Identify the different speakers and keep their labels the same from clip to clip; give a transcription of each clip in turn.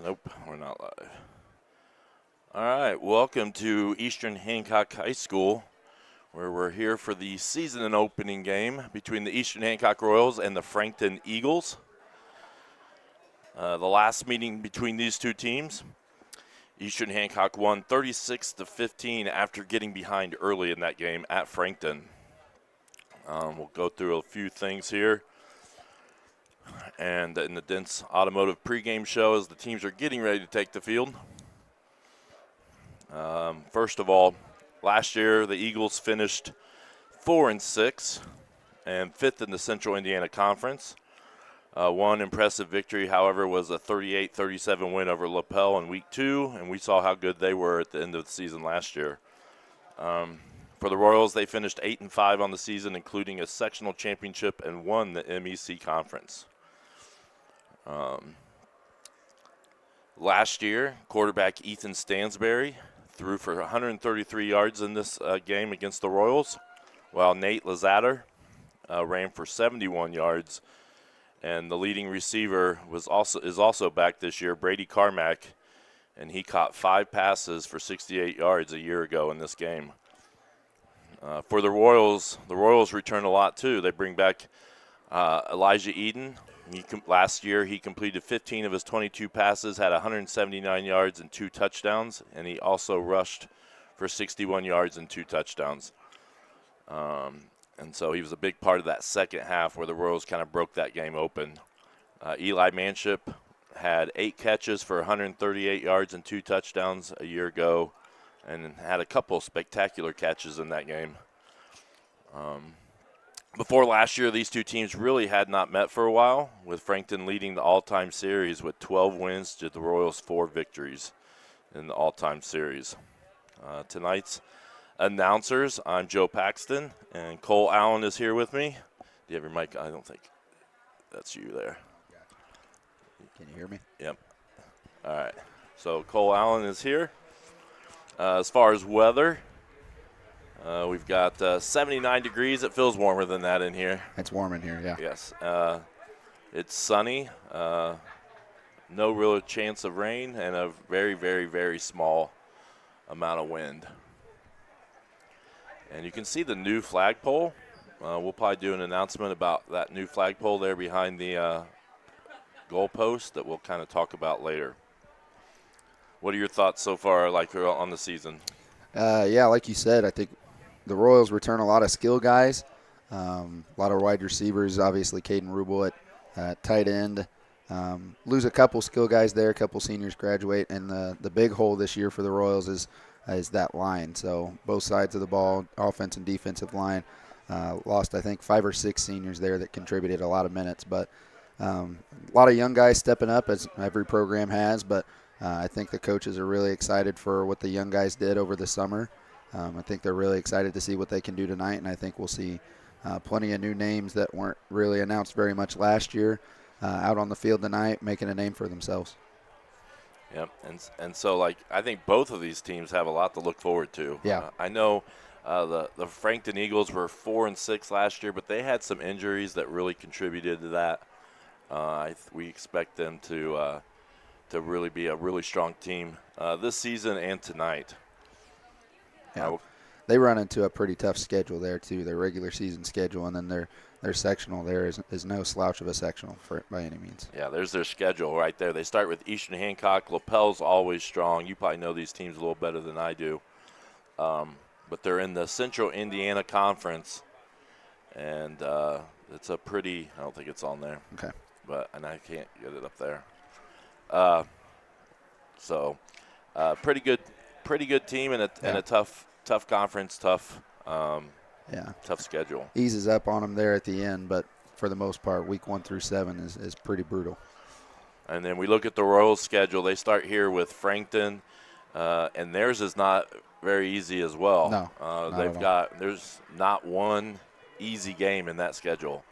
Speaker 1: Nope, we're not live. All right, welcome to Eastern Hancock High School, where we're here for the season and opening game between the Eastern Hancock Royals and the Frankton Eagles. The last meeting between these two teams, Eastern Hancock won 36-15 after getting behind early in that game at Frankton. We'll go through a few things here. And in the Dense Automotive pregame show as the teams are getting ready to take the field. First of all, last year the Eagles finished 4-6 and 5th in the Central Indiana Conference. One impressive victory, however, was a 38-37 win over LaPel in Week 2, and we saw how good they were at the end of the season last year. For the Royals, they finished 8-5 on the season, including a sectional championship, and won the MEC Conference. Last year, quarterback Ethan Stansberry threw for 133 yards in this game against the Royals, while Nate Lazatter ran for 71 yards. And the leading receiver is also back this year, Brady Carmack, and he caught 5 passes for 68 yards a year ago in this game. For the Royals return a lot too. They bring back Elijah Eden. Last year he completed 15 of his 22 passes, had 179 yards and 2 touchdowns, and he also rushed for 61 yards and 2 touchdowns. And so he was a big part of that second half where the Royals kind of broke that game open. Eli Manship had 8 catches for 138 yards and 2 touchdowns a year ago, and had a couple spectacular catches in that game. Before last year, these two teams really had not met for a while, with Frankton leading the all-time series with 12 wins to the Royals' 4 victories in the all-time series. Tonight's announcers, I'm Joe Paxton, and Cole Allen is here with me. Do you have your mic? I don't think that's you there.
Speaker 2: Can you hear me?
Speaker 1: Yep. All right. So Cole Allen is here. As far as weather, we've got 79 degrees. It feels warmer than that in here.
Speaker 2: It's warm in here, yeah.
Speaker 1: Yes. It's sunny. No real chance of rain, and a very, very, very small amount of wind. And you can see the new flagpole. We'll probably do an announcement about that new flagpole there behind the goal post that we'll kind of talk about later. What are your thoughts so far, like on the season?
Speaker 2: Yeah, like you said, I think the Royals return a lot of skill guys, a lot of wide receivers. Obviously, Caden Rubel at tight end. Lose a couple skill guys there, a couple seniors graduate, and the big hole this year for the Royals is that line. So both sides of the ball, offense and defensive line, lost I think 5 or 6 seniors there that contributed a lot of minutes. But a lot of young guys stepping up, as every program has, but I think the coaches are really excited for what the young guys did over the summer. I think they're really excited to see what they can do tonight, and I think we'll see plenty of new names that weren't really announced very much last year out on the field tonight, making a name for themselves.
Speaker 1: Yep, and so I think both of these teams have a lot to look forward to.
Speaker 2: Yeah,
Speaker 1: I know the Frankton Eagles were 4-6 last year, but they had some injuries that really contributed to that. We expect them to really be a really strong team this season and tonight.
Speaker 2: Yeah, they run into a pretty tough schedule there too. Their regular season schedule, and then their sectional there is no slouch of a sectional by any means.
Speaker 1: Yeah, there's their schedule right there. They start with Eastern Hancock. LaPel's always strong. You probably know these teams a little better than I do. But they're in the Central Indiana Conference, and it's a pretty – I don't think it's on there.
Speaker 2: Okay.
Speaker 1: And I can't get it up there. Pretty good team and a tough conference, tough schedule.
Speaker 2: Eases up on them there at the end, but for the most part, week 1 through 7 is pretty brutal.
Speaker 1: And then we look at the Royals' schedule. They start here with Frankton, and theirs is not very easy as well.
Speaker 2: No,
Speaker 1: there's not one easy game in that schedule.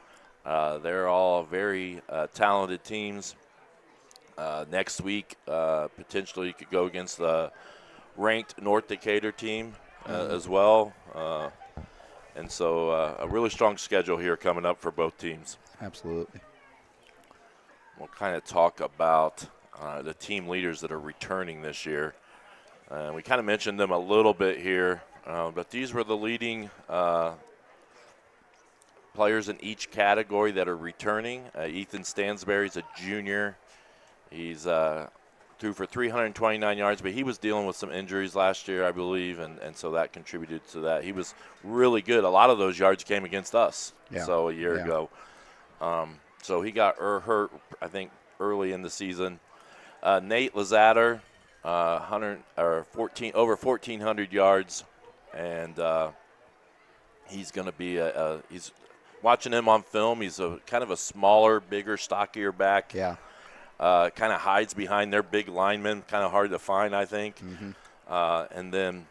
Speaker 1: They're all very talented teams. Next week, potentially you could go against the ranked North Decatur team as well. And so a really strong schedule here coming up for both teams.
Speaker 2: Absolutely.
Speaker 1: We'll kind of talk about the team leaders that are returning this year. We kind of mentioned them a little bit here, but these were the leading players in each category that are returning. Ethan Stansberry's a junior. He's threw for 329 yards, but he was dealing with some injuries last year, I believe, and so that contributed to that. He was really good. A lot of those yards came against us, a year ago. So he got hurt, I think, early in the season. Nate Lazatter, over 1,400 yards, and he's going to be he's watching him on film. He's a kind of a smaller, bigger, stockier back.
Speaker 2: Yeah.
Speaker 1: Kind of hides behind their big linemen, kind of hard to find, I think. And then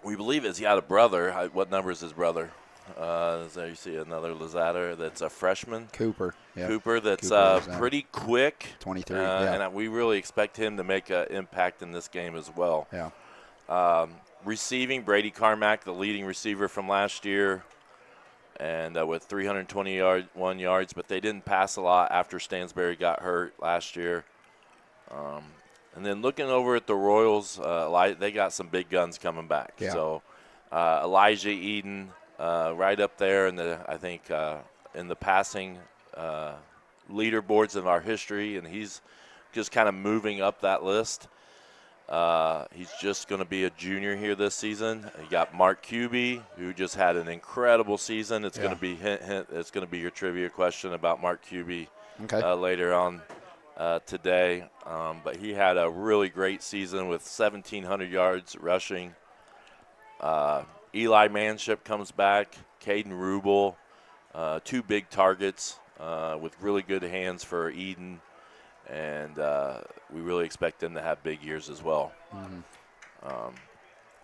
Speaker 1: we believe he had a brother. What number is his brother? There you see another Lazatter that's a freshman.
Speaker 2: Cooper. Yep.
Speaker 1: Cooper that's pretty quick.
Speaker 2: 23.
Speaker 1: And we really expect him to make an impact in this game as well.
Speaker 2: Yeah.
Speaker 1: Receiving, Brady Carmack, the leading receiver from last year, and with 321 yards, but they didn't pass a lot after Stansberry got hurt last year. And then looking over at the Royals, they got some big guns coming back.
Speaker 2: Yeah.
Speaker 1: So Elijah Eden, right up there in the passing leaderboards of our history, and he's just kind of moving up that list. He's just going to be a junior here this season. You got Mark Cuby, who just had an incredible season. It's going to be it's going to be your trivia question about Mark Cuby later on today. But he had a really great season with 1,700 yards rushing. Eli Manship comes back. Caden Rubel, two big targets with really good hands for Eden. And we really expect them to have big years as well.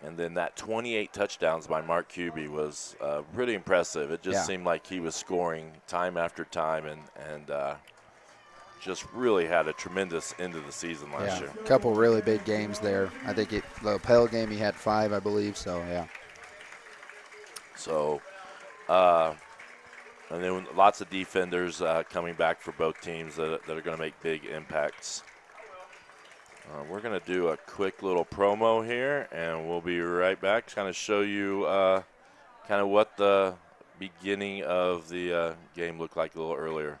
Speaker 1: And then that 28 touchdowns by Mark Cuby was pretty impressive. It just seemed like he was scoring time after time and just really had a tremendous end of the season last year.
Speaker 2: A couple really big games there. I think the Pell game he had 5, I believe, so yeah.
Speaker 1: So, and then lots of defenders coming back for both teams that are going to make big impacts. We're going to do a quick little promo here, and we'll be right back to kind of show you kind of what the beginning of the game looked like a little earlier.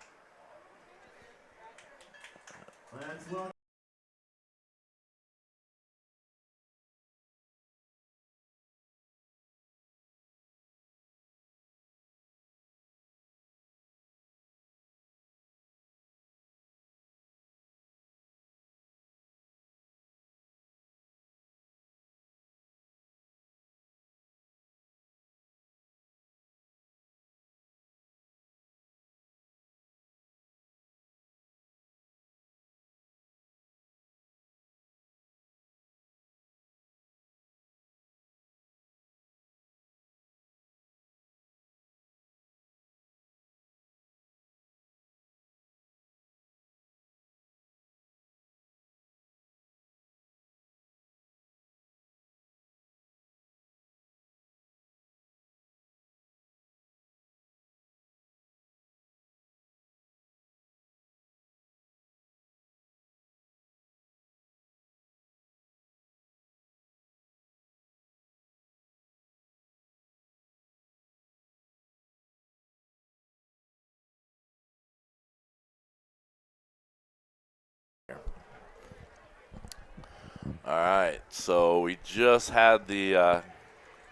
Speaker 1: All right, so we just had the,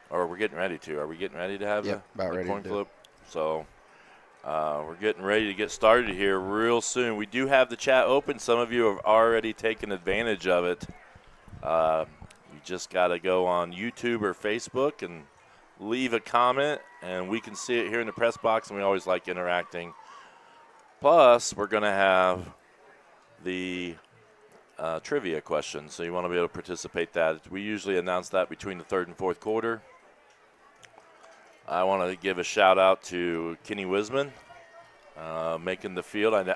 Speaker 1: or we're getting ready to. Are we getting ready to have the coin flip? So we're getting ready to get started here real soon. We do have the chat open. Some of you have already taken advantage of it. You just got to go on YouTube or Facebook and leave a comment, and we can see it here in the press box, and we always like interacting. Plus, we're going to have the trivia question, so you want to be able to participate that. We usually announce that between the third and fourth quarter. I want to give a shout out to Kenny Wisman, making the field.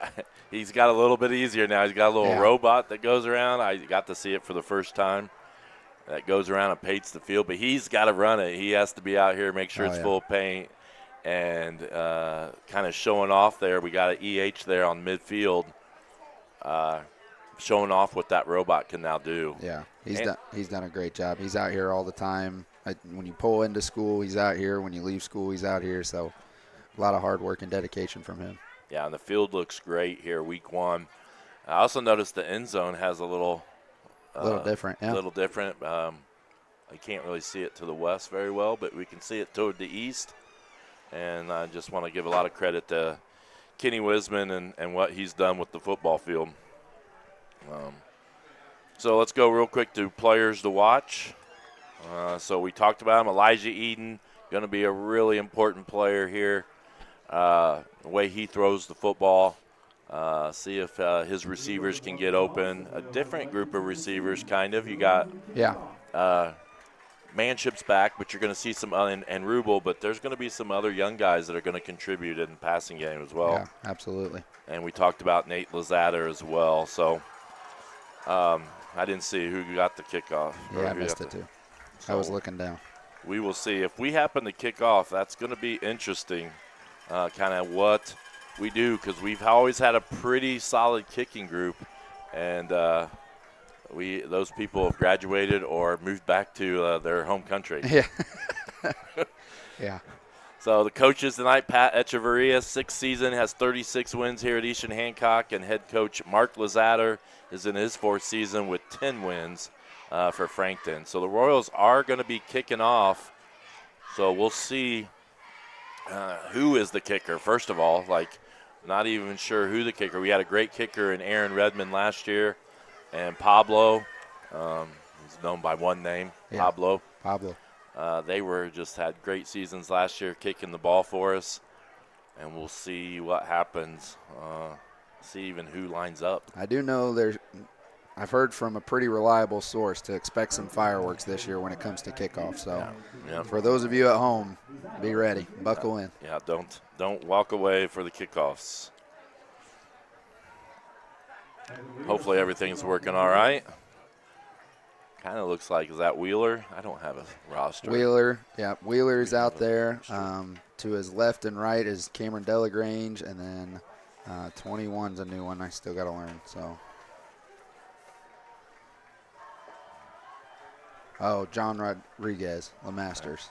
Speaker 1: He's got a little bit easier now. He's got a little robot that goes around. I got to see it for the first time. That goes around and paints the field, but he's got to run it. He has to be out here, make sure it's full of paint, and kind of showing off there. We got an EH there on midfield. showing off what that robot can now do.
Speaker 2: Yeah, he's done a great job. He's out here all the time. When you pull into school, he's out here. When you leave school, he's out here. So a lot of hard work and dedication from him.
Speaker 1: Yeah, and the field looks great here, week 1. I also noticed the end zone has a little
Speaker 2: different. Yeah,
Speaker 1: a little different. I can't really see it to the west very well, but we can see it toward the east. And I just want to give a lot of credit to Kenny Wisman and what he's done with the football field. So let's go real quick to players to watch. So we talked about him. Elijah Eden, going to be a really important player here. The way he throws the football. See if his receivers can get open. A different group of receivers, kind of. You got Manship's back, but you're going to see some and Rubel, but there's going to be some other young guys that are going to contribute in the passing game as well.
Speaker 2: Yeah, absolutely.
Speaker 1: And we talked about Nate Lazatter as well. So I didn't see who got the kickoff.
Speaker 2: Yeah, I missed it too.
Speaker 1: So
Speaker 2: I was looking down.
Speaker 1: We will see. If we happen to kick off, that's going to be interesting, kind of what we do, because we've always had a pretty solid kicking group, and those people have graduated or moved back to their home country.
Speaker 2: Yeah. Yeah.
Speaker 1: So the coaches tonight, Pat Echeverria, 6th season, has 36 wins here at Eastern Hancock, and head coach Mark Lazatter is in his 4th season with 10 wins for Frankton. So the Royals are going to be kicking off. So we'll see who is the kicker. First of all, not even sure who the kicker. We had a great kicker in Aaron Redmond last year. And Pablo, he's known by one name,
Speaker 2: yeah.
Speaker 1: Pablo. They just had great seasons last year kicking the ball for us. And we'll see what happens, see even who lines up.
Speaker 2: I do know I've heard from a pretty reliable source to expect some fireworks this year when it comes to kickoff. So for those of you at home, be ready, buckle in.
Speaker 1: Yeah, don't walk away for the kickoffs. Hopefully everything's working all right. Kind of looks like, is that Wheeler? I don't have a roster.
Speaker 2: Wheeler's out there. To his left and right is Cameron Delagrange, and then 21's a new one I still got to learn. So, John Rodriguez, LeMasters.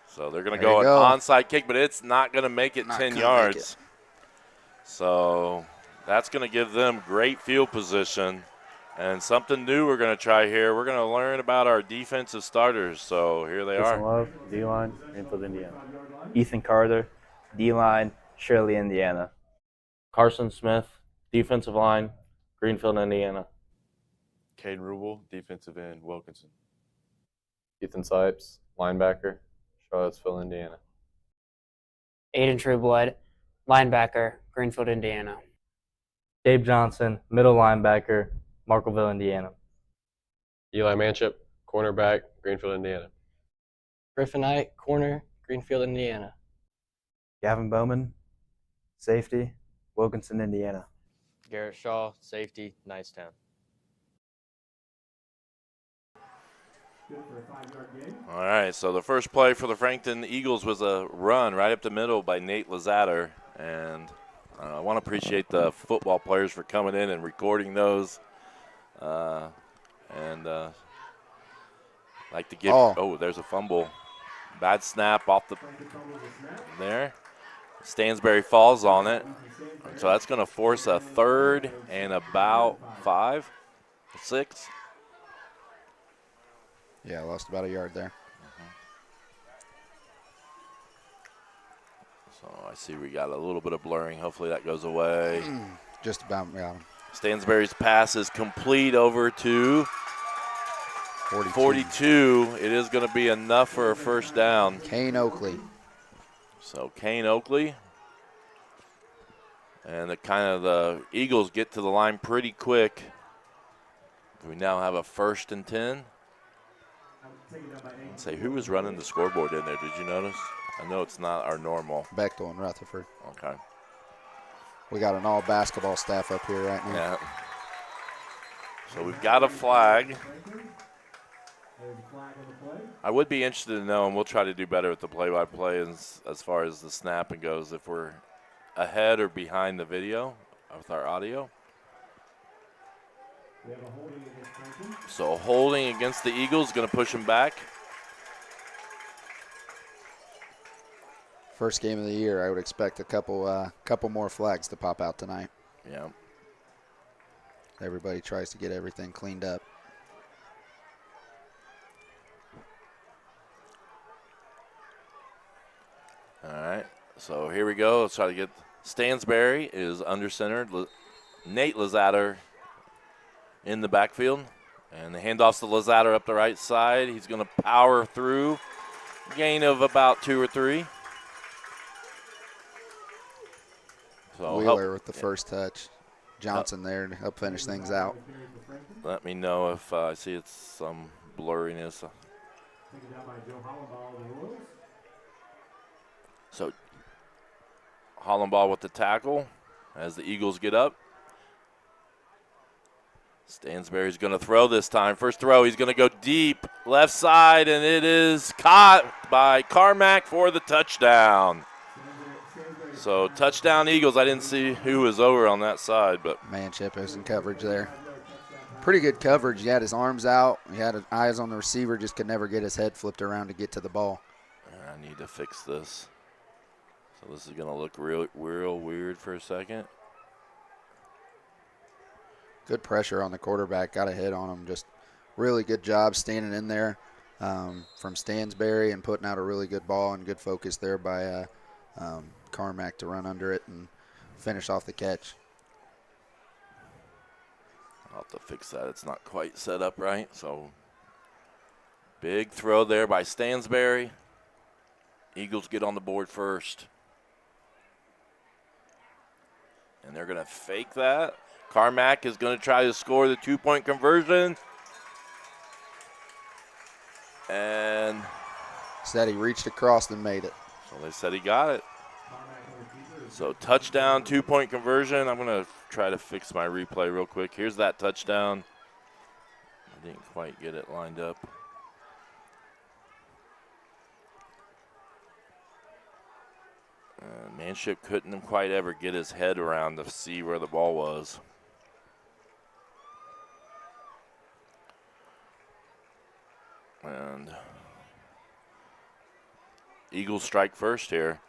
Speaker 1: So they're going to go an onside kick, but it's not going to make it 10 yards. So that's going to give them great field position. And something new we're going to try here. We're going to learn about our defensive starters. So here they are.
Speaker 3: Love, D-line, Greenfield, Indiana. Ethan Carter, D-line, Shirley, Indiana.
Speaker 4: Carson Smith, defensive line, Greenfield, Indiana.
Speaker 5: Caden Rubel, defensive end, Wilkinson.
Speaker 6: Ethan Sipes, linebacker, Charlottesville, Indiana.
Speaker 7: Aiden Trueblood, linebacker, Greenfield, Indiana.
Speaker 3: Gabe Johnson, middle linebacker, Markville, Indiana.
Speaker 6: Eli Manship, cornerback, Greenfield, Indiana.
Speaker 8: Griffin Knight, corner, Greenfield, Indiana.
Speaker 3: Gavin Bowman, safety, Wilkinson, Indiana.
Speaker 4: Garrett Shaw, safety, Nicetown.
Speaker 1: All right, so the first play for the Frankton Eagles was a run right up the middle by Nate Lazatter. And I want to appreciate the football players for coming in and recording those. Like to give there's a fumble. Bad snap off there. Stansberry falls on it. So that's going to force a 3rd and about 5, 6.
Speaker 2: Yeah, lost about a yard there.
Speaker 1: So I see we got a little bit of blurring. Hopefully that goes away.
Speaker 2: Just about got him.
Speaker 1: Stansberry's pass is complete over to 42. It is going to be enough for a first down.
Speaker 2: Kane Oakley.
Speaker 1: So Kane Oakley. And the Eagles get to the line pretty quick. We now have a 1st and 10. Let's say, who was running the scoreboard in there? Did you notice? I know it's not our normal.
Speaker 2: Bechtel and Rutherford.
Speaker 1: Okay.
Speaker 2: We got an all basketball staff up here right now.
Speaker 1: Yeah. So we've got a flag. I would be interested to know, and we'll try to do better with the play-by-play as far as the snapping goes, if we're ahead or behind the video with our audio. So holding against the Eagles, going to push him back.
Speaker 2: First game of the year, I would expect a couple more flags to pop out tonight.
Speaker 1: Yeah.
Speaker 2: Everybody tries to get everything cleaned up.
Speaker 1: All right. So here we go. Let's try to get Stansberry is under centered. Nate Lazatter in the backfield. And the handoff's to Lazatter up the right side. He's going to power through. Gain of about 2 or 3. So
Speaker 2: Wheeler with the first touch. Johnson there to help finish things out.
Speaker 1: Let me know if I see it's some blurriness. So Hollenball with the tackle as the Eagles get up. Stansberry's going to throw this time. First throw, he's going to go deep left side, and it is caught by Carmack for the touchdown. So touchdown Eagles. I didn't see who was over on that side, but
Speaker 2: Manship is in coverage there. Pretty good coverage. He had his arms out. He had his eyes on the receiver, just could never get his head flipped around to get to the ball.
Speaker 1: I need to fix this. So this is going to look real weird for a second.
Speaker 2: Good pressure on the quarterback. Got a hit on him. Just really good job standing in there from Stansberry and putting out a really good ball and good focus there by Carmack to run under it and finish off the catch.
Speaker 1: I'll have to fix that. It's not quite set up right. So big throw there by Stansberry. Eagles get on the board first. And they're going to fake that. Carmack is going to try to score the 2-point conversion. And
Speaker 2: said he reached across and made it.
Speaker 1: So they said he got it. So touchdown, 2-point conversion. I'm going to try to fix my replay real quick. Here's that touchdown. I didn't quite get it lined up. Manship couldn't quite ever get his head around to see where the ball was. And Eagles strike first here.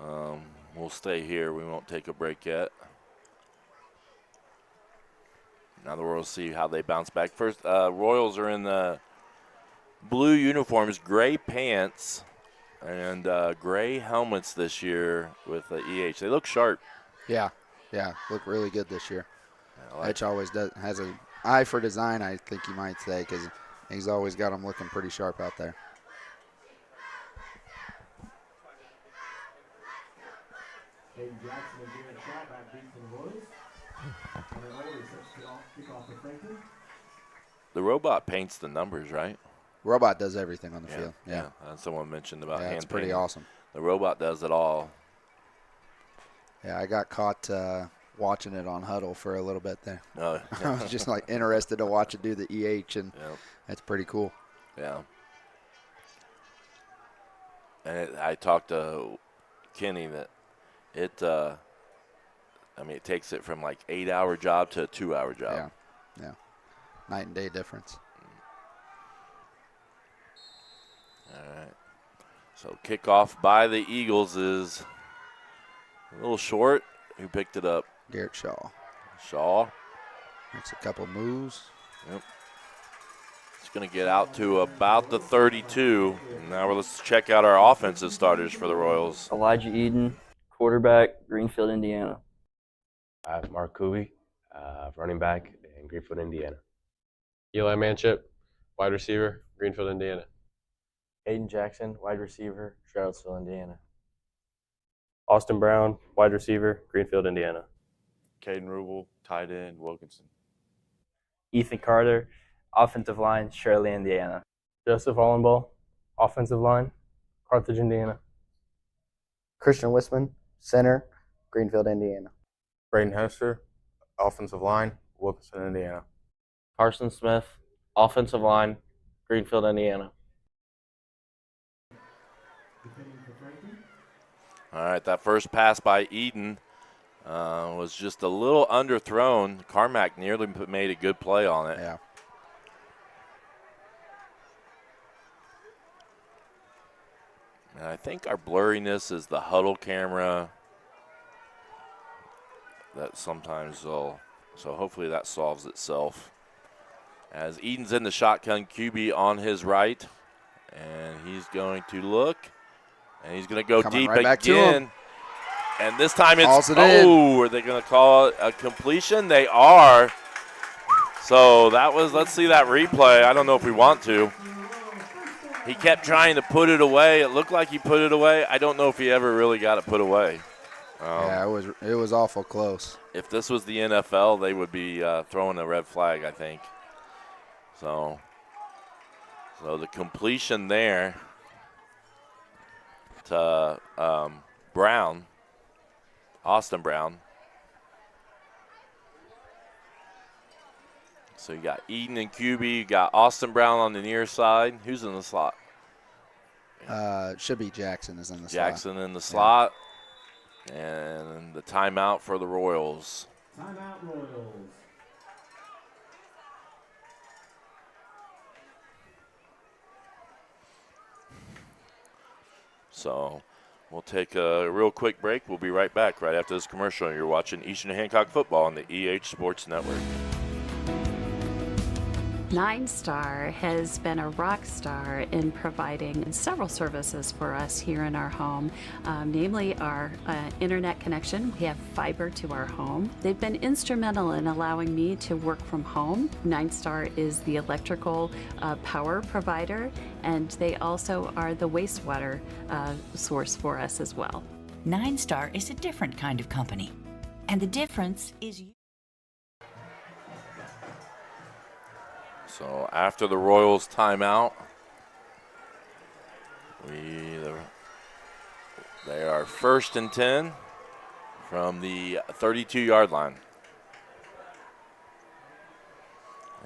Speaker 1: We'll stay here. We won't take a break yet. Now the Royals see how they bounce back. First, Royals are in the blue uniforms, gray pants, and gray helmets this year with the EH. They look sharp.
Speaker 2: Yeah, look really good this year.
Speaker 1: I like
Speaker 2: Etch always has an eye for design, I think you might say, because he's always got them looking pretty sharp out there.
Speaker 1: The robot paints the numbers, right?
Speaker 2: Robot does everything on the field. Yeah.
Speaker 1: Someone mentioned about hand
Speaker 2: it's pretty
Speaker 1: painting.
Speaker 2: awesome.
Speaker 1: The robot does it all.
Speaker 2: Yeah, I got caught watching it on Huddle for a little bit there.
Speaker 1: No.
Speaker 2: I was just like interested to watch it do the EH, and that's pretty cool.
Speaker 1: Yeah. And I talked to Kenny that it takes it from like 8-hour job to a 2-hour job.
Speaker 2: Yeah. Night and day difference.
Speaker 1: All right. So kickoff by the Eagles is a little short. Who picked it up?
Speaker 2: Garrett Shaw.
Speaker 1: Shaw.
Speaker 2: Makes a couple moves.
Speaker 1: Yep. It's going to get out to about the 32. Now let's check out our offensive starters for the Royals.
Speaker 3: Elijah Eden, quarterback, Greenfield, Indiana.
Speaker 4: I have Mark Cooley, running back in Greenfield, Indiana.
Speaker 6: Eli Manship, wide receiver, Greenfield, Indiana.
Speaker 4: Aiden Jackson, wide receiver, Charlottesville, Indiana.
Speaker 9: Austin Brown, wide receiver, Greenfield, Indiana.
Speaker 5: Caden Rubel, tight end, Wilkinson.
Speaker 3: Ethan Carter, offensive line, Shirley, Indiana.
Speaker 9: Joseph Hollenball, offensive line, Carthage, Indiana.
Speaker 8: Christian Wisman, center, Greenfield, Indiana.
Speaker 10: Braden Hester, offensive line, Wilkinson, Indiana.
Speaker 4: Carson Smith, offensive line, Greenfield, Indiana.
Speaker 1: All right, that first pass by Eden was just a little underthrown. Carmack nearly made a good play on it.
Speaker 2: Yeah.
Speaker 1: And I think our blurriness is the huddle camera that sometimes will, so hopefully that solves itself. As Eden's in the shotgun, QB on his right, and he's going to look, and he's going to go
Speaker 2: Coming
Speaker 1: deep
Speaker 2: right back to him.
Speaker 1: again. And this time it's,
Speaker 2: Calls it in.
Speaker 1: are they going to call it a completion? They are. So that was, let's see that replay. I don't know if we want to. He kept trying to put it away. It looked like he put it away. I don't know if he ever really got it put away.
Speaker 2: Yeah, it was awful close.
Speaker 1: If this was the NFL, they would be throwing a red flag, I think. So the completion there to Brown, Austin Brown. So you got Eden and QB, you got Austin Brown on the near side. Who's in the slot?
Speaker 2: Should be Jackson is in the slot.
Speaker 1: Jackson in the slot. And the timeout for the Royals.
Speaker 11: Timeout Royals.
Speaker 1: So we'll take a real quick break. We'll be right back right after this commercial. You're watching Eastern Hancock football on the EH Sports Network.
Speaker 12: 9-Star has been a rock star in providing several services for us here in our home, namely our internet connection. We have fiber to our home. They've been instrumental in allowing me to work from home. 9-Star is the electrical power provider, and they also are the wastewater source for us as well.
Speaker 13: 9-Star is a different kind of company, and the difference is you.
Speaker 1: So after the Royals timeout, they are 1st and 10 from the 32-yard line.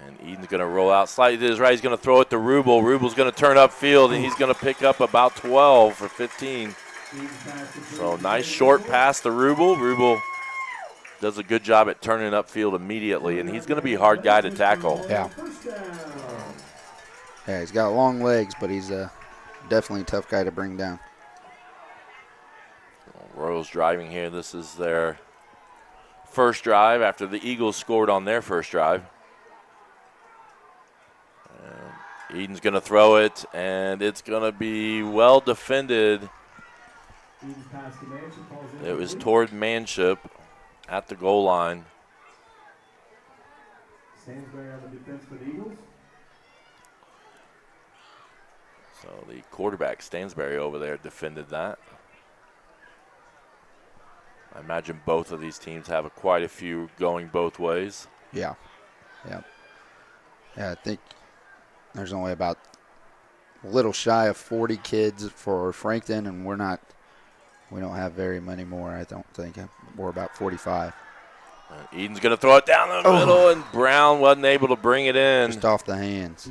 Speaker 1: And Eden's going to roll out slightly to his right. He's going to throw it to Rubel. Rubel's going to turn upfield, and he's going to pick up about 12 for 15. So nice short pass to Rubel. Rubel does a good job at turning upfield immediately, and he's going to be a hard guy to tackle.
Speaker 2: Yeah. Yeah, he's got long legs, but he's definitely a tough guy to bring down.
Speaker 1: Royals driving here. This is their first drive after the Eagles scored on their first drive. And Eden's going to throw it, and it's going to be well defended. It was toward Manship at the goal line.
Speaker 11: Stansbury on the defense for the Eagles.
Speaker 1: So the quarterback, Stansbury, over there defended that. I imagine both of these teams have quite a few going both ways.
Speaker 2: Yeah. Yeah. Yeah, I think there's only about a little shy of 40 kids for Frankton, and we don't have very many more, I don't think. We're about 45.
Speaker 1: Eden's going to throw it down the middle, and Brown wasn't able to bring it in.
Speaker 2: Just off the hands.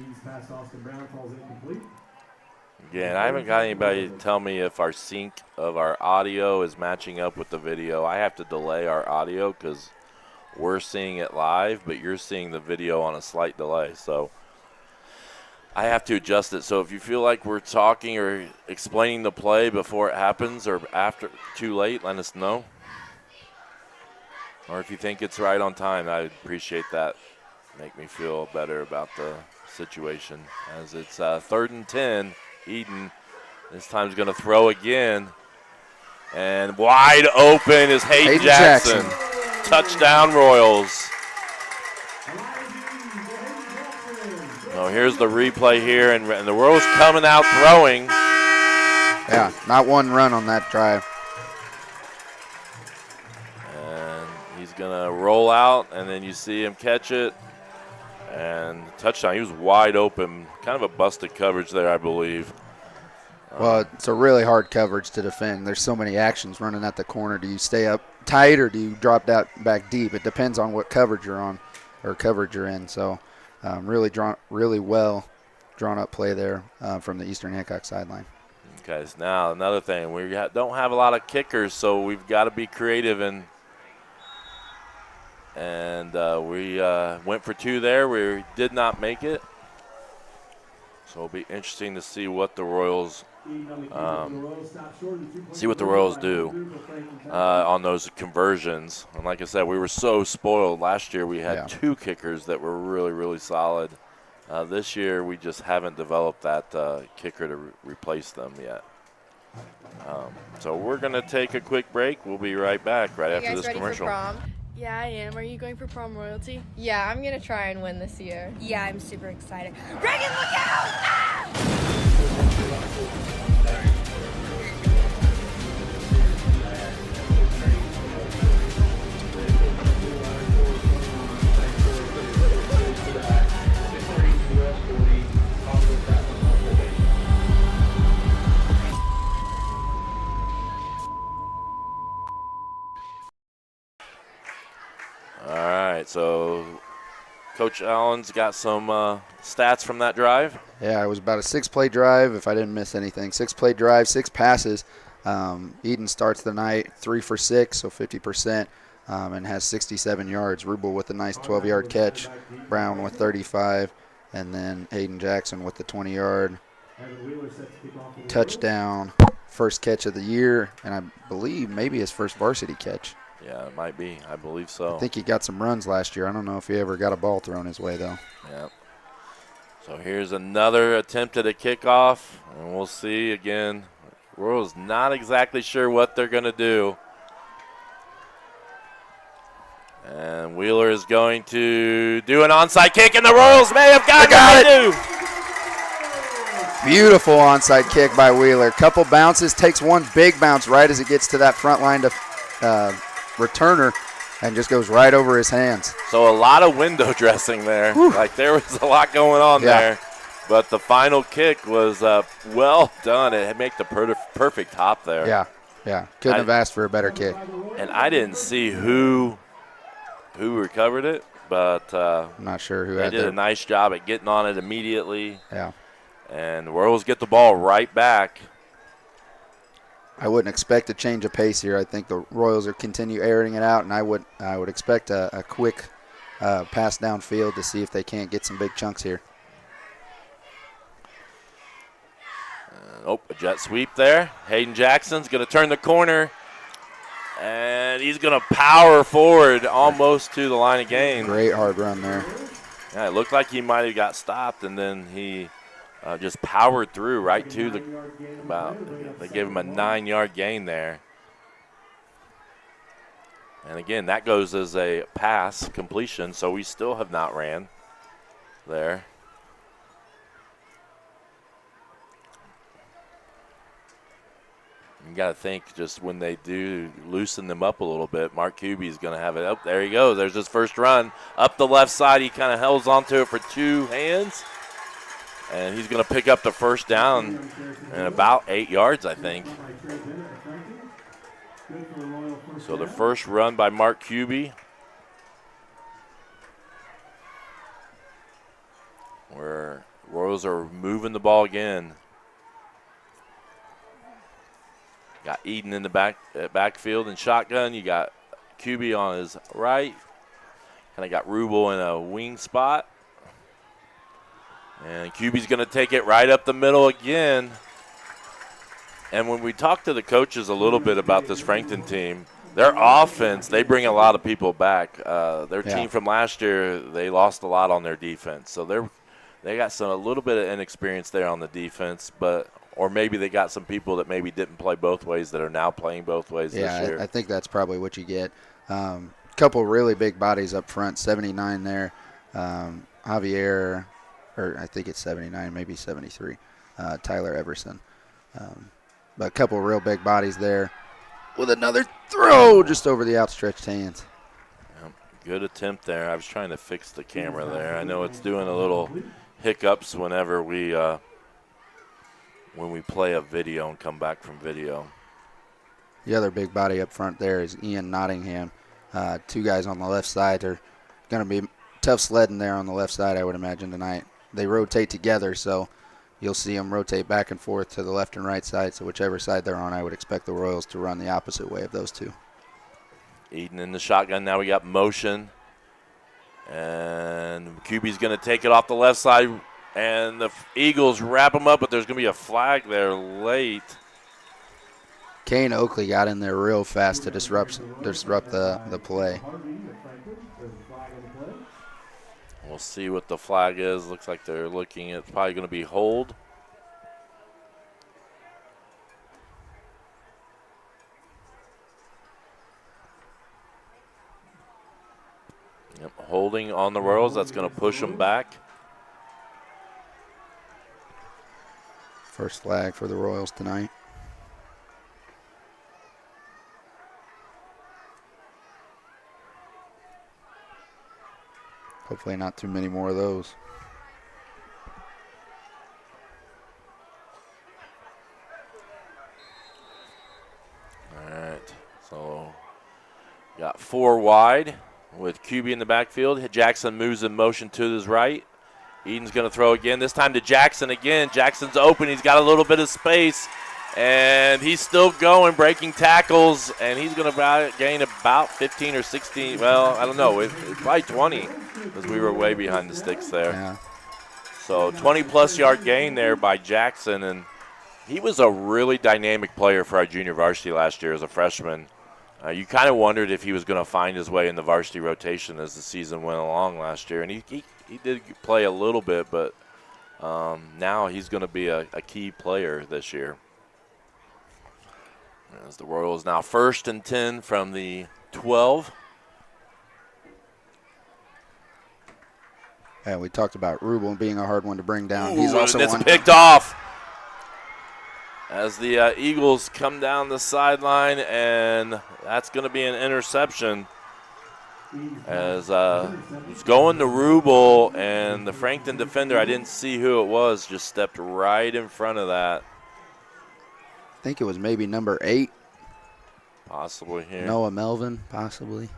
Speaker 1: Again, I haven't got anybody to tell me if our sync of our audio is matching up with the video. I have to delay our audio because we're seeing it live, but you're seeing the video on a slight delay. So I have to adjust it. So if you feel like we're talking or explaining the play before it happens or after too late, let us know. Or if you think it's right on time, I'd appreciate that. Make me feel better about the situation. As it's 3rd and 10, Eden this time is going to throw again. And wide open is Hayden Jackson. Touchdown Royals. So here's the replay here, and the Royals coming out throwing.
Speaker 2: Yeah, not one run on that drive.
Speaker 1: He's going to roll out, and then you see him catch it. And touchdown. He was wide open. Kind of a busted coverage there, I believe.
Speaker 2: Well, it's a really hard coverage to defend. There's so many actions running at the corner. Do you stay up tight or do you drop that back deep? It depends on what coverage you're on or coverage you're in. So really well drawn up play there from the Eastern Hancock sideline.
Speaker 1: Okay, so now another thing. We don't have a lot of kickers, so we've got to be creative in And we went for 2 there. We did not make it. So it'll be interesting to see what the Royals do on those conversions. And like I said, we were so spoiled. Last year we had 2 kickers that were really, really solid. This year we just haven't developed that kicker to replace them yet. So we're going to take a quick break. We'll be right back after this commercial.
Speaker 14: For prom?
Speaker 15: Yeah, I am. Are you going for prom royalty?
Speaker 14: Yeah, I'm going to try and win this year.
Speaker 15: Yeah, I'm super excited. Reagan, look out! Ah!
Speaker 1: All right, so Coach Allen's got some stats from that drive.
Speaker 2: Yeah, it was about a 6-play drive, if I didn't miss anything. 6-play drive, 6 passes. Eden starts the night 3 for 6, so 50%, and has 67 yards. Rubel with a nice 12-yard catch, Brown with 35, and then Hayden Jackson with the 20-yard touchdown. First catch of the year, and I believe maybe his first varsity catch.
Speaker 1: Yeah, it might be. I believe so.
Speaker 2: I think he got some runs last year. I don't know if he ever got a ball thrown his way, though.
Speaker 1: Yeah. So here's another attempt at a kickoff, and we'll see again. Royals not exactly sure what they're going to do. And Wheeler is going to do an onside kick, and the Royals may have got it.
Speaker 2: Beautiful onside kick by Wheeler. Couple bounces, takes one big bounce right as it gets to that front line to returner, and just goes right over his hands.
Speaker 1: So a lot of window dressing there.
Speaker 2: Whew.
Speaker 1: Like there was a lot going on there. But the final kick was well done. It made the perfect hop there.
Speaker 2: Yeah. Couldn't have asked for a better kick.
Speaker 1: And I didn't see who recovered it, but
Speaker 2: I'm not sure who
Speaker 1: they did a nice job at getting on it immediately.
Speaker 2: Yeah.
Speaker 1: And the Royals get the ball right back.
Speaker 2: I wouldn't expect a change of pace here. I think the Royals are continue airing it out, and I would expect a quick pass downfield to see if they can't get some big chunks here.
Speaker 1: A jet sweep there. Hayden Jackson's going to turn the corner, and he's going to power forward almost to the line of game.
Speaker 2: Great hard run there.
Speaker 1: Yeah, it looked like he might have got stopped, and then he just powered through right to the they gave him a 9-yard gain there. And again, that goes as a pass completion, so we still have not ran there. You got to think just when they do loosen them up a little bit, Mark Kuby's going to have it up. There he goes. There's his first run. Up the left side, he kind of holds onto it for 2 hands. And he's going to pick up the first down in about 8 yards, I think. So the first run by Mark Kuby. Where Royals are moving the ball again. Got Eden in the backfield and shotgun. You got Kuby on his right. Kind of got Rubel in a wing spot. And Kuby's going to take it right up the middle again. And when we talk to the coaches a little bit about this Frankton team, their offense, they bring a lot of people back. Their team from last year, they lost a lot on their defense. So they got a little bit of inexperience there on the defense, or maybe they got some people that maybe didn't play both ways that are now playing both ways this year.
Speaker 2: Yeah, I think that's probably what you get. Couple really big bodies up front, 79 there. Javier, or I think it's 79, maybe 73, Tyler Everson. But a couple real big bodies there with another throw just over the outstretched hands.
Speaker 1: Good attempt there. I was trying to fix the camera there. I know it's doing a little hiccups whenever when we play a video and come back from video.
Speaker 2: The other big body up front there is Ian Nottingham. 2 guys on the left side. They're going to be tough sledding there on the left side, I would imagine, tonight. They rotate together, so you'll see them rotate back and forth to the left and right side. So whichever side they're on, I would expect the Royals to run the opposite way of those two.
Speaker 1: Eden in the shotgun. Now we got motion. And QB's going to take it off the left side, and the Eagles wrap him up, but there's going to be a flag there late.
Speaker 2: Kane Oakley got in there real fast to disrupt the play.
Speaker 1: We'll see what the flag is. Looks like they're looking at probably going to be hold. Yep, holding on the Royals. That's going to push them back.
Speaker 2: First flag for the Royals tonight. Hopefully not too many more of those.
Speaker 1: All right, so got 4 wide with QB in the backfield. Jackson moves in motion to his right. Eden's going to throw again, this time to Jackson again. Jackson's open. He's got a little bit of space, and he's still going, breaking tackles, and he's going to gain about 15 or 16. Well, I don't know. It's probably 20 because we were way behind the sticks there.
Speaker 2: Yeah.
Speaker 1: So 20-plus yard gain there by Jackson, and he was a really dynamic player for our junior varsity last year as a freshman. You kind of wondered if he was going to find his way in the varsity rotation as the season went along last year, and he did play a little bit, but now he's going to be a key player this year. As the Royals now 1st and 10 from the 12.
Speaker 2: Yeah, we talked about Rubel being a hard one to bring down.
Speaker 1: Ooh,
Speaker 2: He's also
Speaker 1: and it's
Speaker 2: one
Speaker 1: picked off as the Eagles come down the sideline, and that's going to be an interception. As it's going to Rubel, and the Frankton defender, I didn't see who it was, just stepped right in front of that.
Speaker 2: I think it was maybe number 8.
Speaker 1: Possibly here.
Speaker 2: Noah Melvin, possibly.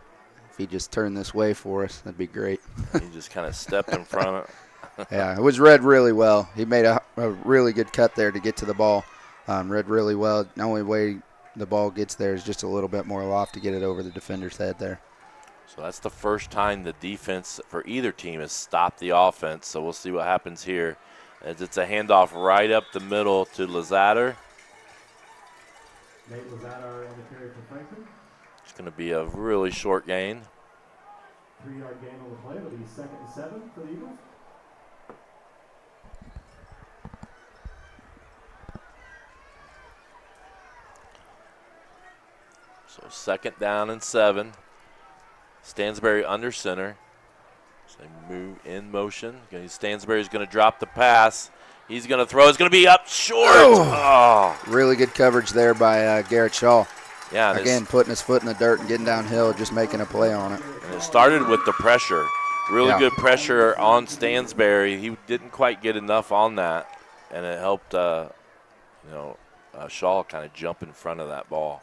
Speaker 2: If he just turned this way for us, that'd be great.
Speaker 1: He just kind of stepped in front of it.
Speaker 2: Yeah, it was read really well. He made a really good cut there to get to the ball. Read really well. The only way the ball gets there is just a little bit more loft to get it over the defender's head there.
Speaker 1: So that's the first time the defense for either team has stopped the offense. So we'll see what happens here. As it's a handoff right up the middle to Lazader.
Speaker 11: Nate Lazader on the carry for Frankton.
Speaker 1: It's going to be a really short gain.
Speaker 11: 3-yard gain on the play. It'll be 2nd and 7 for the Eagles.
Speaker 1: So 2nd down and 7. Stansberry under center. So they move in motion. Stansberry's going to drop the pass. He's going to throw. It's going to be up short. Oh.
Speaker 2: Really good coverage there by Garrett Shaw.
Speaker 1: Yeah.
Speaker 2: Again, putting his foot in the dirt and getting downhill, just making a play on it.
Speaker 1: And it started with the pressure. Really good pressure on Stansberry. He didn't quite get enough on that, and it helped Shaw kind of jump in front of that ball.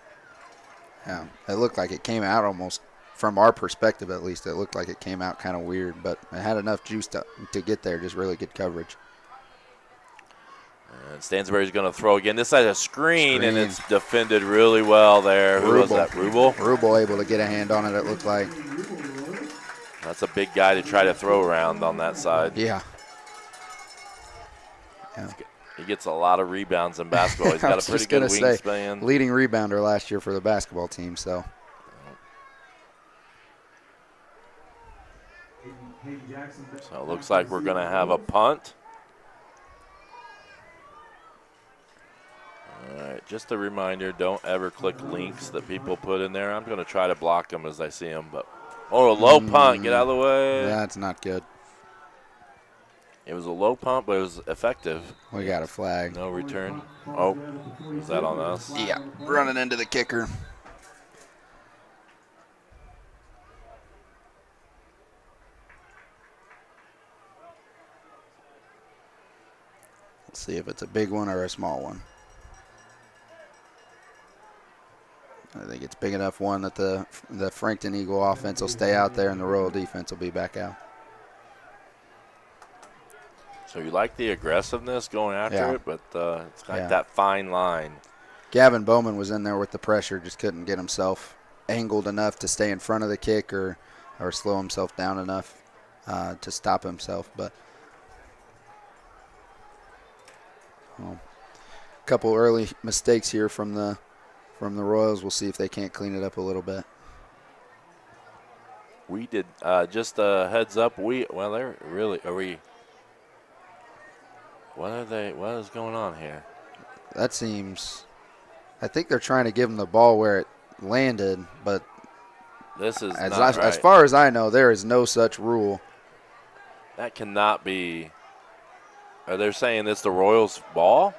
Speaker 2: Yeah, it looked like it came out almost, from our perspective at least, it looked like it came out kind of weird, but it had enough juice to get there, just really good coverage.
Speaker 1: And Stansberry's going to throw again. This has a screen, and it's defended really well there. Who was that, Rubel?
Speaker 2: Rubel able to get a hand on it, it looked like.
Speaker 1: That's a big guy to try to throw around on that side.
Speaker 2: Yeah.
Speaker 1: He gets a lot of rebounds in basketball. He's got a pretty good wingspan.
Speaker 2: Leading rebounder last year for the basketball team, so.
Speaker 1: So it looks like we're going to have a punt. All right, just a reminder, don't ever click links that people put in there. I'm going to try to block them as I see them. But a low punt. Get out of the way.
Speaker 2: That's not good.
Speaker 1: It was a low punt, but it was effective.
Speaker 2: We got a flag.
Speaker 1: No return. Oh, is that on us?
Speaker 2: Yeah, running into the kicker. Let's see if it's a big one or a small one. I think it's big enough one that the Frankton Eagle offense will stay out there and the Royal defense will be back out.
Speaker 1: So you like the aggressiveness going after it, but it's got that fine line.
Speaker 2: Gavin Bowman was in there with the pressure, just couldn't get himself angled enough to stay in front of the kick or slow himself down enough. to stop himself. But a couple early mistakes here from the Royals. We'll see if they can't clean it up a little bit.
Speaker 1: We did just a heads up. They're really are we. What is going on here?
Speaker 2: That seems. I think they're trying to give him the ball where it landed, but
Speaker 1: this is
Speaker 2: as far as I know, there is no such rule.
Speaker 1: That cannot be. Are they saying it's the Royals' ball?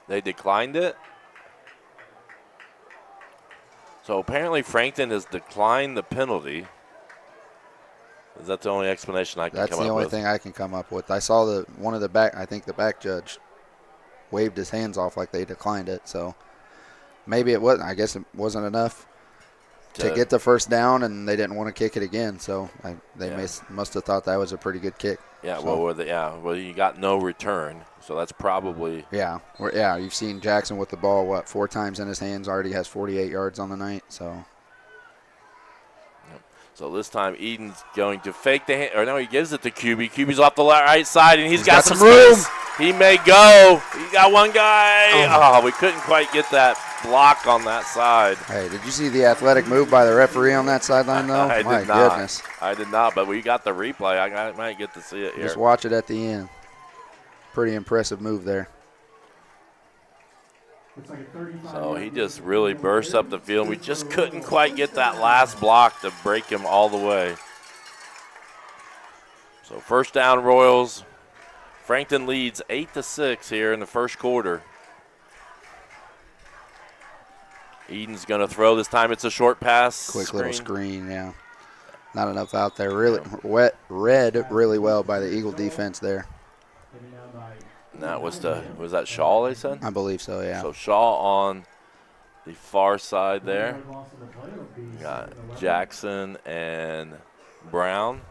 Speaker 1: They declined it. So apparently Frankton has declined the penalty. Is that the only explanation I can come up with?
Speaker 2: That's the only thing I can come up with. I saw I think the back judge waved his hands off like they declined it. So maybe it wasn't. I guess it wasn't enough to get the first down, and they didn't want to kick it again. So they must have thought that was a pretty good kick.
Speaker 1: Yeah,
Speaker 2: so,
Speaker 1: well, you got no return, so that's probably.
Speaker 2: Yeah, you've seen Jackson with the ball, 4 times in his hands, already has 48 yards on the night. So.
Speaker 1: So this time Eden's going to fake the hand, or no, he gives it to QB. QB's off the right side, and he's got some room. He may go. He got one guy. Oh, we couldn't quite get that block on that side.
Speaker 2: Hey, did you see the athletic move by the referee on that sideline, though?
Speaker 1: I
Speaker 2: My
Speaker 1: did not.
Speaker 2: goodness.
Speaker 1: I did not, but we got the replay. I might get to see it here.
Speaker 2: Just watch it at the end. Pretty impressive move there.
Speaker 1: So he just really burst up the field. We just couldn't quite get that last block to break him all the way. So first down, Royals. Frankton leads 8-6 here in the first quarter. Eden's going to throw this time. It's a short pass.
Speaker 2: Quick little screen, yeah. Not enough out there. Really read really well by the Eagle defense there.
Speaker 1: And that was that Shaw, they said?
Speaker 2: I believe so, yeah.
Speaker 1: So Shaw on the far side there. We got Jackson and Brown.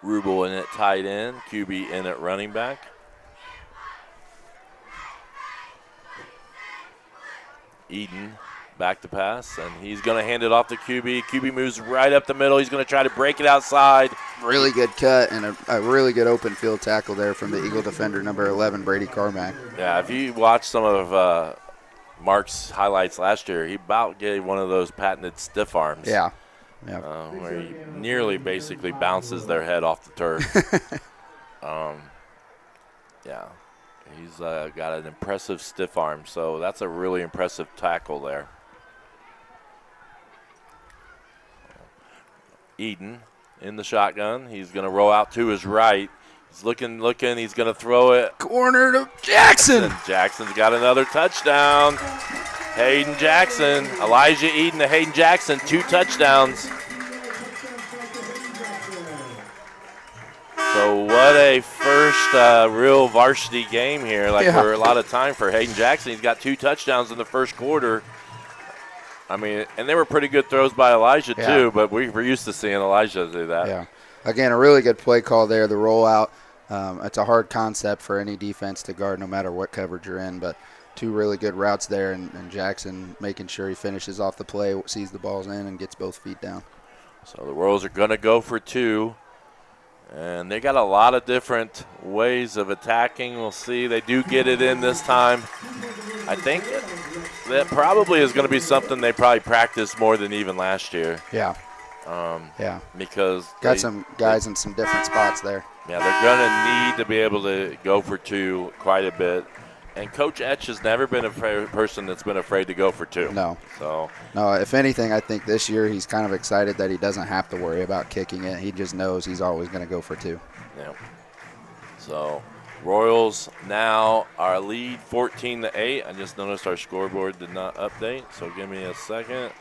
Speaker 1: Rubel in at tight end, QB in at running back. Eden back to pass, and he's going to hand it off to QB. QB moves right up the middle. He's going to try to break it outside.
Speaker 2: Really good cut and a really good open field tackle there from the Eagle defender, number 11, Brady Carmack.
Speaker 1: Yeah, if you watch some of Mark's highlights last year, he about gave one of those patented stiff arms.
Speaker 2: Yeah.
Speaker 1: Where he nearly basically bounces their head off the turf. Yeah. He's got an impressive stiff arm, so that's a really impressive tackle there. Eden in the shotgun. He's going to roll out to his right. He's looking. He's going to throw it.
Speaker 2: Corner to Jackson.
Speaker 1: And Jackson's got another touchdown. Hayden Jackson. Elijah Eden to Hayden Jackson. 2 touchdowns. So what a first real varsity game here. For a lot of time for Hayden Jackson. He's got 2 touchdowns in the first quarter. I mean, and they were pretty good throws by Elijah too, but we're used to seeing Elijah do that.
Speaker 2: Yeah. Again, a really good play call there, the rollout. It's a hard concept for any defense to guard no matter what coverage you're in, but 2 really good routes there, and Jackson making sure he finishes off the play, sees the ball's in, and gets both feet down.
Speaker 1: So the Royals are going to go for 2. And they got a lot of different ways of attacking. We'll see. They do get it in this time. I think that probably is going to be something they probably practice more than even last year.
Speaker 2: Yeah.
Speaker 1: Because
Speaker 2: got some guys in some different spots there.
Speaker 1: Yeah, they're going to need to be able to go for 2 quite a bit. And Coach Etch has never been a person that's been afraid to go for 2.
Speaker 2: No.
Speaker 1: So.
Speaker 2: No, if anything, I think this year he's kind of excited that he doesn't have to worry about kicking it. He just knows he's always going to go for 2.
Speaker 1: Yeah. So Royals now our lead 14-8. I just noticed our scoreboard did not update, so give me a second.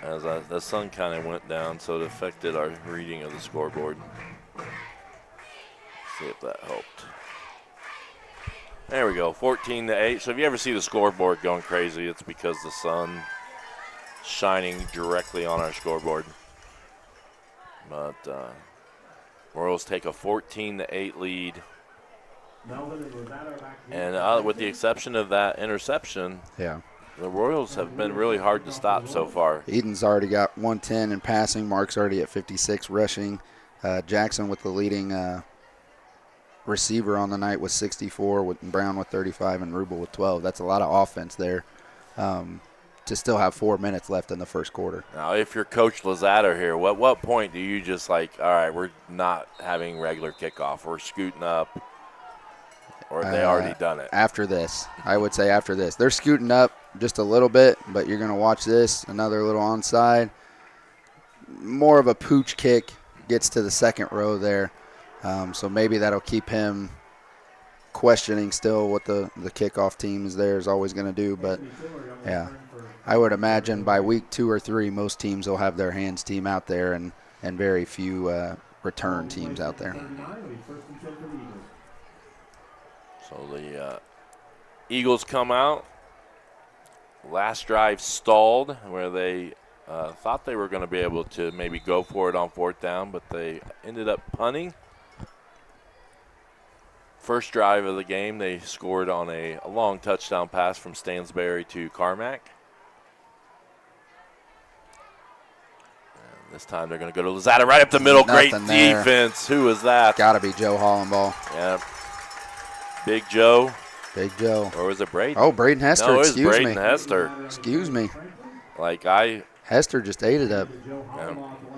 Speaker 1: As the sun kind of went down, so it affected our reading of the scoreboard. See if that helped. There we go, 14-8. So if you ever see the scoreboard going crazy, it's because the sun shining directly on our scoreboard. But Royals take a 14-8 lead. And with the exception of that interception, The Royals have been really hard to stop so far.
Speaker 2: Eden's already got 110 in passing. Mark's already at 56 rushing. Jackson with the leading receiver on the night with 64, with Brown with 35, and Rubel with 12. That's a lot of offense there to still have 4 minutes left in the first quarter.
Speaker 1: Now, if you're Coach Lazatter here, what point do you just like, all right, we're not having regular kickoff, we're scooting up, or have they already done it?
Speaker 2: After this, I would say after this. They're scooting up just a little bit, but you're going to watch this, another little onside. More of a pooch kick, gets to the second row there. So maybe that'll keep him questioning still what the kickoff team is always going to do. But, yeah, I would imagine by week 2 or 3, most teams will have their hands team out there and very few return teams out there.
Speaker 1: So the Eagles come out. Last drive stalled where they thought they were going to be able to maybe go for it on 4th down, but they ended up punting. First drive of the game, they scored on a long touchdown pass from Stansberry to Carmack. And this time they're going to go to Lozada right up the middle. Great defense. Who was that?
Speaker 2: Got to be Joe Hollenball.
Speaker 1: Yeah. Big Joe.
Speaker 2: Big Joe.
Speaker 1: Or was it Braden?
Speaker 2: Oh, Braden Hester.
Speaker 1: No, it was
Speaker 2: Excuse
Speaker 1: Braden
Speaker 2: me.
Speaker 1: Hester.
Speaker 2: Excuse me.
Speaker 1: Hester
Speaker 2: just ate it up.
Speaker 1: Yeah.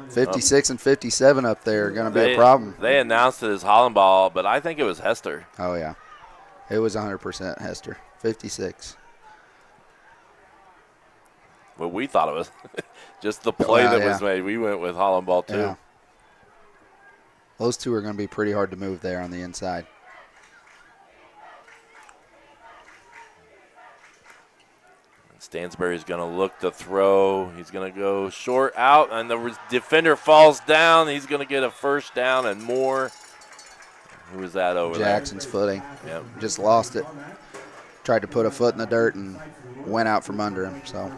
Speaker 2: 56 and 57 up there are going to be a problem.
Speaker 1: They announced it as Hollenball, but I think it was Hester.
Speaker 2: Oh, yeah. It was 100% Hester. 56.
Speaker 1: Well, we thought it was just the play that was made. We went with Hollenball, too.
Speaker 2: Yeah. Those two are going to be pretty hard to move there on the inside.
Speaker 1: Stansberry's going to look to throw. He's going to go short out, and the defender falls down. He's going to get a first down and more. Who was that over
Speaker 2: Jackson's
Speaker 1: there?
Speaker 2: footing.
Speaker 1: Yep.
Speaker 2: Just lost it. Tried to put a foot in the dirt and went out from under him. So.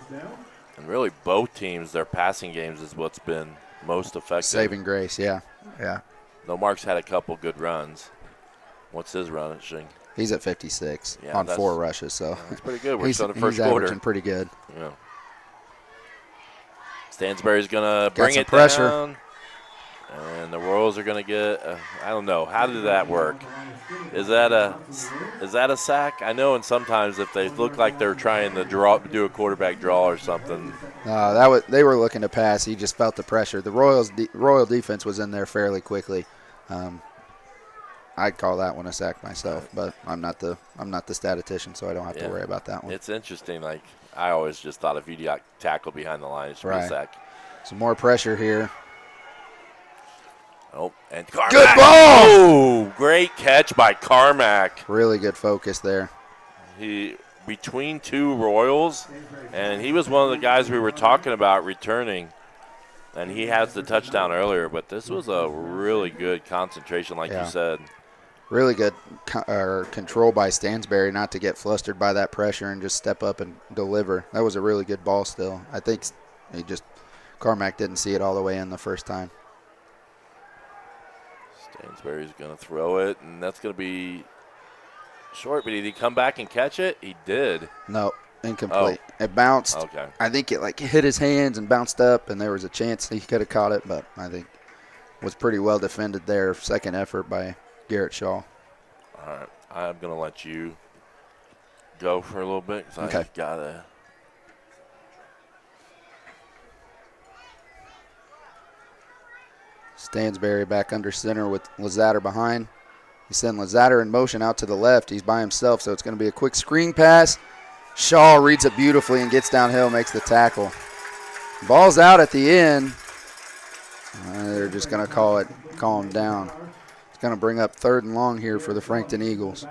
Speaker 1: And really both teams, their passing games is what's been most effective.
Speaker 2: Saving grace, yeah.
Speaker 1: Though Mark's had a couple good runs. What's his run at Shing?
Speaker 2: He's at 56 on 4 rushes, so
Speaker 1: that's pretty good. We're still in the first
Speaker 2: he's
Speaker 1: quarter.
Speaker 2: Averaging pretty good.
Speaker 1: Yeah. Stansberry's going to bring it
Speaker 2: pressure
Speaker 1: down. And the Royals are going to get, I don't know, how did that work? Is that a sack? I know, and sometimes if they look like they're trying to do a quarterback draw or something.
Speaker 2: They were looking to pass. He just felt the pressure. The Royal defense was in there fairly quickly. I'd call that one a sack myself, but I'm not the statistician, so I don't have to worry about that one.
Speaker 1: It's interesting. Like I always just thought if you got tackled behind the line, it should be a sack.
Speaker 2: Some more pressure here.
Speaker 1: Oh, and Carmack.
Speaker 2: Good ball!
Speaker 1: Oh, great catch by Carmack.
Speaker 2: Really good focus there.
Speaker 1: He between 2 Royals, and he was one of the guys we were talking about returning. And he has the touchdown earlier, but this was a really good concentration, like you said.
Speaker 2: Really good control by Stansberry not to get flustered by that pressure and just step up and deliver. That was a really good ball still. I think Carmack didn't see it all the way in the first time.
Speaker 1: Stansberry's going to throw it, and that's going to be short, but did he come back and catch it? He did.
Speaker 2: No, incomplete. It bounced.
Speaker 1: Okay.
Speaker 2: I think it hit his hands and bounced up, and there was a chance he could have caught it, but I think was pretty well defended there. Second effort by Garrett Shaw.
Speaker 1: All right. I'm going to let you go for a little bit because
Speaker 2: Okay.
Speaker 1: I got to.
Speaker 2: Stansberry back under center with Lazatter behind. He sent Lazatter in motion out to the left. He's by himself, so it's going to be a quick screen pass. Shaw reads it beautifully and gets downhill, makes the tackle. Ball's out at the end. They're just going to call him down. It's going to bring up 3rd and long here for the Frankton Eagles.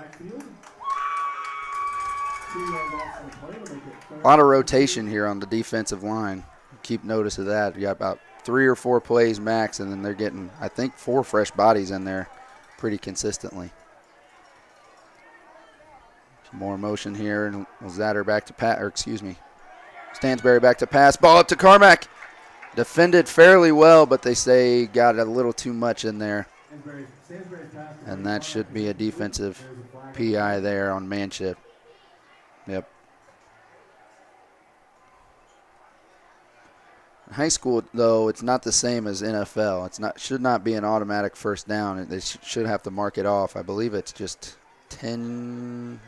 Speaker 2: A lot of rotation here on the defensive line. Keep notice of that. You got about 3 or 4 plays max, and then they're getting, I think, 4 fresh bodies in there pretty consistently. Some more motion here, and Lazatter back to Stansberry back to pass. Ball up to Carmack. Defended fairly well, but they say got a little too much in there. And that should be a defensive PI there on Manship. Yep. high school, though, it's not the same as NFL. Should not be an automatic first down. They should have to mark it off. I believe it's just 10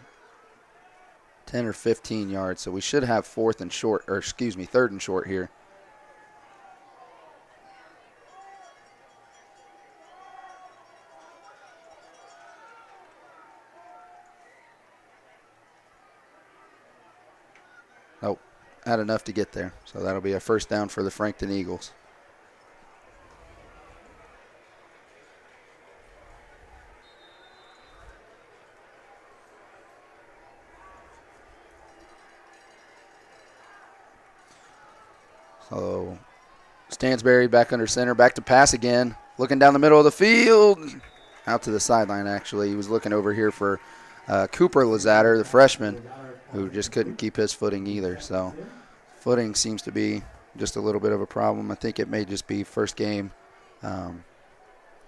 Speaker 2: or 15 yards. So we should have third and short here. Nope, had enough to get there. So that'll be a first down for the Frankton Eagles. So Stansberry back under center, back to pass again. Looking down the middle of the field. Out to the sideline, actually. He was looking over here for Cooper Lazatter, the freshman, who just couldn't keep his footing either. So footing seems to be just a little bit of a problem. I think it may just be first game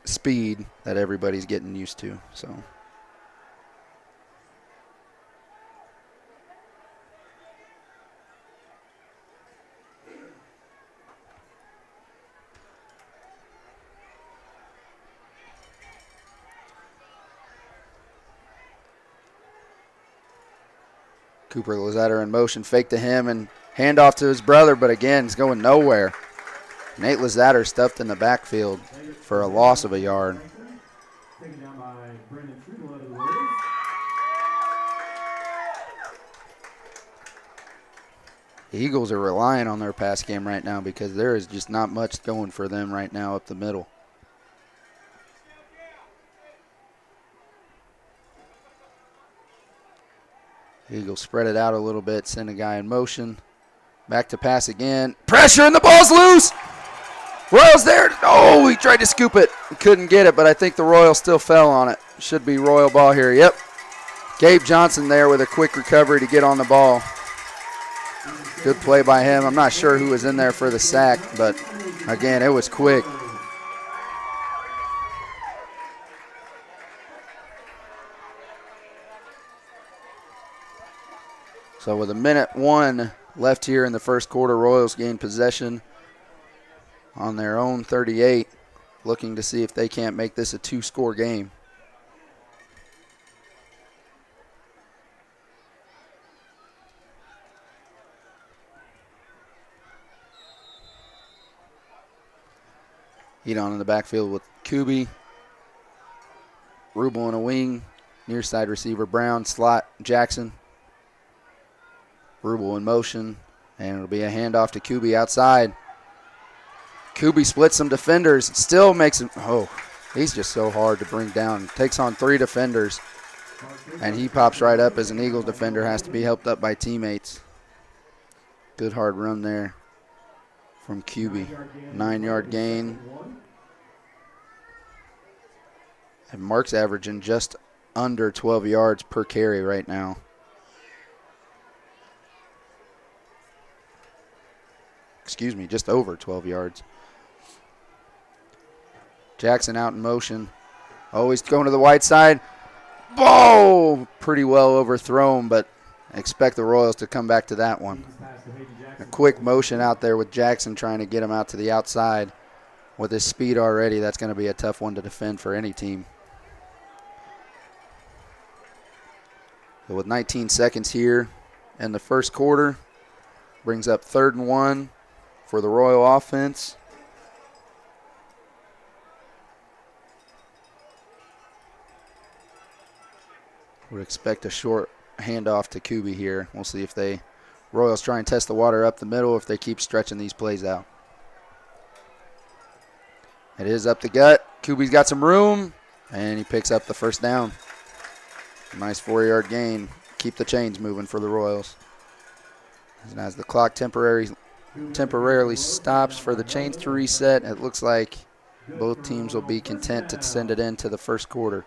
Speaker 2: speed that everybody's getting used to. So Cooper Lazatter in motion, fake to him, and handoff to his brother, but again, he's going nowhere. Nate Lazatter stuffed in the backfield for a loss of a yard. The Eagles are relying on their pass game right now because there is just not much going for them right now up the middle. Eagles spread it out a little bit, send a guy in motion. Back to pass again. Pressure, and the ball's loose. Royals there. Oh, he tried to scoop it. Couldn't get it, but I think the Royals still fell on it. Should be Royal ball here. Yep. Gabe Johnson there with a quick recovery to get on the ball. Good play by him. I'm not sure who was in there for the sack, but again, it was quick. So with 1:01 left here in the first quarter, Royals gain possession on their own 38, looking to see if they can't make this a two-score game. Heat on in the backfield with Kuby. Rubel in a wing. Near side receiver Brown. Slot Jackson. Rubel in motion. And it'll be a handoff to Kuby outside. Kuby splits some defenders. Still makes him. Oh, he's just so hard to bring down. Takes on 3 defenders. And he pops right up as an Eagles defender. Has to be helped up by teammates. Good hard run there from Kuby. 9-yard gain. And Mark's averaging just under 12 yards per carry right now. Excuse me, just over 12 yards. Jackson out in motion. Always going to the wide side. Oh, pretty well overthrown, but expect the Royals to come back to that one. A quick motion out there with Jackson trying to get him out to the outside. With his speed already, that's going to be a tough one to defend for any team. So with 19 seconds here in the first quarter, brings up 3rd and 1 for the Royal offense. Would expect a short handoff to Kuby here. We'll see if they Royals try and test the water up the middle if they keep stretching these plays out. It is up the gut. Kuby's got some room, and he picks up the first down. Nice 4-yard gain. Keep the chains moving for the Royals. And as the clock temporarily stops for the chains to reset, it looks like both teams will be content to send it into the first quarter.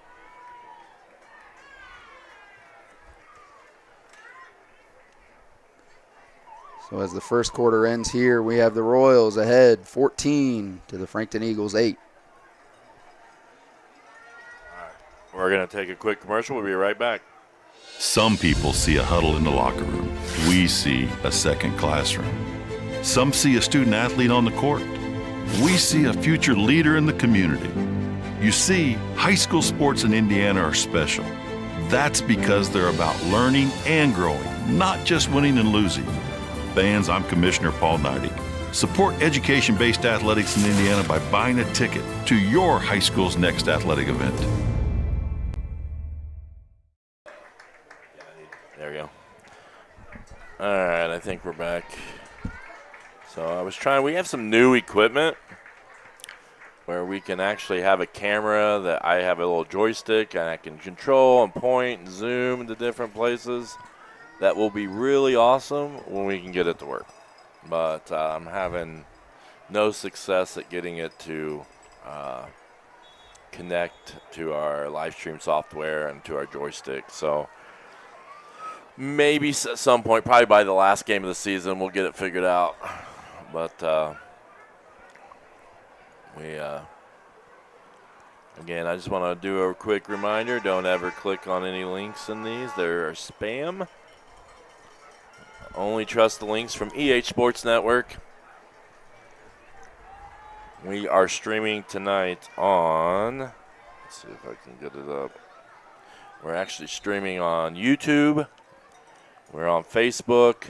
Speaker 2: So as the first quarter ends here, we have the Royals ahead 14 to the Frankton Eagles 8.
Speaker 1: We're going to take a quick commercial. We'll be right back.
Speaker 16: Some people see a huddle in the locker room. We see a second classroom. Some see a student athlete on the court. We see a future leader in the community. You see, high school sports in Indiana are special. That's because they're about learning and growing, not just winning and losing. Fans, I'm Commissioner Paul Neidig. Support education-based athletics in Indiana by buying a ticket to your high school's next athletic event.
Speaker 1: There we go. All right, I think we're back. So we have some new equipment where we can actually have a camera that I have a little joystick and I can control and point and zoom into different places. That will be really awesome when we can get it to work. But I'm having no success at getting it to connect to our live stream software and to our joystick. So maybe at some point, probably by the last game of the season, we'll get it figured out. But again, I just want to do a quick reminder, don't ever click on any links in these. They're spam. Only trust the links from EH Sports Network. We are streaming tonight on, let's see if I can get it up. We're actually streaming on YouTube. We're on Facebook.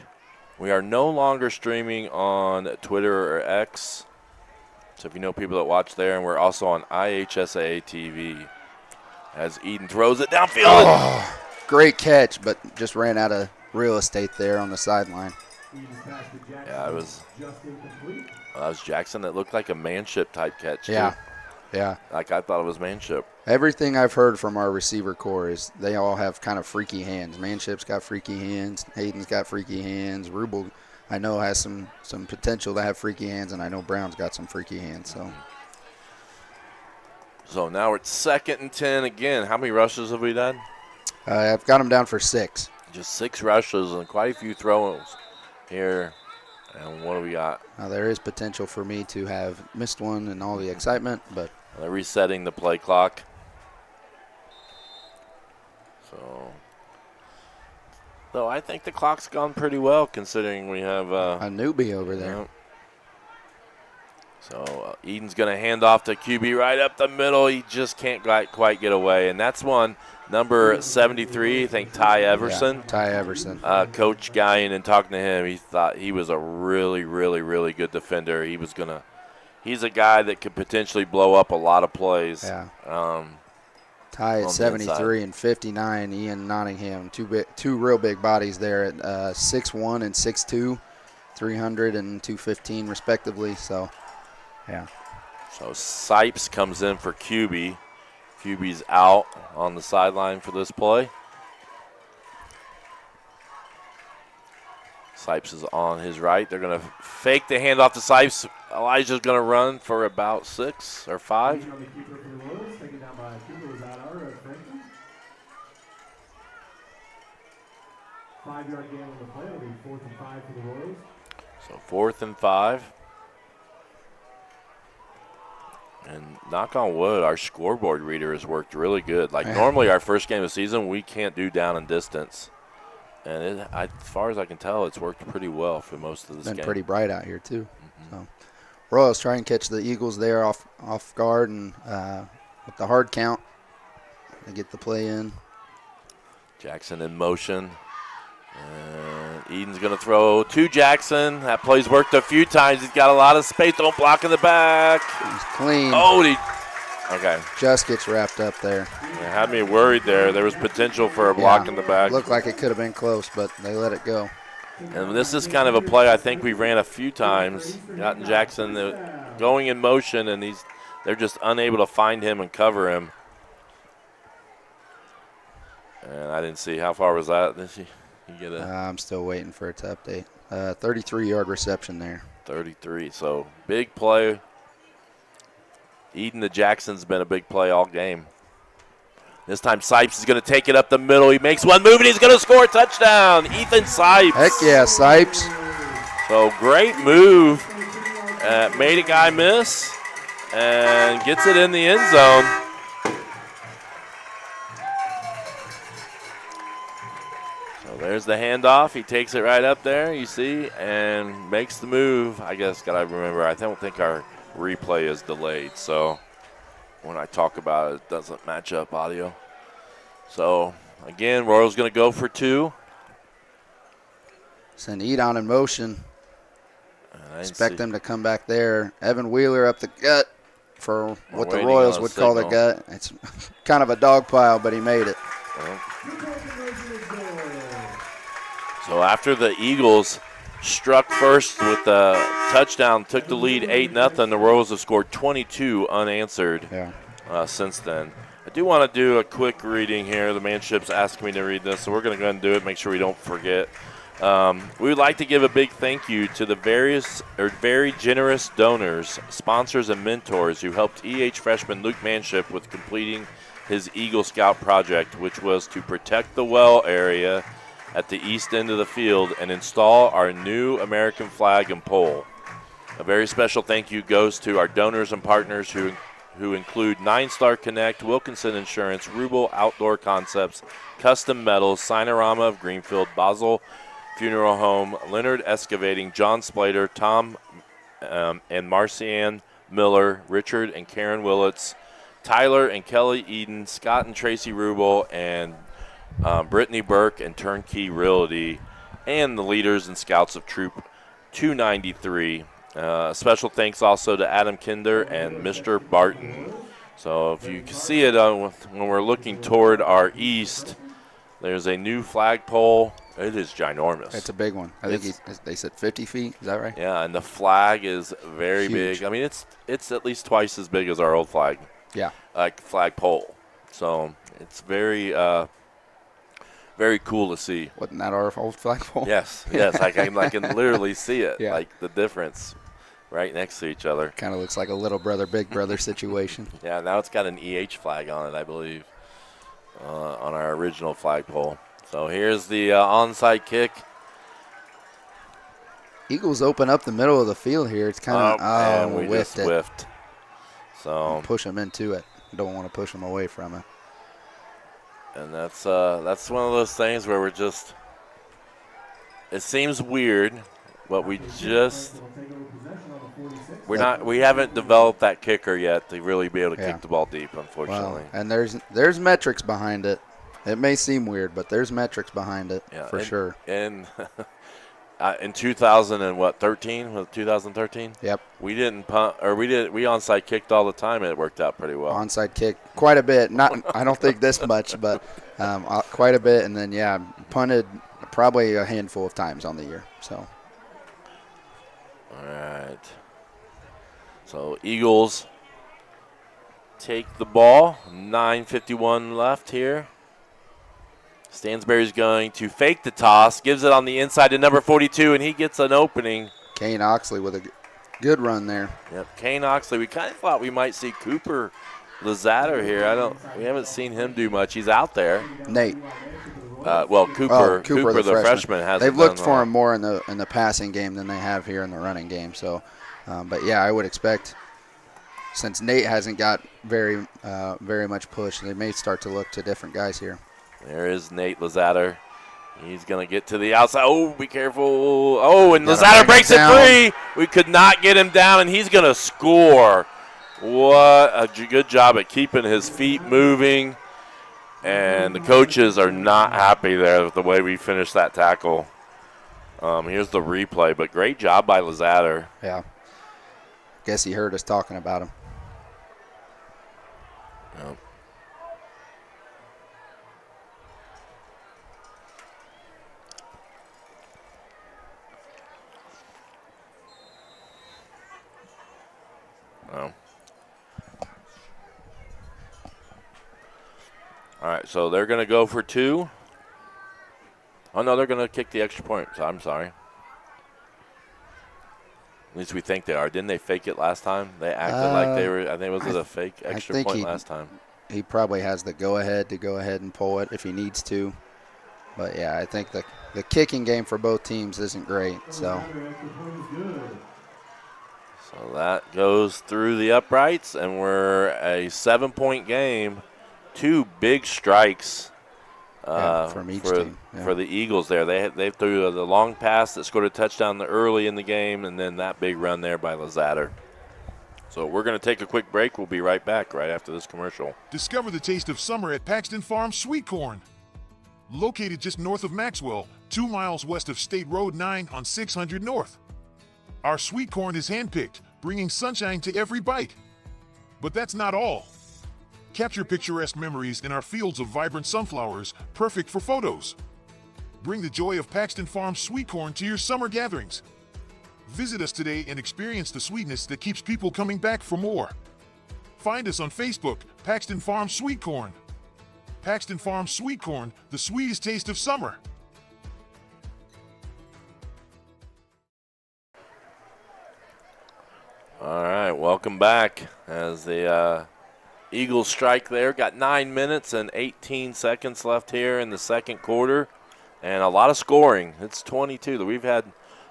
Speaker 1: We are no longer streaming on Twitter or X. So if you know people that watch there, and we're also on IHSA TV. As Eden throws it downfield.
Speaker 2: Oh, great catch, but just ran out of real estate there on the sideline.
Speaker 1: Yeah, that was Jackson. That looked like a manship type catch, too.
Speaker 2: Yeah.
Speaker 1: Like I thought it was manship.
Speaker 2: Everything I've heard from our receiver core is they all have kind of freaky hands. Manship's got freaky hands. Hayden's got freaky hands. Rubel, I know, has some potential to have freaky hands, and I know Brown's got some freaky hands.
Speaker 1: So now it's 2nd and 10 again. How many rushes have we done?
Speaker 2: I've got him down for 6.
Speaker 1: Just 6 rushes and quite a few throws here. And what do we got?
Speaker 2: Now there is potential for me to have missed one and all the excitement, but
Speaker 1: they're resetting the play clock. So I think the clock's gone pretty well considering we have
Speaker 2: a newbie over there.
Speaker 1: So Eden's going to hand off to QB right up the middle. He just can't quite get away. And that's one, number 73, I think Ty Everson.
Speaker 2: Yeah, Ty Everson.
Speaker 1: Coach Guyan, and talking to him, he thought he was a really, really, really good defender. He's a guy that could potentially blow up a lot of plays.
Speaker 2: Yeah. Ty at 73 and 59, Ian Nottingham, two real big bodies there at 6'1" and 6'2", 300 and 215 respectively. So, yeah.
Speaker 1: So Sipes comes in for QB. QB's out on the sideline for this play. Sipes is on his right. They're going to fake the handoff to Sipes. Elijah's going to run for about 6 or 5.
Speaker 11: Five-yard gain on the play. It'll be 4th and 5 for the Royals.
Speaker 1: So 4th and 5. And knock on wood, our scoreboard reader has worked really good. Like normally our first game of the season, we can't do down and distance. And as far as I can tell, it's worked pretty well for most of this game.
Speaker 2: Been pretty bright out here too. So Royals try and catch the Eagles there off guard, and with the hard count, they get the play in.
Speaker 1: Jackson in motion. And Eden's going to throw to Jackson. That play's worked a few times. He's got a lot of space. Don't block in the back.
Speaker 2: He's clean.
Speaker 1: Oh, okay.
Speaker 2: Just gets wrapped up there.
Speaker 1: It had me worried there. There was potential for a block in the back.
Speaker 2: Looked like it could have been close, but they let it go.
Speaker 1: And this is kind of a play I think we ran a few times. Gotten Jackson going in motion, and they're just unable to find him and cover him. And I didn't see. How far was that?
Speaker 2: I'm still waiting for it to update. 33-yard reception there.
Speaker 1: 33. So big play. Eden to Jackson's been a big play all game. This time Sipes is going to take it up the middle. He makes one move, and he's going to score a touchdown. Ethan Sipes.
Speaker 2: Heck yeah, Sipes.
Speaker 1: So great move. Made a guy miss and gets it in the end zone. So there's the handoff. He takes it right up there, you see, and makes the move. I guess, got to remember, I don't think our replay is delayed, so when I talk about it, it doesn't match up audio. So, again, Royals going to go for 2.
Speaker 2: Send Edon in motion. Expect them to come back there. Evan Wheeler up the gut for what the Royals would call the gut. It's kind of a dog pile, but he made it.
Speaker 1: So after the Eagles struck first with the touchdown, took the lead 8-0, the Royals have scored 22 unanswered since then. I do want to do a quick reading here. The manship's asking me to read this, so we're going to go ahead and do it, make sure we don't forget. We would like to give a big thank you to the very generous donors, sponsors, and mentors who helped EH freshman Luke Manship with completing his Eagle Scout project, which was to protect the well area at the east end of the field and install our new American flag and pole. A very special thank you goes to our donors and partners who include 9-Star Connect, Wilkinson Insurance, Rubel Outdoor Concepts, Custom Metals, Sinorama of Greenfield, Basel Funeral Home, Leonard Excavating, John Splater, Tom and Marcianne Miller, Richard and Karen Willits, Tyler and Kelly Eden, Scott and Tracy Rubel, and Brittany Burke and Turnkey Realty, and the leaders and scouts of Troop 293. Special thanks also to Adam Kinder and Mr. Barton. So if you can see it when we're looking toward our east, there's a new flagpole. It is ginormous.
Speaker 2: It's a big one. I think they said 50 feet. Is that right?
Speaker 1: Yeah, and the flag is very big. I mean, it's at least twice as big as our old flag.
Speaker 2: Yeah.
Speaker 1: Like flagpole. So it's very very cool to see.
Speaker 2: Wasn't that our old flagpole?
Speaker 1: Yes. I can literally see it. Yeah. Like the difference right next to each other.
Speaker 2: Kind of looks like a little brother, big brother situation.
Speaker 1: Yeah, now it's got an EH flag on it, I believe, on our original flagpole. So here's the onside kick.
Speaker 2: Eagles open up the middle of the field here. It's kind of
Speaker 1: we just whiffed. So
Speaker 2: push them into it. Don't want to push them away from it.
Speaker 1: And that's one of those things where we're just. It seems weird, but we haven't developed that kicker yet to really be able to kick the ball deep, unfortunately.
Speaker 2: Well, and there's metrics behind it. It may seem weird, but there's metrics behind it for sure.
Speaker 1: And in 2013, was it 2013?
Speaker 2: Yep.
Speaker 1: We didn't punt, or we onside kicked all the time, and it worked out pretty well.
Speaker 2: Onside kick quite a bit. I don't think this much, but quite a bit. And then punted probably a handful of times on the year. So.
Speaker 1: All right. So Eagles take the ball. 9:51 left here. Stansberry's going to fake the toss, gives it on the inside to number 42, and he gets an opening.
Speaker 2: Kane Oxley with a good run there.
Speaker 1: Yep, Kane Oxley. We kind of thought we might see Cooper Lazatter here. We haven't seen him do much. He's out there.
Speaker 2: Nate.
Speaker 1: Cooper the freshman has.
Speaker 2: They've looked for him more in the passing game than they have here in the running game. So, but yeah, I would expect since Nate hasn't got very much push, they may start to look to different guys here.
Speaker 1: There is Nate Lazatter. He's going to get to the outside. Oh, be careful. Oh, and Lazatter breaks it free. We could not get him down, and he's going to score. What a good job at keeping his feet moving. And the coaches are not happy there with the way we finished that tackle. Here's the replay, but great job by Lazatter.
Speaker 2: Yeah. Guess he heard us talking about him.
Speaker 1: Yep. Oh. All right, so they're going to go for 2. Oh, no, they're going to kick the extra point. So I'm sorry. At least we think they are. Didn't they fake it last time? They acted like they were. I think it was a fake extra point last time.
Speaker 2: He probably has the go-ahead to go ahead and pull it if he needs to. But, yeah, I think the kicking game for both teams isn't great. So
Speaker 1: that goes through the uprights, and we're a 7-point game. 2 big strikes
Speaker 2: from each team. Yeah.
Speaker 1: For the Eagles there. They threw the long pass that scored a touchdown early in the game, and then that big run there by Lazatter. So we're going to take a quick break. We'll be right back right after this commercial.
Speaker 17: Discover the taste of summer at Paxton Farm Sweet Corn. Located just north of Maxwell, 2 miles west of State Road 9 on 600 North. Our sweet corn is handpicked, bringing sunshine to every bite. But that's not all. Capture picturesque memories in our fields of vibrant sunflowers, perfect for photos. Bring the joy of Paxton Farm Sweet Corn to your summer gatherings. Visit us today and experience the sweetness that keeps people coming back for more. Find us on Facebook, Paxton Farm Sweet Corn. Paxton Farm Sweet Corn, the sweetest taste of summer.
Speaker 1: All right, welcome back as the Eagles strike there. Got 9 minutes and 18 seconds left here in the second quarter, and a lot of scoring. It's 22. We've had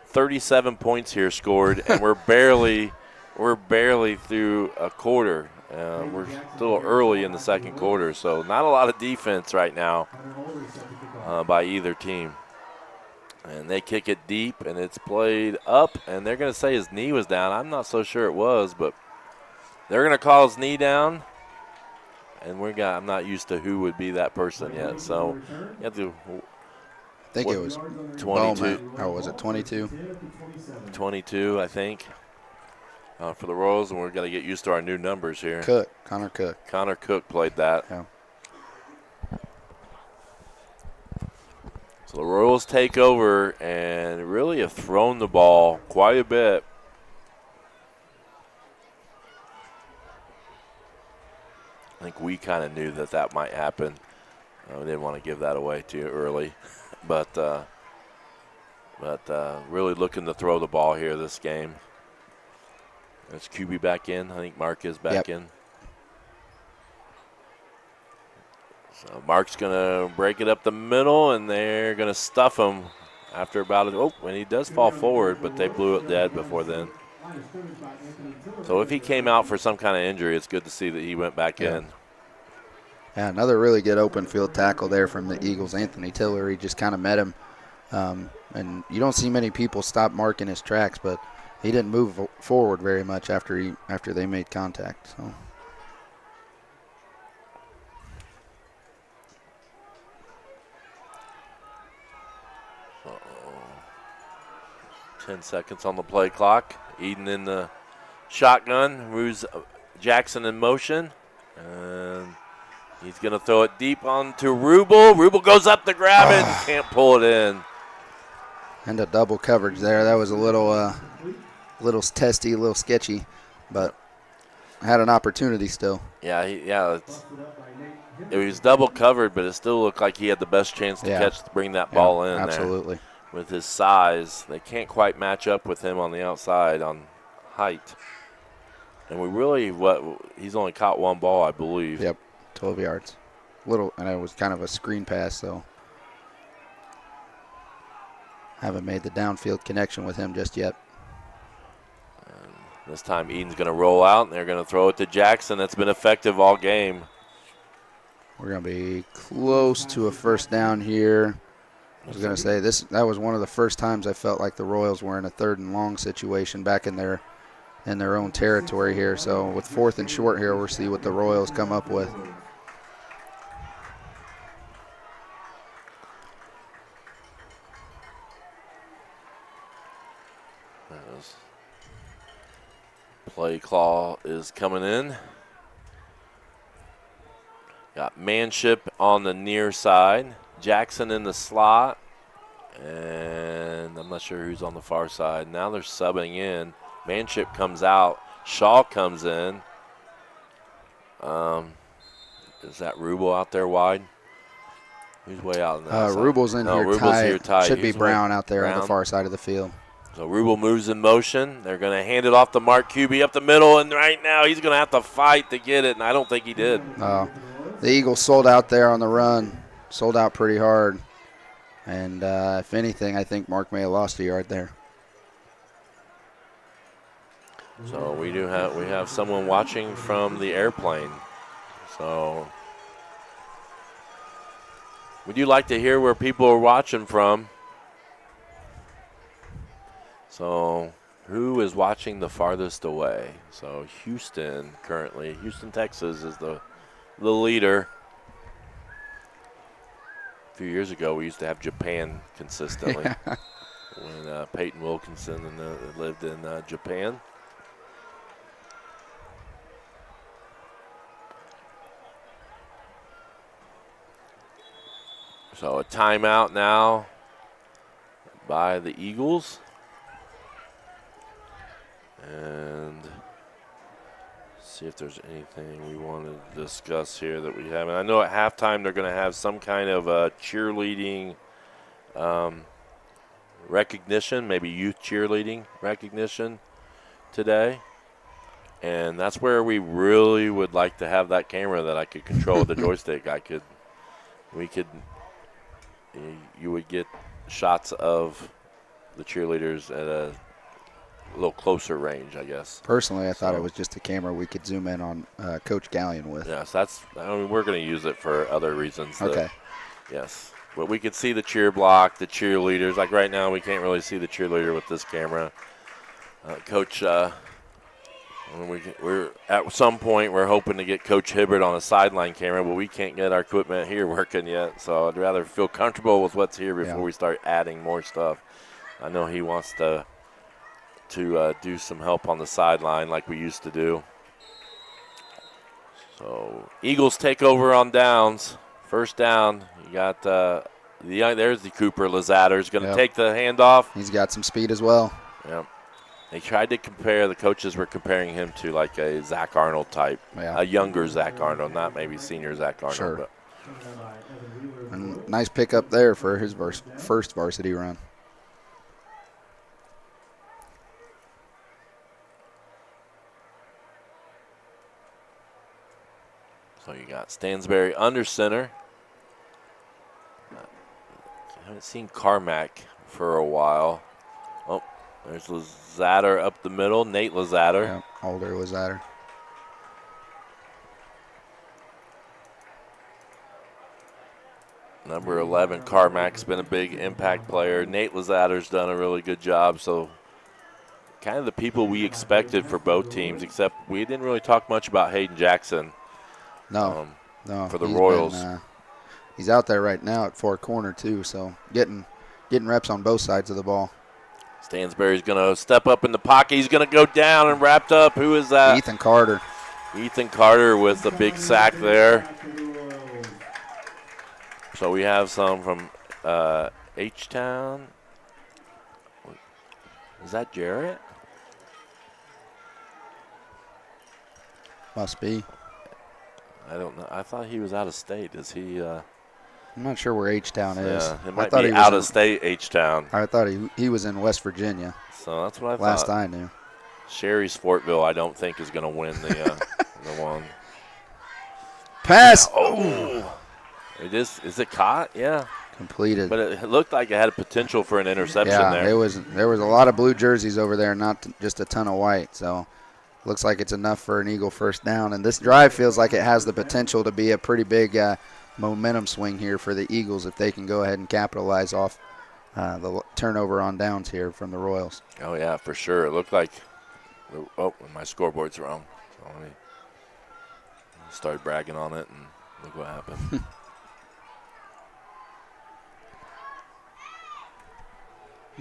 Speaker 1: 37 points here scored, and we're barely through a quarter. We're still early in the second quarter, so not a lot of defense right now by either team. And they kick it deep, and it's played up, and they're going to say his knee was down. I'm not so sure it was, but they're going to call his knee down. And I'm not used to who would be that person yet. So you have to.
Speaker 2: I think it was
Speaker 1: 22.
Speaker 2: Bowman. Or was it 22?
Speaker 1: 22, I think, for the Royals, and we're going to get used to our new numbers here.
Speaker 2: Connor Cook.
Speaker 1: Connor Cook played that.
Speaker 2: Yeah.
Speaker 1: So the Royals take over and really have thrown the ball quite a bit. I think we kind of knew that might happen. We didn't want to give that away too early, but really looking to throw the ball here this game. There's QB back in. I think Mark is back in. So Mark's going to break it up the middle, and they're going to stuff him after about when he does fall forward, but they blew it dead before then. So if he came out for some kind of injury, it's good to see that he went back in.
Speaker 2: Yeah, another really good open field tackle there from the Eagles. Anthony Tillery just kind of met him. And you don't see many people stop Mark in his tracks, but he didn't move forward very much after they made contact. So.
Speaker 1: Uh-oh. 10 seconds on the play clock. Eden in the shotgun, moves Jackson in motion, and he's going to throw it deep onto Rubel. Rubel goes up to grab it and can't pull it in.
Speaker 2: And a double coverage there. That was a little testy, a little sketchy, but had an opportunity still.
Speaker 1: Yeah, it was double covered, but it still looked like he had the best chance to bring that ball in.
Speaker 2: Absolutely.
Speaker 1: There. With his size, they can't quite match up with him on the outside on height. And he's only caught one ball, I believe.
Speaker 2: Yep, 12 yards. And it was kind of a screen pass, so haven't made the downfield connection with him just yet.
Speaker 1: And this time Eden's going to roll out, and they're going to throw it to Jackson. That's been effective all game.
Speaker 2: We're going to be close to a first down here. I was going to say that was one of the first times I felt like the Royals were in a 3rd and long situation back in their own territory here. So with 4th and short here, we'll see what the Royals come up with.
Speaker 1: Play call is coming in. Got Manship on the near side. Jackson in the slot, and I'm not sure who's on the far side. Now they're subbing in. Manship comes out. Shaw comes in. Is that Rubel out there wide? Who's way out in the outside?
Speaker 2: Rubel's in here tight. Should be Brown out there on the far side of the field.
Speaker 1: So Rubel moves in motion. They're going to hand it off to Mark QB up the middle, and right now he's going to have to fight to get it, and I don't think he did.
Speaker 2: The Eagles sold out there on the run. Sold out pretty hard. And if anything, I think Mark may have lost a yard there.
Speaker 1: So we have someone watching from the airplane. So We do like to hear where people are watching from. So who is watching the farthest away? So Houston currently. Houston, Texas is the leader. A few years ago, we used to have Japan consistently when Peyton Wilkinson lived in Japan. So a timeout now by the Eagles. And see if there's anything we want to discuss here that we haven't. I know at halftime they're going to have some kind of cheerleading recognition, maybe youth cheerleading recognition today. And that's where we really would like to have that camera that I could control with the joystick. You would get shots of the cheerleaders at a little closer range, I guess.
Speaker 2: Personally, I thought it was just a camera we could zoom in on Coach Gallion with.
Speaker 1: Yes, we're going to use it for other reasons.
Speaker 2: Okay.
Speaker 1: Yes. But we could see the cheer block, the cheerleaders. Like right now, we can't really see the cheerleader with this camera. Coach, we're at some point we're hoping to get Coach Hibbert on a sideline camera, but we can't get our equipment here working yet. So I'd rather feel comfortable with what's here before we start adding more stuff. I know he wants to do some help on the sideline like we used to do. So Eagles take over on downs. First down. You got there's the Cooper Lazatter is going to take the handoff.
Speaker 2: He's got some speed as well.
Speaker 1: Yep. They tried to compare. The coaches were comparing him to like a Zach Arnold type, a younger Zach Arnold, not maybe senior Zach Arnold.
Speaker 2: Sure.
Speaker 1: But.
Speaker 2: And nice pickup there for his first varsity run.
Speaker 1: So you got Stansberry under center. I haven't seen Carmack for a while. Oh, there's Lazatter up the middle, Nate Lazatter.
Speaker 2: Yeah, older Lazatter.
Speaker 1: Number 11, Carmack's been a big impact player. Nate Lazatter's done a really good job. So kind of the people we expected for both teams, except we didn't really talk much about Hayden Jackson.
Speaker 2: No,
Speaker 1: for the Royals.
Speaker 2: He's out there right now at far corner too, so getting reps on both sides of the ball.
Speaker 1: Stansberry's going to step up in the pocket. He's going to go down and wrapped up. Who is that?
Speaker 2: Ethan Carter.
Speaker 1: Ethan Carter with a big sack there. So we have some from H-Town. Is that Jarrett?
Speaker 2: Must be.
Speaker 1: I don't know. I thought he was out of state. Is he?
Speaker 2: I'm not sure where H-Town is.
Speaker 1: Yeah, it might be out of state H-Town.
Speaker 2: I thought he was in West Virginia.
Speaker 1: So that's what I thought.
Speaker 2: Last I knew.
Speaker 1: Sherry's Fortville, I don't think, is going to win the one.
Speaker 2: Pass.
Speaker 1: Oh. It is. Is it caught? Yeah.
Speaker 2: Completed.
Speaker 1: But it looked like it had a potential for an interception there.
Speaker 2: There was a lot of blue jerseys over there, not just a ton of white. So looks like it's enough for an Eagle first down. And this drive feels like it has the potential to be a pretty big momentum swing here for the Eagles if they can go ahead and capitalize off the turnover on downs here from the Royals.
Speaker 1: Oh, yeah, for sure. It looked like – oh, my scoreboard's wrong. So let me start bragging on it and look what happened.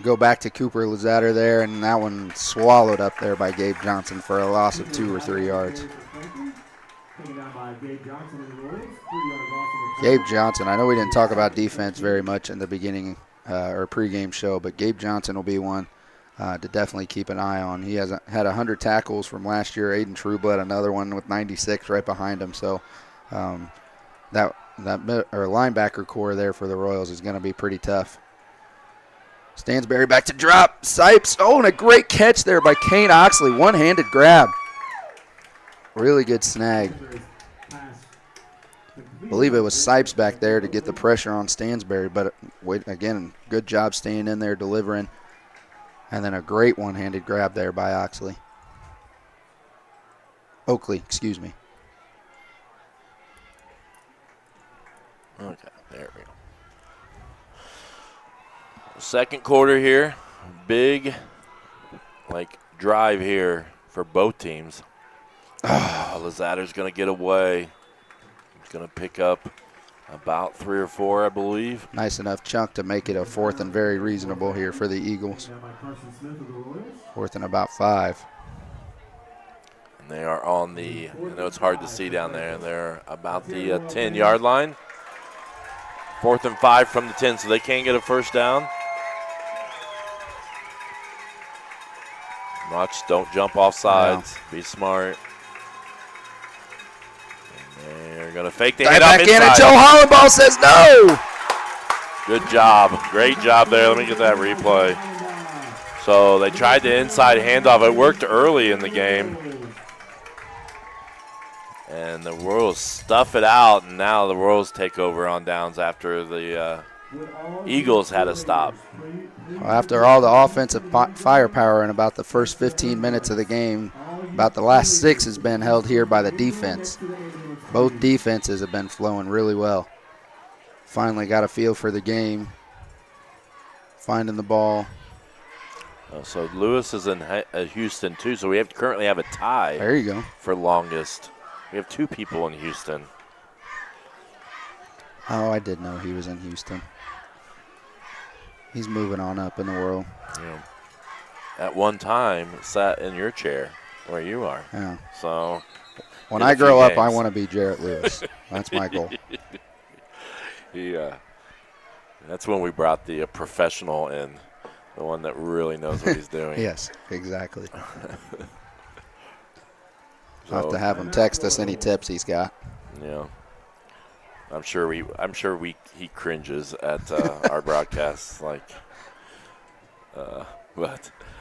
Speaker 2: Go back to Cooper Lazatter there, and that one swallowed up there by Gabe Johnson for a loss of 2 or 3 yards. Gabe Johnson, I know we didn't talk about defense very much in the beginning or pregame show, but Gabe Johnson will be one to definitely keep an eye on. He has had 100 tackles from last year. Aiden Trueblood, another one with 96 right behind him. So that linebacker core there for the Royals is going to be pretty tough. Stansberry back to drop. Sipes. Oh, and a great catch there by Kane Oxley. One-handed grab. Really good snag. I believe it was Sipes back there to get the pressure on Stansberry, but again, good job staying in there, delivering. And then a great one-handed grab there by Oxley. Oakley, excuse me.
Speaker 1: Okay, there we go. Second quarter here, big drive here for both teams. Lazader's going to get away. He's going to pick up about 3 or 4, I believe.
Speaker 2: Nice enough chunk to make it a 4th and very reasonable here for the Eagles. 4th and about 5.
Speaker 1: And they are on the, I know it's hard to see down there, they're about the 10-yard line. 4th and 5 from the 10, so they can't get a first down. Watch, don't jump off sides. Be smart. And they're going to fake the
Speaker 2: Dive
Speaker 1: handoff
Speaker 2: back in, and
Speaker 1: inside.
Speaker 2: Joe Hollenball says no.
Speaker 1: Good job. Great job there. Let me get that replay. So they tried the inside handoff. It worked early in the game. And the Royals stuff it out, and now the Royals take over on downs after the Eagles had a stop.
Speaker 2: Well, after all the offensive firepower in about the first 15 minutes of the game, about the last 6 has been held here by the defense. Both defenses have been flowing really well. Finally got a feel for the game, finding the ball.
Speaker 1: So Lewis is in Houston too, so we currently have a tie.
Speaker 2: There you go.
Speaker 1: For longest. We have 2 people in Houston.
Speaker 2: Oh, I did know he was in Houston. He's moving on up in the world.
Speaker 1: Yeah. At one time, sat in your chair where you are.
Speaker 2: Yeah.
Speaker 1: So
Speaker 2: when I grow up, I want to be Jarrett Lewis. That's my goal.
Speaker 1: Yeah. That's when we brought the professional in, the one that really knows what he's doing.
Speaker 2: Yes, exactly. I'll have to have him text us any tips he's got.
Speaker 1: Yeah. I'm sure he cringes at our broadcasts, but all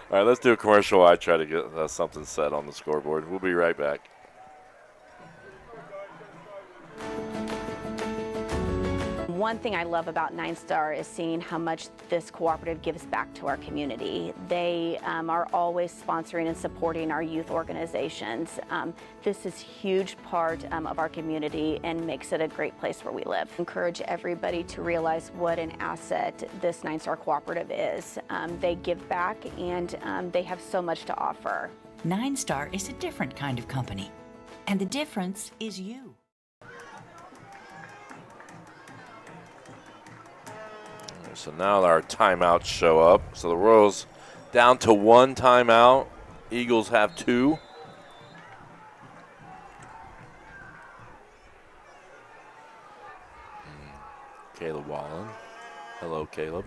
Speaker 1: right, let's do a commercial. I try to get something set on the scoreboard. We'll be right back.
Speaker 18: One thing I love about 9 Star is seeing how much this cooperative gives back to our community. They are always sponsoring and supporting our youth organizations. This is a huge part of our community and makes it a great place where we live. Encourage everybody to realize what an asset this 9 Star cooperative is. They give back and they have so much to offer.
Speaker 13: 9 Star is a different kind of company, and the difference is you.
Speaker 1: So now our timeouts show up. So the Royals down to 1 timeout. Eagles have 2. Caleb Wallen. Hello, Caleb.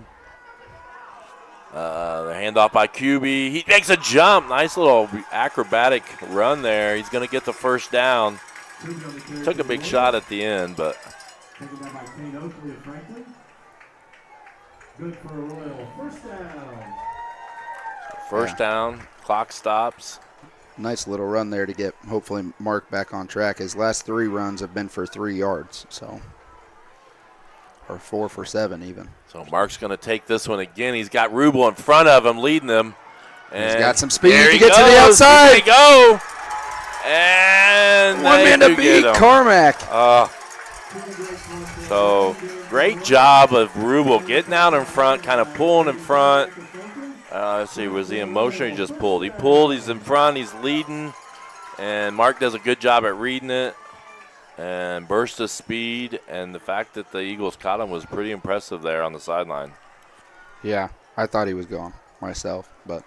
Speaker 1: The handoff by QB. He makes a jump. Nice little acrobatic run there. He's going to get the first down. Took a big shot at the end, but.
Speaker 11: Good for a Royal first down.
Speaker 1: First down, clock stops.
Speaker 2: Nice little run there to get hopefully Mark back on track. His last 3 runs have been for 3 yards, so or 4 for 7 even.
Speaker 1: So Mark's going to take this one again. He's got Rubel in front of him, leading him. And
Speaker 2: he's got some speed
Speaker 1: there
Speaker 2: to
Speaker 1: he
Speaker 2: get
Speaker 1: goes.
Speaker 2: to the outside.
Speaker 1: There he go. And
Speaker 2: one man to beat Carmack.
Speaker 1: So great job of Rubel getting out in front, kind of pulling in front. Let's see, was he in motion or he just pulled? He pulled, he's in front, he's leading. And Mark does a good job at reading it and burst of speed. And the fact that the Eagles caught him was pretty impressive there on the sideline.
Speaker 2: Yeah, I thought he was gone myself, but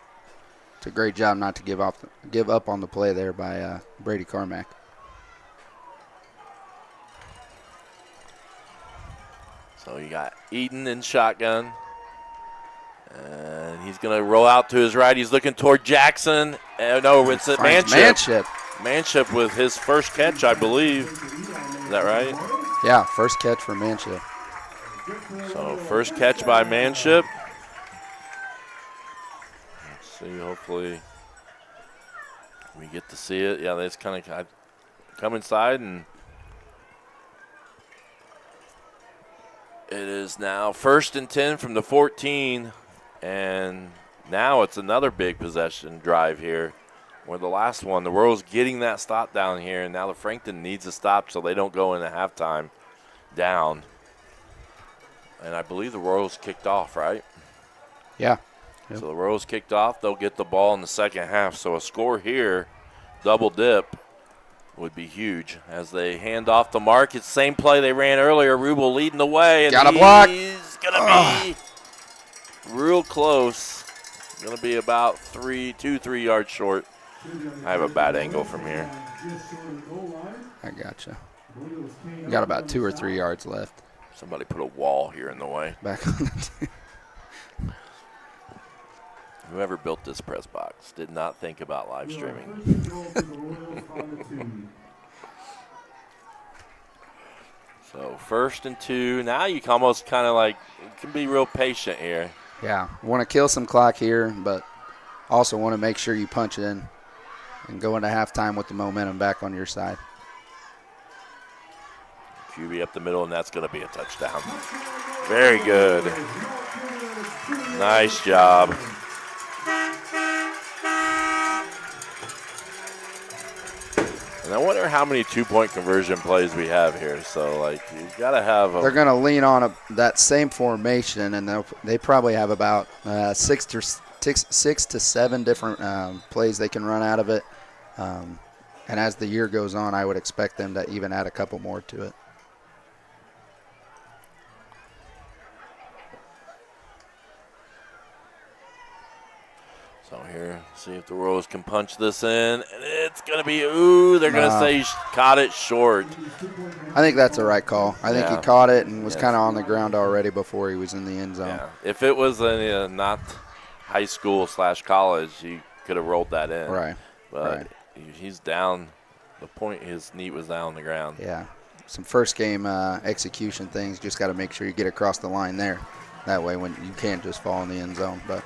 Speaker 2: it's a great job not to give up on the play there by Brady Carmack.
Speaker 1: So you got Eden in shotgun. And he's going to roll out to his right. He's looking toward Jackson. No, it's at Manship. Manship with his first catch, I believe. Is that right?
Speaker 2: Yeah, first catch for Manship.
Speaker 1: So first catch by Manship. Let's see, hopefully we get to see it. Yeah, they just kind of come inside, and it is now 1st and 10 from the 14. And now it's another big possession drive here, where the last one, the Royals getting that stop down here, and now the Frankton needs a stop so they don't go into halftime down. And I believe the Royals kicked off, right?
Speaker 2: Yeah.
Speaker 1: So the Royals kicked off. They'll get the ball in the second half. So a score here, double dip, would be huge as they hand off the mark. It's the same play they ran earlier. Rubel leading the way. And
Speaker 2: got a block.
Speaker 1: He's going to be real close. Going to be about 2-3 yards short. I have a bad angle from here.
Speaker 2: I gotcha. Got about 2 or 3 yards left.
Speaker 1: Somebody put a wall here in the way.
Speaker 2: Back on the
Speaker 1: Whoever built this press box did not think about live streaming. So 1st and 2. Now you can almost kind of like, you can be real patient here.
Speaker 2: Yeah, want to kill some clock here, but also want to make sure you punch in and go into halftime with the momentum back on your side.
Speaker 1: QB up the middle, and that's going to be a touchdown. Very good. Nice job. And I wonder how many two-point conversion plays we have here. So, like, you've got to have
Speaker 2: They're going to lean on that same formation, and they probably have about 6 to 7 different plays they can run out of it. And as the year goes on, I would expect them to even add a couple more to it.
Speaker 1: So here, see if the Royals can punch this in. And it's going to be, they're going to say caught it short.
Speaker 2: I think that's the right call. I think he caught it and was kind of on the ground already before he was in the end zone.
Speaker 1: Yeah. If it was not high school / college, he could have rolled that in.
Speaker 2: Right.
Speaker 1: But he's down. The point, his knee was down on the ground.
Speaker 2: Yeah. Some first game execution things. Just got to make sure you get across the line there. That way when you can't just fall in the end zone. But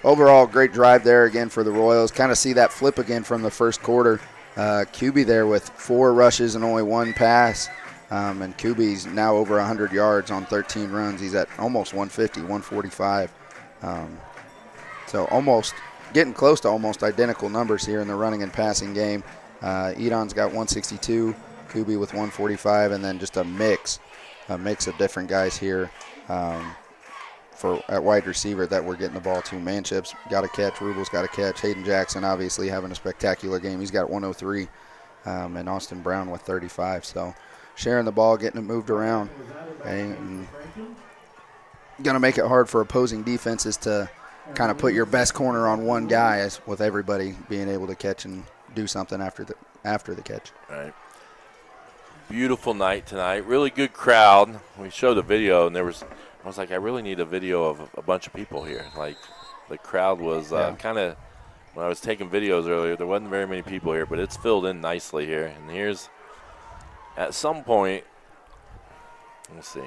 Speaker 2: overall, great drive there again for the Royals. Kind of see that flip again from the first quarter. QB there with 4 rushes and only 1 pass. And QB's now over 100 yards on 13 runs. He's at almost 150, 145. So almost getting close to almost identical numbers here in the running and passing game. Edon's got 162, QB with 145, and then just a mix of different guys here. At wide receiver that we're getting the ball to. Manship's got a catch. Rubel's got a catch. Hayden Jackson obviously having a spectacular game. He's got 103, and Austin Brown with 35. So sharing the ball, getting it moved around. And going to make it hard for opposing defenses to kind of put your best corner on one guy with everybody being able to catch and do something after the catch.
Speaker 1: Right. Beautiful night tonight. Really good crowd. We showed a video, and I was like, I really need a video of a bunch of people here. Like, the crowd was kind of, when I was taking videos earlier, there wasn't very many people here, but it's filled in nicely here. And here's, at some point, let's see,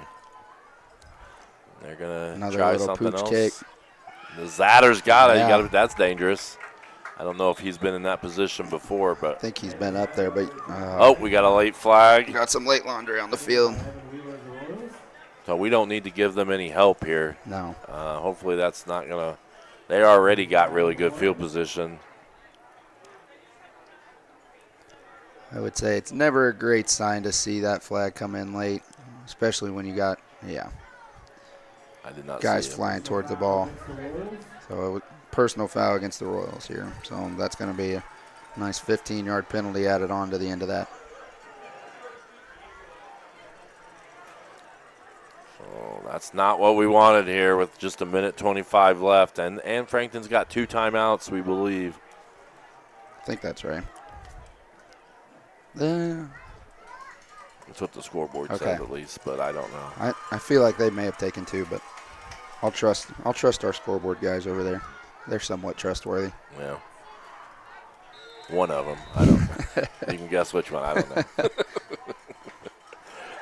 Speaker 1: they're going to try something else.
Speaker 2: Kick.
Speaker 1: The Zatter's got it. Yeah. That's dangerous. I don't know if he's been in that position before, but
Speaker 2: I think he's been up there. But
Speaker 1: we got a late flag.
Speaker 2: Got some late laundry on the field.
Speaker 1: So we don't need to give them any help here.
Speaker 2: No.
Speaker 1: Hopefully that's not going to – they already got really good field position.
Speaker 2: I would say it's never a great sign to see that flag come in late, especially when you got,
Speaker 1: I did not
Speaker 2: guys
Speaker 1: see
Speaker 2: flying towards the ball. So personal foul against the Royals here. So that's going to be a nice 15-yard penalty added on to the end of that.
Speaker 1: So that's not what we wanted here with just 1:25 left. And Frankton's got 2 timeouts, we believe.
Speaker 2: I think that's right.
Speaker 1: That's what the scoreboard said at least, but I don't know.
Speaker 2: I feel like they may have taken 2, but I'll trust our scoreboard guys over there. They're somewhat trustworthy.
Speaker 1: Yeah. One of them. I don't know. You can guess which one. I don't know.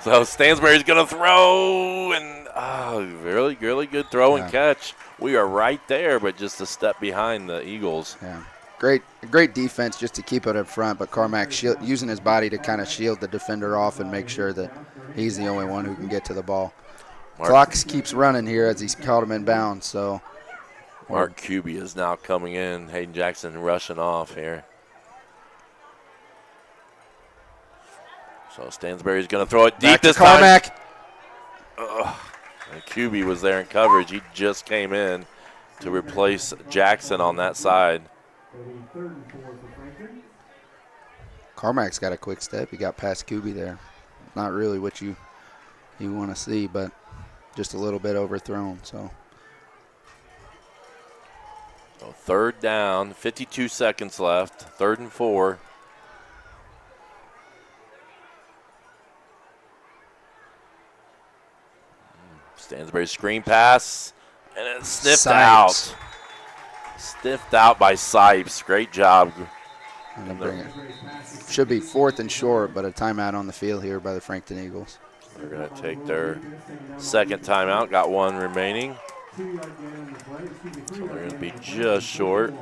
Speaker 1: So Stansbury's going to throw, and really, really good throw and catch. We are right there, but just a step behind the Eagles.
Speaker 2: Yeah. Great defense just to keep it up front, but Carmack using his body to kind of shield the defender off and make sure that he's the only one who can get to the ball. Clock keeps running here as he's caught him in bounds. So
Speaker 1: Mark Kuby is now coming in. Hayden Jackson rushing off here. So Stansbury's going to throw it deep this
Speaker 2: Carmack.
Speaker 1: time. And Kuby was there in coverage. He just came in. to replace Jackson on that side.
Speaker 2: Carmack's got a quick step. He got past Kuby there. Not really what you want to see, but just a little bit overthrown. So
Speaker 1: 3rd down, 52 seconds left, 3rd and 4. Stansbury screen pass, and it's sniffed out. Sniffed out by Sipes. Great job.
Speaker 2: Should be 4th and short, but a timeout on the field here by the Frankton Eagles.
Speaker 1: They're going to take their 2nd timeout. Got 1 remaining. So they're going to be just short.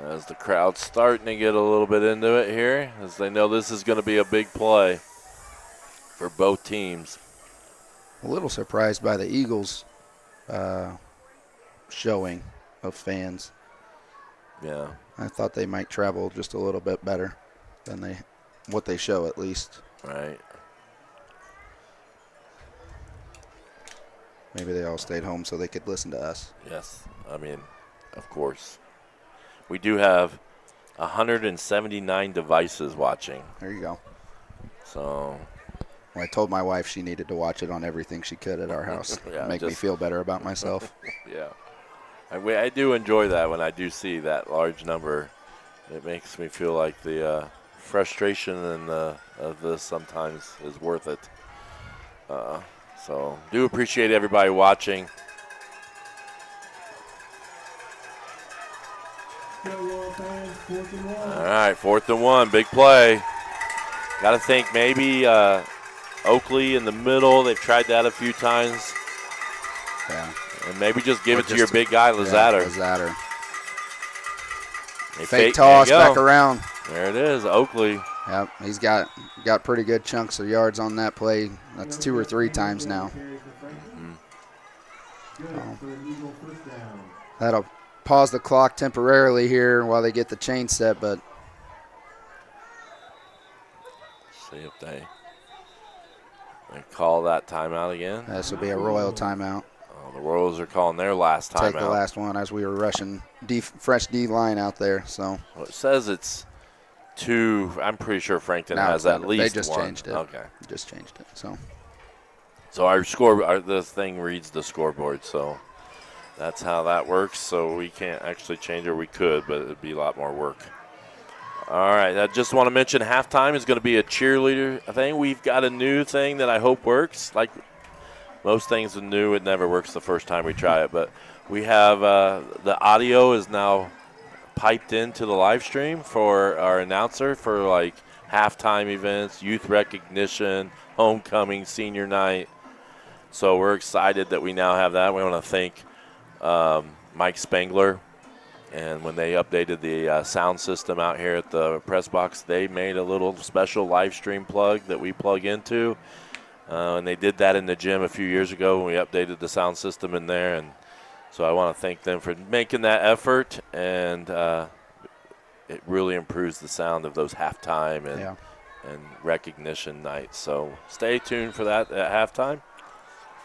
Speaker 1: As the crowd's starting to get a little bit into it here, as they know this is going to be a big play for both teams.
Speaker 2: A little surprised by the Eagles showing of fans.
Speaker 1: Yeah.
Speaker 2: I thought they might travel just a little bit better than what they show at least.
Speaker 1: Right.
Speaker 2: Maybe they all stayed home so they could listen to us.
Speaker 1: Yes, I mean, of course. We do have 179 devices watching.
Speaker 2: There you go.
Speaker 1: So.
Speaker 2: Well, I told my wife she needed to watch it on everything she could at our house.
Speaker 1: Yeah,
Speaker 2: make me feel better about myself.
Speaker 1: Yeah. I do enjoy that when I do see that large number. It makes me feel like the frustration of this sometimes is worth it. So do appreciate everybody watching. All right, 4th and 1, big play. Got to think maybe Oakley in the middle. They've tried that a few times.
Speaker 2: Yeah.
Speaker 1: And maybe just give it to your big guy, Lazatter.
Speaker 2: Yeah, Lazatter.
Speaker 1: They
Speaker 2: fake toss back around.
Speaker 1: There it is, Oakley.
Speaker 2: Yep, he's got pretty good chunks of yards on that play. That's 2 or 3 times now. That'll pause the clock temporarily here while they get the chain set, but
Speaker 1: see if they call that timeout again.
Speaker 2: This will be a Royal timeout.
Speaker 1: Oh, the Royals are calling their last timeout.
Speaker 2: Take the last one as we were rushing fresh D line out there. So
Speaker 1: well, it says it's 2. I'm pretty sure Frankton has at least
Speaker 2: They just
Speaker 1: 1.
Speaker 2: changed it.
Speaker 1: Okay.
Speaker 2: Just changed it.
Speaker 1: So the thing reads the scoreboard, so that's how that works. So we can't actually change it. We could, but it'd be a lot more work. All right, I just want to mention halftime is going to be a cheerleader thing. We've got a new thing that I hope works. Like most things are new, it never works the first time we try it. But we have the audio is now piped into the live stream for our announcer for like halftime events, youth recognition, homecoming, senior night. So we're excited that we now have that. We want to thank Mike Spangler. And when they updated the sound system out here at the press box, they made a little special live stream plug that we plug into. And they did that in the gym a few years ago when we updated the sound system in there. And so I want to thank them for making that effort. And it really improves the sound of those halftime and recognition nights. So stay tuned for that at halftime.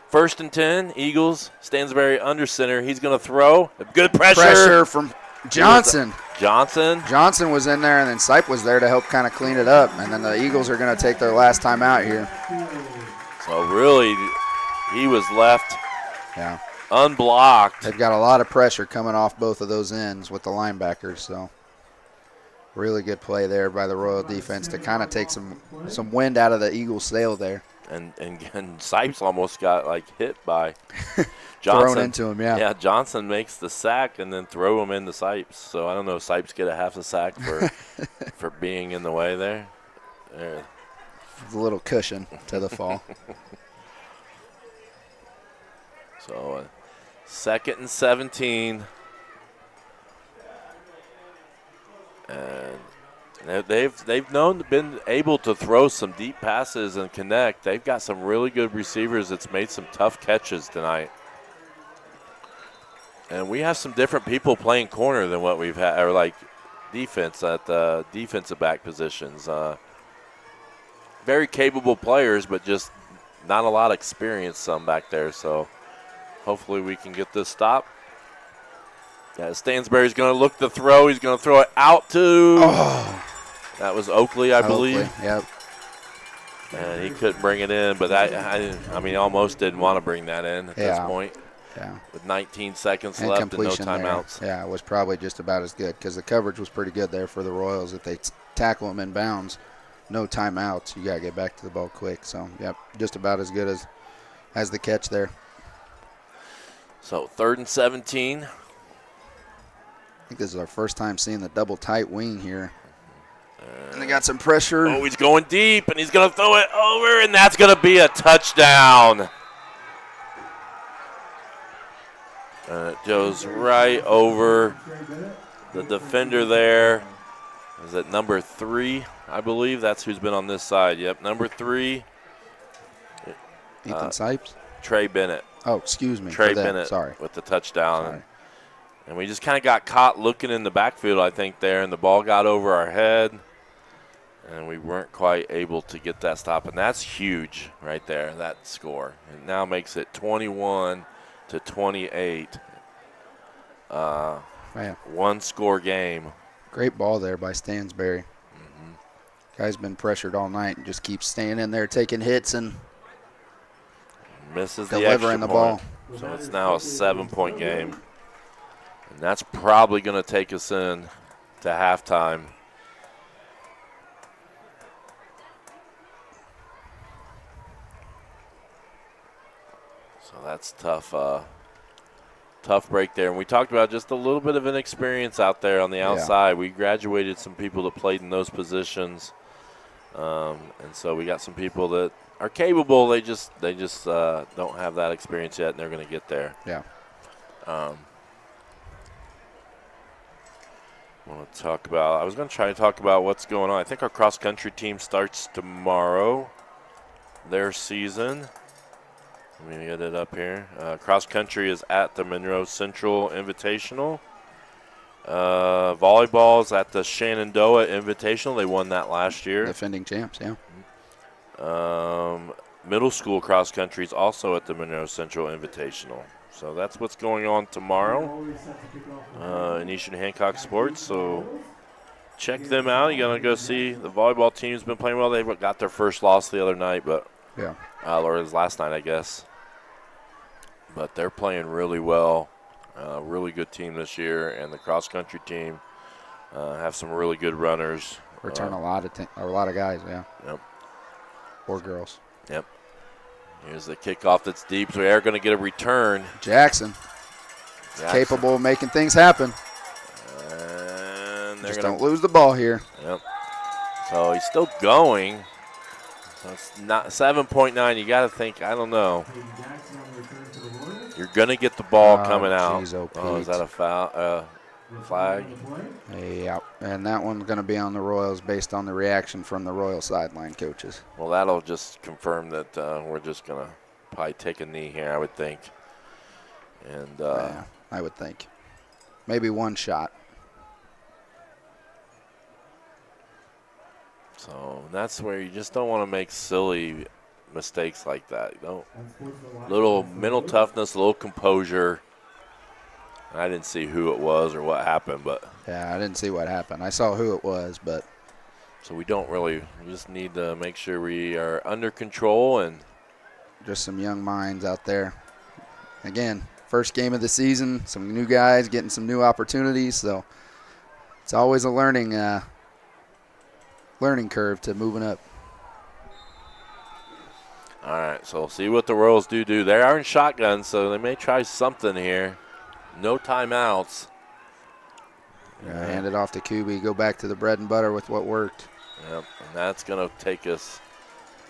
Speaker 1: 1st and 10, Eagles. Stansbury under center. He's going to throw. Good pressure.
Speaker 2: Pressure from Johnson.
Speaker 1: Johnson
Speaker 2: was in there, and then Sipe was there to help kind of clean it up. And then the Eagles are going to take their last time out here.
Speaker 1: So really, he was left unblocked.
Speaker 2: They've got a lot of pressure coming off both of those ends with the linebackers. So really good play there by the Royal defense to kind of take some wind out of the Eagles' sail there.
Speaker 1: And Sipes almost got like hit by Johnson.
Speaker 2: Thrown into him, yeah.
Speaker 1: Yeah, Johnson makes the sack and then throw him into Sipes. So I don't know if Sipes get a half a sack for being in the way there.
Speaker 2: A little cushion to the fall.
Speaker 1: So 2nd and 17. And they've been able to throw some deep passes and connect. They've got some really good receivers that's made some tough catches tonight. And we have some different people playing corner than what we've had, or like defense at the defensive back positions. Very capable players, but just not a lot of experience some back there. So hopefully we can get this stop. Yeah, Stansberry's going to look to throw. He's going to throw it out to.
Speaker 2: Oh.
Speaker 1: That was Oakley, I believe.
Speaker 2: Oakley, yep.
Speaker 1: And he couldn't bring it in, but I mean, almost didn't want to bring that in at this point.
Speaker 2: Yeah.
Speaker 1: With 19 seconds
Speaker 2: and
Speaker 1: left and no
Speaker 2: completion
Speaker 1: timeouts.
Speaker 2: There. Yeah, it was probably just about as good because the coverage was pretty good there for the Royals. If they tackle them in bounds, no timeouts, you got to get back to the ball quick. So, yep, just about as good as the catch there.
Speaker 1: So, 3rd and 17.
Speaker 2: I think this is our first time seeing the double tight wing here. And they got some pressure.
Speaker 1: Oh, he's going deep, and he's going to throw it over, and that's going to be a touchdown. It goes right over the defender there. Is it number 3, I believe? That's who's been on this side. Yep, number 3.
Speaker 2: Ethan Sipes?
Speaker 1: Trey Bennett.
Speaker 2: Oh, excuse me.
Speaker 1: Trey Bennett with the touchdown. And we just kind of got caught looking in the backfield, I think, there, and the ball got over our head. And we weren't quite able to get that stop. And that's huge right there, that score. It now makes it 21-28. One-score game.
Speaker 2: Great ball there by Stansberry. Guy's been pressured all night and just keeps staying in there, taking hits and
Speaker 1: misses
Speaker 2: delivering the ball.
Speaker 1: So it's now a 7-point game. And that's probably going to take us in to halftime. So that's tough. Tough break there. And we talked about just a little bit of inexperience out there on the outside. We graduated some people that played in those positions. And so we got some people that are capable. They just don't have that experience yet, and they're going to get there.
Speaker 2: Yeah.
Speaker 1: I want to talk about – I was going to try to talk about what's going on. I think our cross-country team starts tomorrow, their season. Let me get it up here. Cross-country is at the Monroe Central Invitational. Volleyball is at the Shenandoah Invitational. They won that last year.
Speaker 2: Defending champs, yeah.
Speaker 1: Middle school cross-country is also at the Monroe Central Invitational. So that's what's going on tomorrow in Eastern Hancock Sports. So check them out. You're going to go see the volleyball team's been playing well. They got their first loss the other night, but or it was last night, I guess. But they're playing really well. Really good team this year, and the cross-country team have some really good runners.
Speaker 2: Return a lot of guys, yeah.
Speaker 1: Yep.
Speaker 2: Or girls.
Speaker 1: Yep. Here's the kickoff that's deep, so we are going to get a return.
Speaker 2: Jackson. Capable of making things happen.
Speaker 1: And
Speaker 2: just don't lose the ball here.
Speaker 1: Yep. So he's still going. So it's not 7.9. You got to think, I don't know. You're going to get the ball coming out.
Speaker 2: Geez,
Speaker 1: is that a foul? Flag?
Speaker 2: Yeah, and that one's going to be on the Royals based on the reaction from the Royal sideline coaches.
Speaker 1: Well, that'll just confirm that we're just going to probably take a knee here, I would think. And
Speaker 2: yeah, I would think. Maybe one shot.
Speaker 1: So that's where you just don't want to make silly mistakes like that. You don't. Little mental toughness, a little composure. I didn't see who it was or what happened, but
Speaker 2: yeah, I didn't see what happened. I saw who it was, but
Speaker 1: so we don't really. We just need to make sure we are under control and
Speaker 2: just some young minds out there. Again, first game of the season, some new guys getting some new opportunities, so it's always a learning curve to moving up.
Speaker 1: All right, so we'll see what the Royals do. They are in shotgun, so they may try something here. No timeouts.
Speaker 2: Hand it off to Kuby. Go back to the bread and butter with what worked.
Speaker 1: Yep, and that's going to take us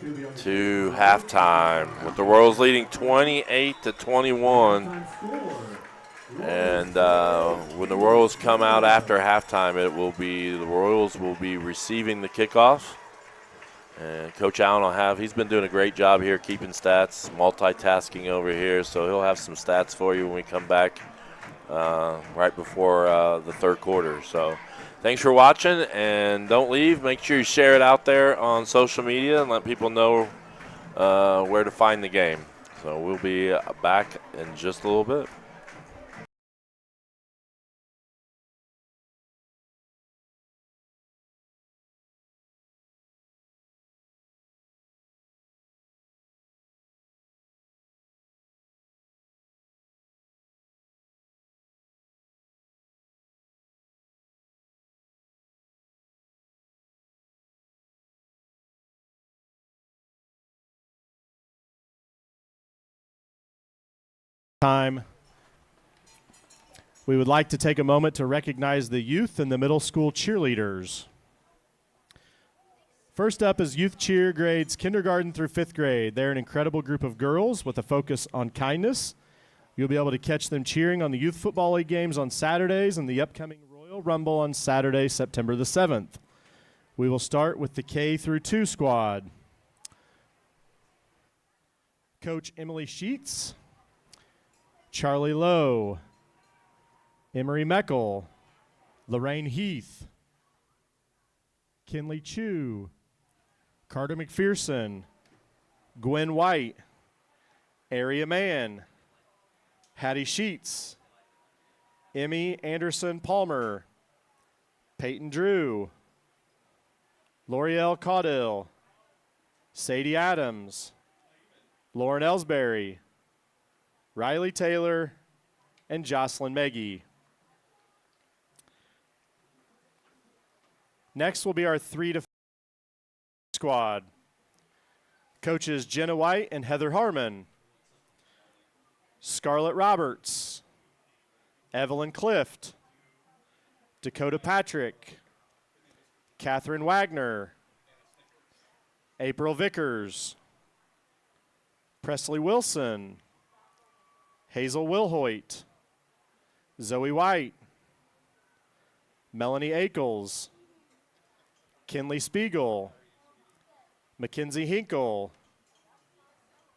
Speaker 1: to halftime with the Royals leading 28-21. And when the Royals come out after halftime, the Royals will be receiving the kickoff. And Coach Allen he's been doing a great job here keeping stats, multitasking over here, so he'll have some stats for you when we come back right before the third quarter. So thanks for watching, and don't leave. Make sure you share it out there on social media and let people know where to find the game. So we'll be back in just a little bit.
Speaker 11: Time. We would like to take a moment to recognize the youth and the middle school cheerleaders. First up is youth cheer grades kindergarten through 5th grade. They're an incredible group of girls with a focus on kindness. You'll be able to catch them cheering on the Youth Football League games on Saturdays and the upcoming Royal Rumble on Saturday, September the 7th. We will start with the K through 2 squad. Coach Emily Sheets, Charlie Lowe, Emery Meckel, Lorraine Heath, Kinley Chu, Carter McPherson, Gwen White, Aria Mann, Hattie Sheets, Emmy Anderson Palmer, Peyton Drew, L'Oreal Caudill, Sadie Adams, Lauren Ellsbury, Riley Taylor, and Jocelyn Meggie. Next will be our 3 to 5 squad. Coaches Jenna White and Heather Harmon, Scarlett Roberts, Evelyn Clift, Dakota Patrick, Catherine Wagner, April Vickers, Presley Wilson, Hazel Wilhoit, Zoe White, Melanie Akels, Kinley Spiegel, Mackenzie Hinkle,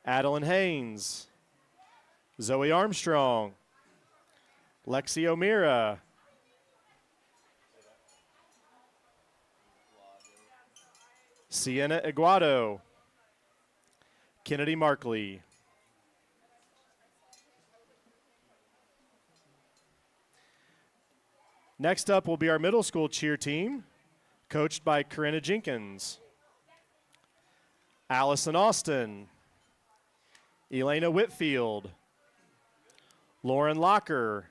Speaker 11: Adeline Haynes, Zoe Armstrong, Lexi O'Meara, Sienna Iguado, Kennedy Markley. Next up will be our middle school cheer team, coached by Corinna Jenkins, Allison Austin, Elena Whitfield, Lauren Locker,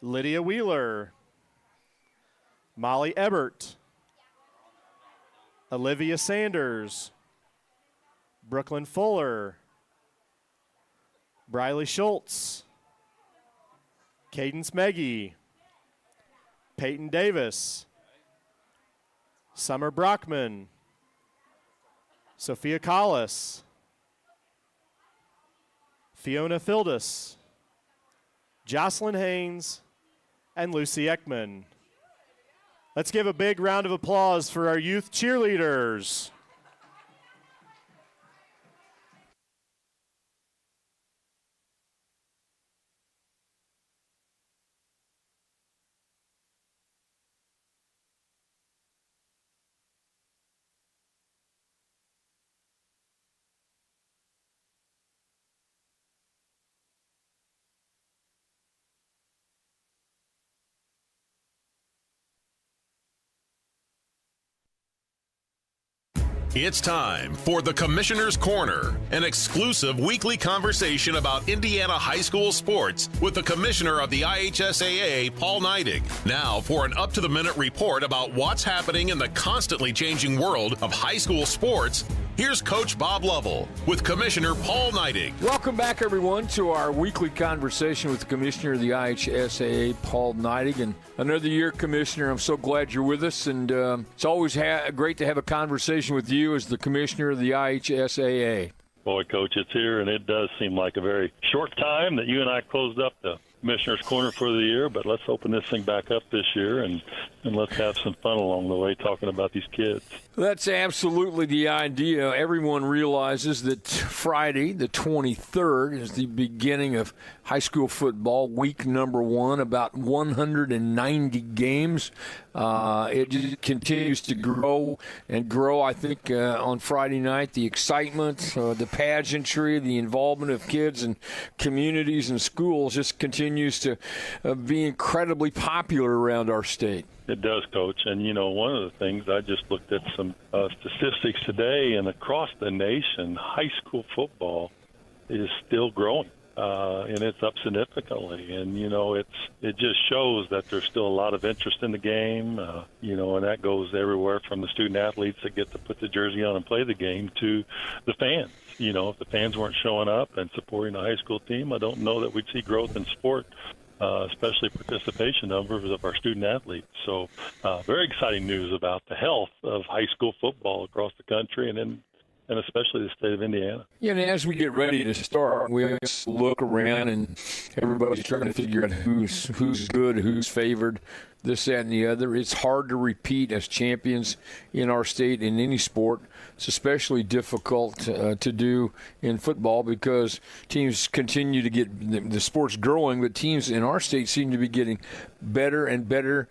Speaker 11: Lydia Wheeler, Molly Ebert, Olivia Sanders, Brooklyn Fuller, Briley Schultz, Cadence Meggie, Peyton Davis, Summer Brockman, Sophia Collis, Fiona Fildus, Jocelyn Haynes, and Lucy Ekman. Let's give a big round of applause for our youth cheerleaders.
Speaker 19: It's time for the Commissioner's Corner, an exclusive weekly conversation about Indiana high school sports with the Commissioner of the IHSAA, Paul Neidig. Now for an up-to-the-minute report about what's happening in the constantly changing world of high school sports, here's Coach Bob Lovell with Commissioner Paul Neidig.
Speaker 20: Welcome back, everyone, to our weekly conversation with the Commissioner of the IHSAA, Paul Neidig. And another year, Commissioner, I'm so glad you're with us. And it's always great to have a conversation with you as the Commissioner of the IHSAA.
Speaker 21: Boy, Coach, it's here, and it does seem like a very short time that you and I closed up the Commissioner's Corner for the year, but let's open this thing back up this year and let's have some fun along the way talking about these kids.
Speaker 20: That's absolutely the idea. Everyone realizes that Friday, the 23rd, is the beginning of high school football, week number 1, about 190 games. It just continues to grow and grow. I think on Friday night, the excitement, the pageantry, the involvement of kids and communities and schools just continues to be incredibly popular around our state.
Speaker 21: It does, Coach. And, one of the things, I just looked at some statistics today, and across the nation, high school football is still growing. And it's up significantly. And, it just shows that there's still a lot of interest in the game, and that goes everywhere from the student athletes that get to put the jersey on and play the game to the fans. If the fans weren't showing up and supporting the high school team, I don't know that we'd see growth in sport, especially participation numbers of our student athletes. So very exciting news about the health of high school football across the country and especially the state of Indiana.
Speaker 20: Yeah, and as we get ready to start, we always look around and everybody's trying to figure out who's good, who's favored, this, that, and the other. It's hard to repeat as champions in our state in any sport. It's especially difficult to do in football because teams continue to get the sport's growing, but teams in our state seem to be getting better and better,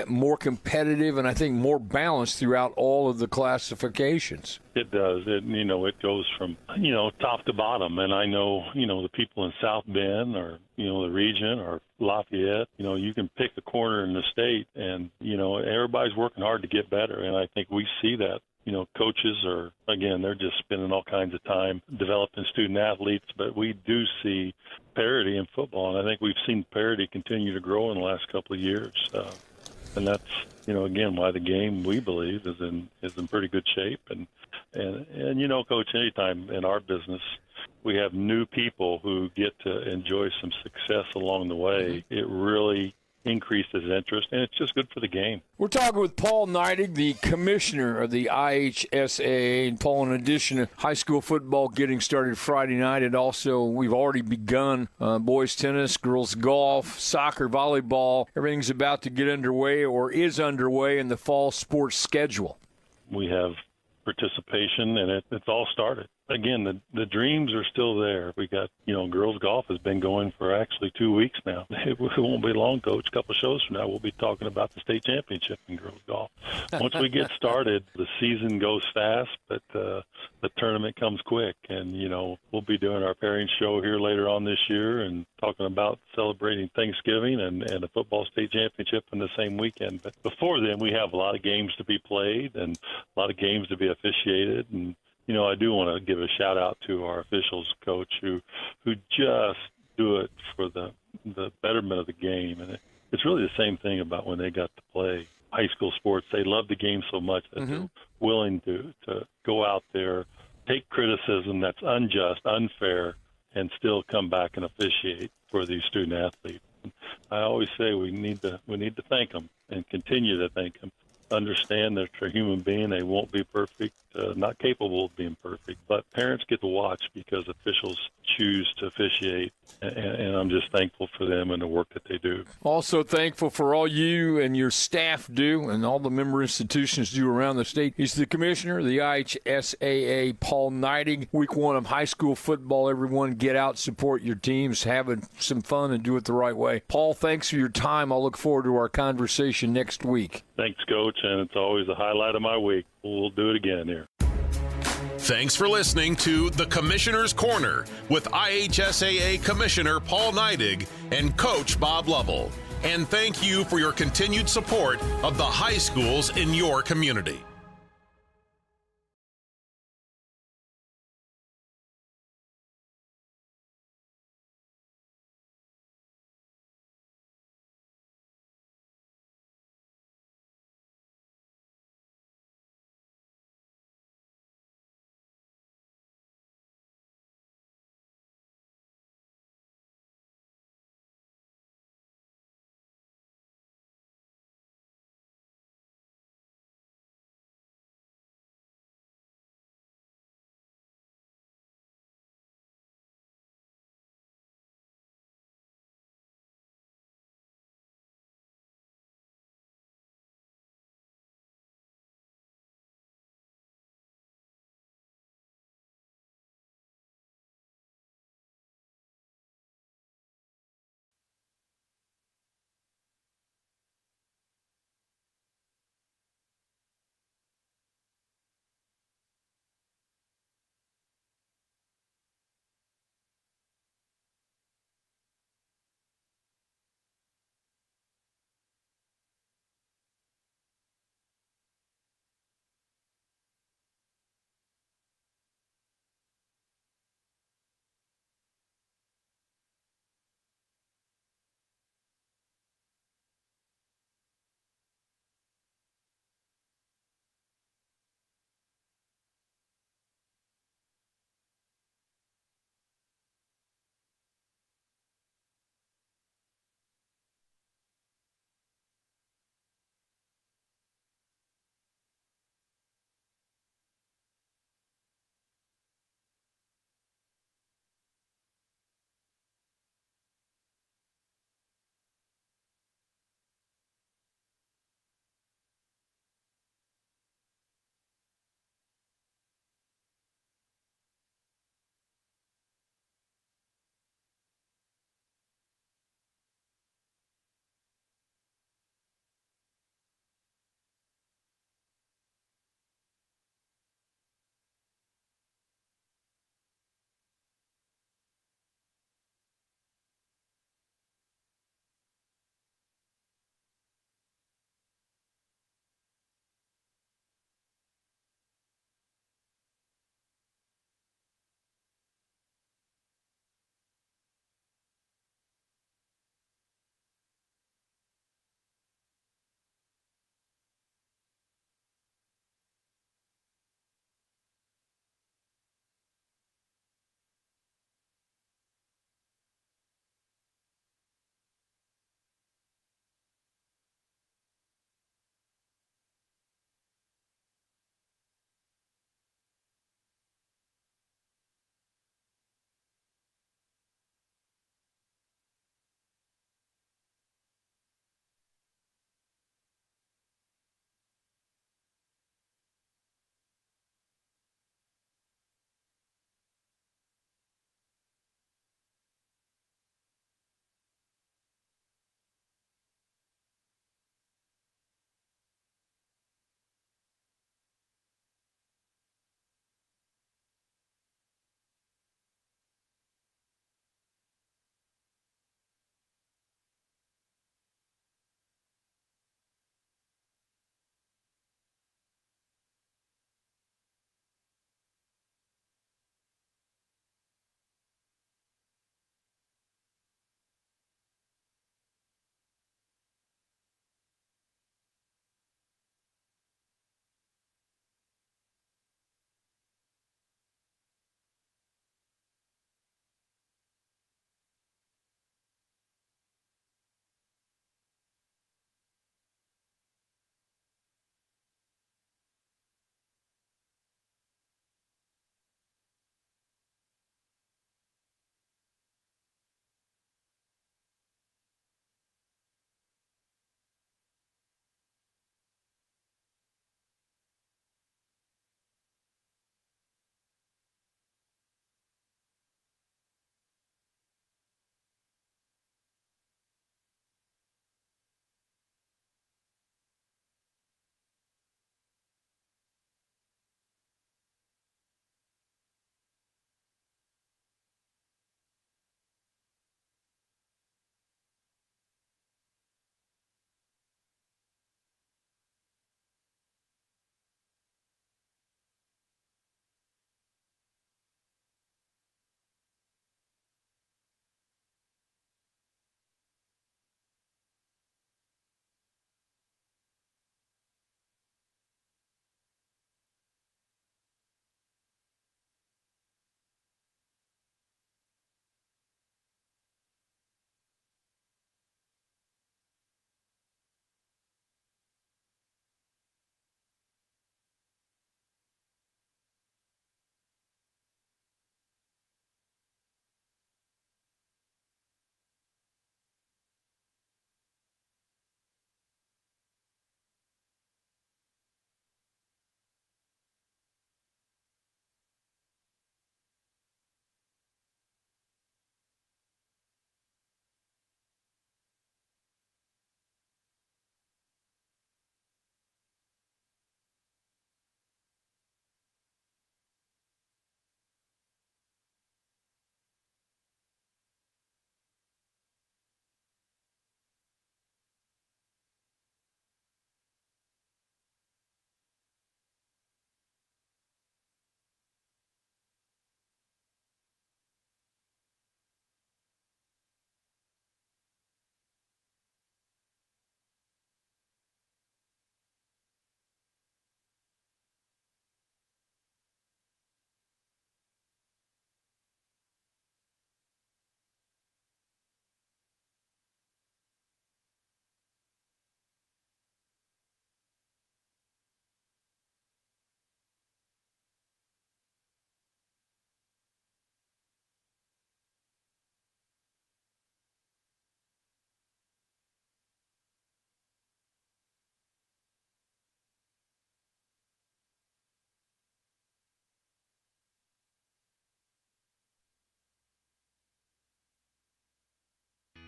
Speaker 20: more competitive, and I think more balanced throughout all of the classifications.
Speaker 21: It does. It goes from, top to bottom. And I know, the people in South Bend or, the region or Lafayette, you can pick a corner in the state and, everybody's working hard to get better. And I think we see that. Coaches are, again, they're just spending all kinds of time developing student athletes, but we do see parity in football. And I think we've seen parity continue to grow in the last couple of years. And that's, again, why the game, we believe, is in pretty good shape. And Coach, anytime in our business we have new people who get to enjoy some success along the way, it really increases interest, and it's just good for the game.
Speaker 20: We're talking with Paul Neidig, the commissioner of the IHSAA. And Paul, in addition to high school football getting started Friday night, and also we've already begun boys tennis, girls golf, soccer, volleyball. Everything's about to get underway or is underway in the fall sports schedule.
Speaker 21: We have participation, and it's all started. Again, the dreams are still there. We got, girls golf has been going for actually 2 weeks now. It won't be long, Coach. A couple of shows from now, we'll be talking about the state championship in girls golf. Once we get started, the season goes fast, but the tournament comes quick. And, we'll be doing our pairing show here later on this year and talking about celebrating Thanksgiving and the football state championship in the same weekend. But before then, we have a lot of games to be played and a lot of games to be officiated. And I do want to give a shout out to our officials, Coach, who just do it for the betterment of the game. And it's really the same thing about when they got to play high school sports. They love the game so much that they're willing to go out there, take criticism that's unjust, unfair, and still come back and officiate for these student athletes. And I always say we need to thank them and continue to thank them. Understand that they're a human being. They won't be perfect, not capable of being perfect. But parents get to watch because officials choose to officiate, and I'm just thankful for them and the work that they do.
Speaker 20: Also thankful for all you and your staff do and all the member institutions do around the state. He's the commissioner of the IHSAA, Paul Neidig. Week 1 of high school football. Everyone get out, support your teams, have some fun, and do it the right way. Paul, thanks for your time. I'll look forward to our conversation next week.
Speaker 21: Thanks, Coach, and it's always a highlight of my week. We'll do it again here.
Speaker 19: Thanks for listening to The Commissioner's Corner with IHSAA Commissioner Paul Neidig and Coach Bob Lovell. And thank you for your continued support of the high schools in your community.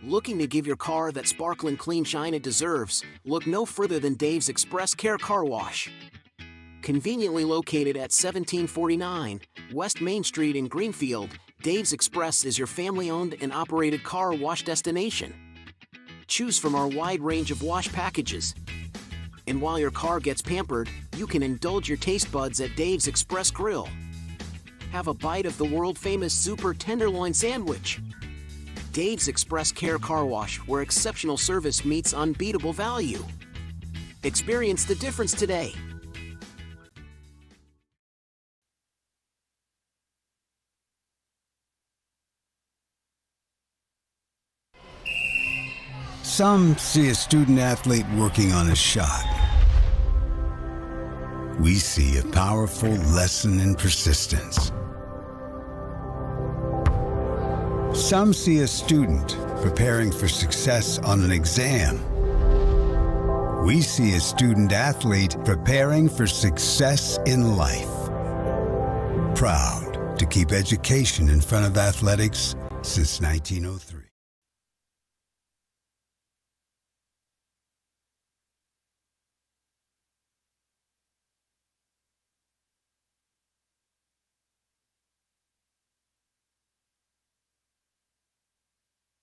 Speaker 7: Looking to give your car that sparkling clean shine it deserves? Look no further than Dave's Express Care Car Wash. Conveniently located at 1749 West Main Street in Greenfield, Dave's Express is your family-owned and operated car wash destination. Choose from our wide range of wash packages. And while your car gets pampered, you can indulge your taste buds at Dave's Express Grill. Have a bite of the world-famous Super Tenderloin Sandwich. Dave's Express Care Car Wash, where exceptional service meets unbeatable value. Experience the difference today.
Speaker 22: Some see a student athlete working on a shot. We see a powerful lesson in persistence. Some see a student preparing for success on an exam. We see a student athlete preparing for success in life. Proud to keep education in front of athletics since 1903.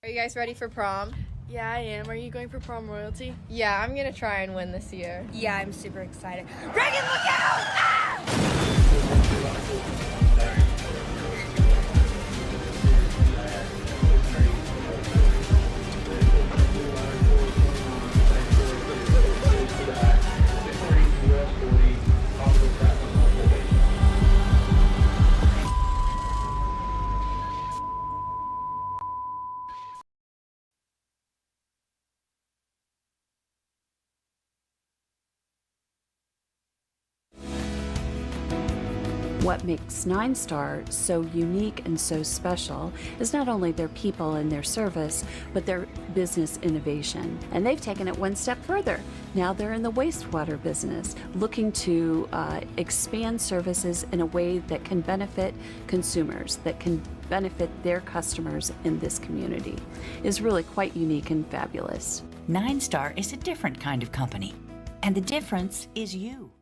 Speaker 14: Are you guys ready for prom?
Speaker 15: Yeah, I am. Are you going for prom royalty?
Speaker 14: Yeah, I'm gonna try and win this year.
Speaker 15: Yeah, I'm super excited. Reagan, look out! Ah!
Speaker 12: What makes Nine Star so unique and so special is not only their people and their service, but their business innovation. And they've taken it one step further. Now they're in the wastewater business, looking to expand services in a way that can benefit consumers, that can benefit their customers in this community. Is really quite unique and fabulous.
Speaker 13: Nine Star is a different kind of company, and the difference is you.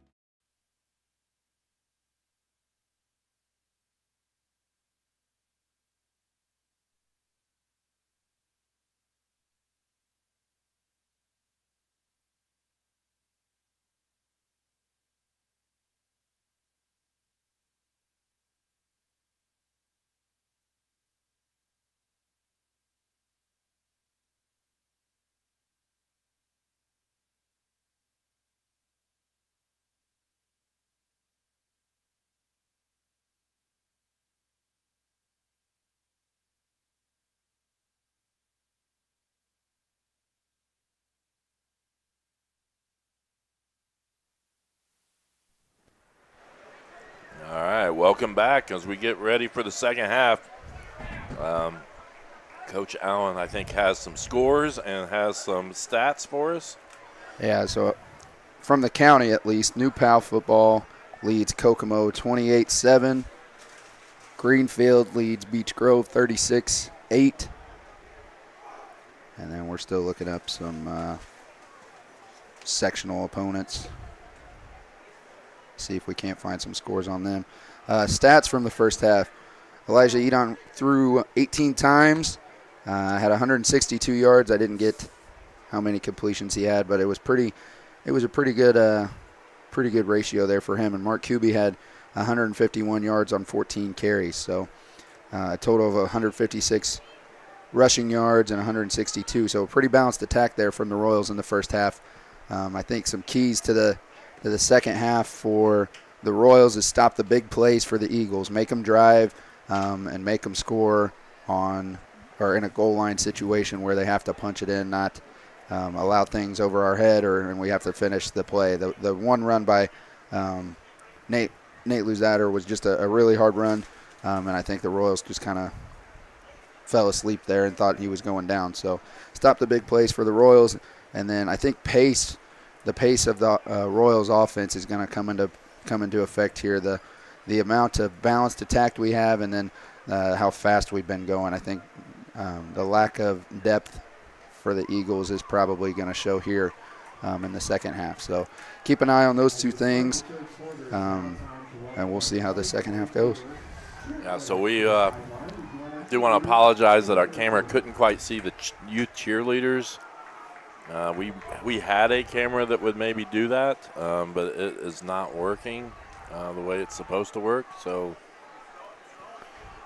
Speaker 1: All right, welcome back as we get ready for the second half. Coach Allen, I think, has some scores and has some stats for us.
Speaker 2: Yeah, so from the county at least, New Pal football leads Kokomo 28-7. Greenfield leads Beech Grove 36-8. And then we're still looking up some sectional opponents. See if we can't find some scores on them. Stats from the first half. Elijah Edon threw 18 times, had 162 yards. I didn't get how many completions he had, but it was a pretty good ratio there for him. And Mark Kuby had 151 yards on 14 carries, so a total of 156 rushing yards and 162. So a pretty balanced attack there from the Royals in the first half. I think some keys to the second half for the Royals is stop the big plays for the Eagles, make them drive and make them score in a goal line situation where they have to punch it in, not allow things over our head and we have to finish the play. The one run by Nate Luzader was just a really hard run, and I think the Royals just kind of fell asleep there and thought he was going down. So stop the big plays for the Royals, and then I think the pace of the Royals offense is going to come into effect here. The amount of balanced attack we have, and then how fast we've been going. I think the lack of depth for the Eagles is probably going to show here in the second half. So keep an eye on those two things, and we'll see how the second half goes.
Speaker 1: Yeah, so we do want to apologize that our camera couldn't quite see the youth cheerleaders. We had a camera that would maybe do that, but it is not working the way it's supposed to work. So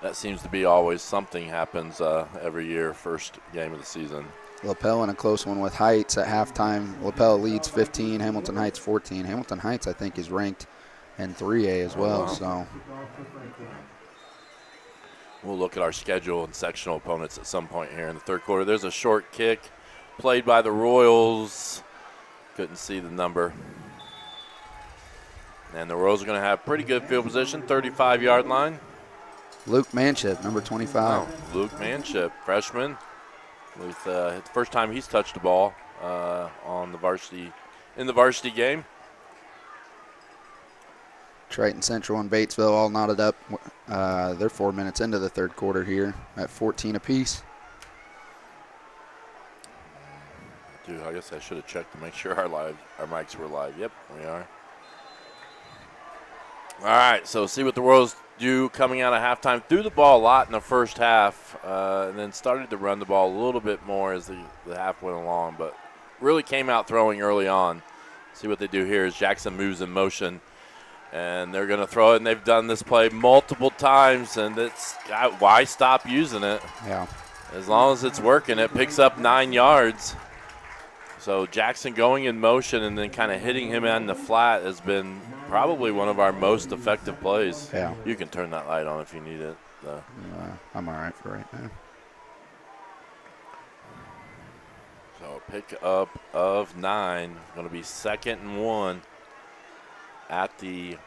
Speaker 1: that seems to be always something happens every year, first game of the season.
Speaker 2: LaPel in a close one with Heights at halftime. LaPel leads 15, Hamilton Heights 14. Hamilton Heights, I think, is ranked in 3A as well. So
Speaker 1: we'll look at our schedule and sectional opponents at some point here in the third quarter. There's a short kick played by the Royals. Couldn't see the number. And the Royals are going to have pretty good field position, 35-yard line.
Speaker 2: Luke Manship, number 25.
Speaker 1: Oh, Luke Manship, freshman. With the first time he's touched the ball in the varsity game.
Speaker 2: Triton Central and Batesville all knotted up. They're 4 minutes into the third quarter here at 14 apiece.
Speaker 1: Dude, I guess I should have checked to make sure our mics were live. Yep, we are. All right, so see what the Royals do coming out of halftime. Threw the ball a lot in the first half, and then started to run the ball a little bit more as the half went along, but really came out throwing early on. See what they do here is Jackson moves in motion, and they're going to throw it, and they've done this play multiple times, and why stop using it?
Speaker 2: Yeah.
Speaker 1: As long as it's working, it picks up 9 yards. So Jackson going in motion and then kind of hitting him on the flat has been probably one of our most effective plays.
Speaker 2: Yeah.
Speaker 1: You can turn that light on if you need it.
Speaker 2: I'm all right for right now.
Speaker 1: So pick up of 9. Going to be 2nd and 1 at the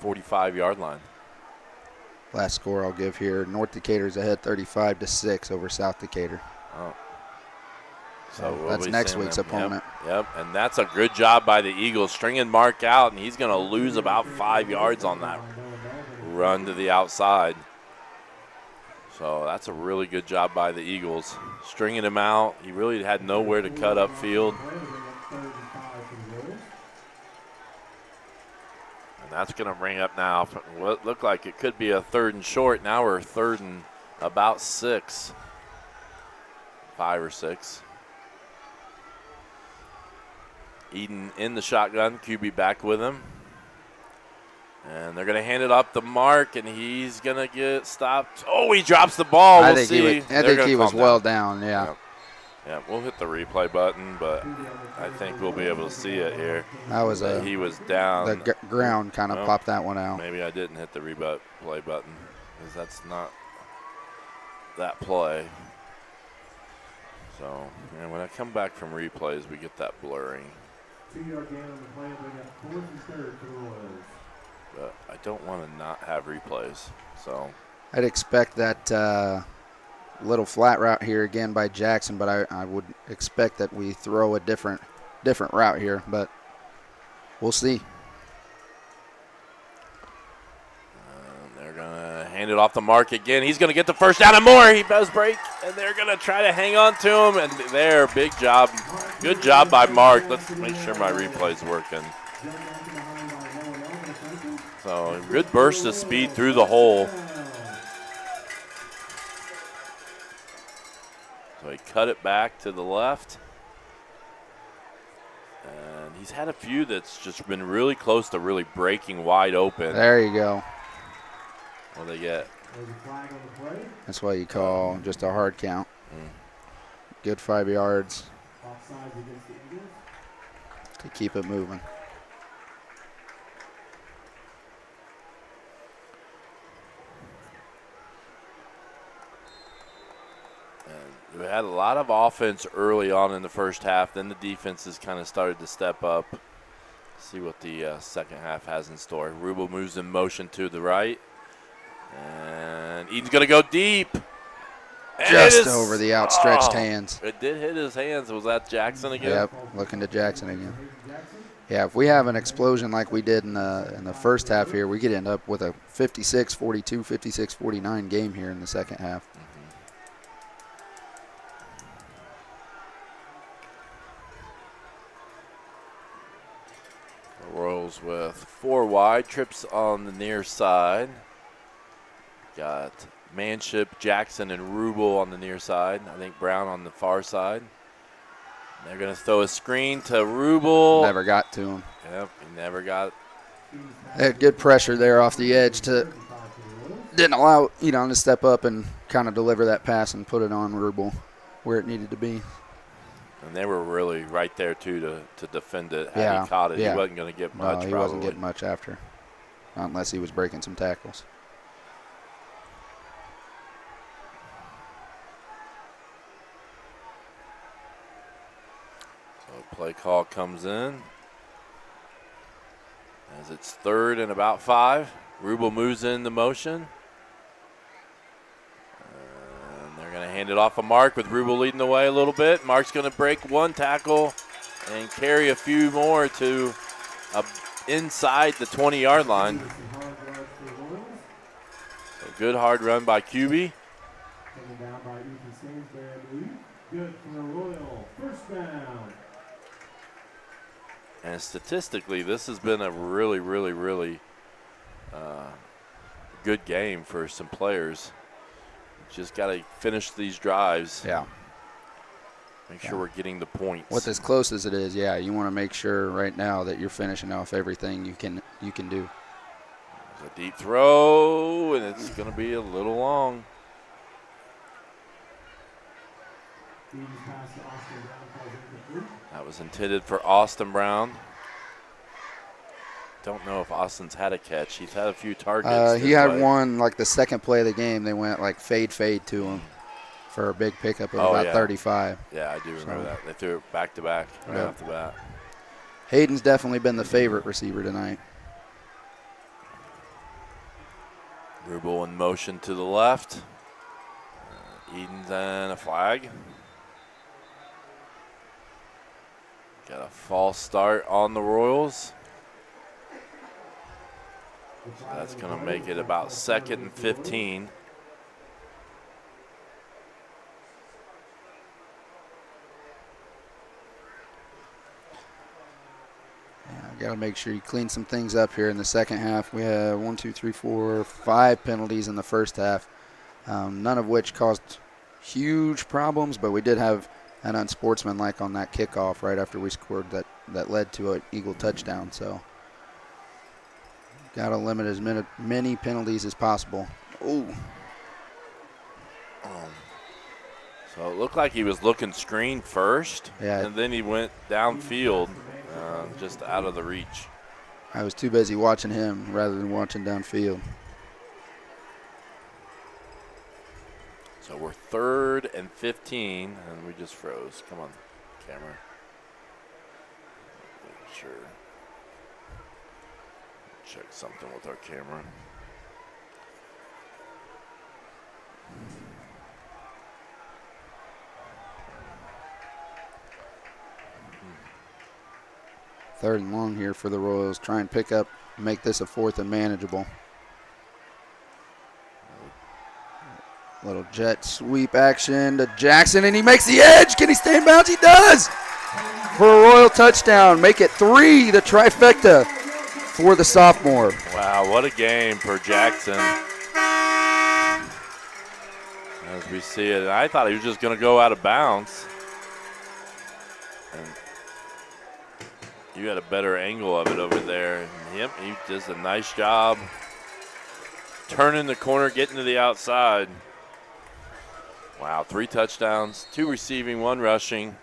Speaker 1: 45-yard line.
Speaker 2: Last score I'll give here. North Decatur's ahead 35-6 over South Decatur.
Speaker 1: Oh.
Speaker 2: So that's next week's opponent.
Speaker 1: Yep, and that's a good job by the Eagles, stringing Mark out, and he's going to lose about 5 yards on that run to the outside. So that's a really good job by the Eagles, stringing him out. He really had nowhere to cut upfield. And that's going to bring up now what looked like it could be a 3rd and short. Now we're 3rd and about 6, 5 or 6. Eden in the shotgun, QB back with him. And they're going to hand it up to Mark, and he's going to get stopped. Oh, he drops the ball.
Speaker 2: I think he was well down, yeah.
Speaker 1: Yeah, we'll hit the replay button, but I think we'll be able to see it here.
Speaker 2: That was
Speaker 1: he was down.
Speaker 2: The ground kind of popped that one out.
Speaker 1: Maybe I didn't hit the replay button because that's not that play. So, and when I come back from replays, we get that blurring.
Speaker 11: 2-yard gain on the play, bring up 4th and 3rd for the Royals.
Speaker 1: But I don't want to not have replays. So
Speaker 2: I'd expect that little flat route here again by Jackson, but I would expect that we throw a different route here, but we'll see.
Speaker 1: They're going to hand it off to Mark again. He's going to get the first down and more. He does break, and they're going to try to hang on to him. And there, big job. Good job by Mark. Let's make sure my replay's working. So good burst of speed through the hole. So he cut it back to the left. And he's had a few that's just been really close to really breaking wide open.
Speaker 2: There you go.
Speaker 1: What do they get?
Speaker 2: That's why you call just a hard count. Good 5 yards to keep it moving.
Speaker 1: We had a lot of offense early on in the first half. Then the defenses kind of started to step up. See what the second half has in store. Rubel moves in motion to the right. And Eden's going to go deep. And
Speaker 2: just over the outstretched hands.
Speaker 1: It did hit his hands. Was that Jackson again?
Speaker 2: Yep, looking to Jackson again. Yeah, if we have an explosion like we did in the first half here, we could end up with a 56-42, 56-49 game here in the second half.
Speaker 1: Royals with 4 wide, trips on the near side. Got Manship, Jackson, and Rubel on the near side. I think Brown on the far side. They're going to throw a screen to Rubel.
Speaker 2: Never got to him.
Speaker 1: Yep, he never got.
Speaker 2: They had good pressure there off the edge didn't allow Edon to step up and kind of deliver that pass and put it on Rubel where it needed to be.
Speaker 1: And they were really right there, too, to defend it. Had
Speaker 2: Yeah,
Speaker 1: he caught it,
Speaker 2: yeah.
Speaker 1: he wasn't going to get much,
Speaker 2: No, he wasn't getting much after, not unless he was breaking some tackles.
Speaker 1: So play call comes in. As it's 3rd and about 5. Rubel moves into motion. And they're going to hand it off of Mark with Rubel leading the way a little bit. Mark's going to break 1 tackle and carry a few more to inside the 20-yard line. So good hard run by QB.
Speaker 11: Good for the Royal. First down.
Speaker 1: And statistically, this has been a really, really, really good game for some players. Just got to finish these drives.
Speaker 2: Yeah.
Speaker 1: Make sure we're getting the points.
Speaker 2: With as close as it is, yeah, you want to make sure right now that you're finishing off everything you can do.
Speaker 1: There's a deep throw, and it's going to be a little long. That was intended for Austin Brown. Don't know if Austin's had a catch. He's had a few targets.
Speaker 2: He had one, like the second play of the game, they went like fade to him for a big pickup of about 35.
Speaker 1: Yeah, I do remember that. They threw it back to back right off the bat.
Speaker 2: Hayden's definitely been the favorite receiver tonight.
Speaker 1: Rubel in motion to the left. Eden's and a flag. Got a false start on the Royals. That's going to make it about 2nd and 15.
Speaker 2: Got to make sure you clean some things up here in the second half. We have 5 penalties in the first half, none of which caused huge problems, but we did have an unsportsmanlike on that kickoff right after we scored that led to an Eagle touchdown. So got to limit as many penalties as possible. Ooh.
Speaker 1: So it looked like he was looking screen first, and then he went downfield, just out of the reach.
Speaker 2: I was too busy watching him rather than watching downfield.
Speaker 1: So we're 3rd and 15, and we just froze. Come on, camera. Make sure. Check something with our camera.
Speaker 2: Third and long here for the Royals. Try and pick up, make this a 4th and manageable. Little jet sweep action to Jackson, and he makes the edge. Can he stay in bounds? He does! For a Royal touchdown. Make it 3, the trifecta for the sophomore.
Speaker 1: Wow, what a game for Jackson. As we see it, I thought he was just going to go out of bounds. And you had a better angle of it over there. And yep, he does a nice job turning the corner, getting to the outside. Wow, 3 touchdowns, 2 receiving, 1 rushing.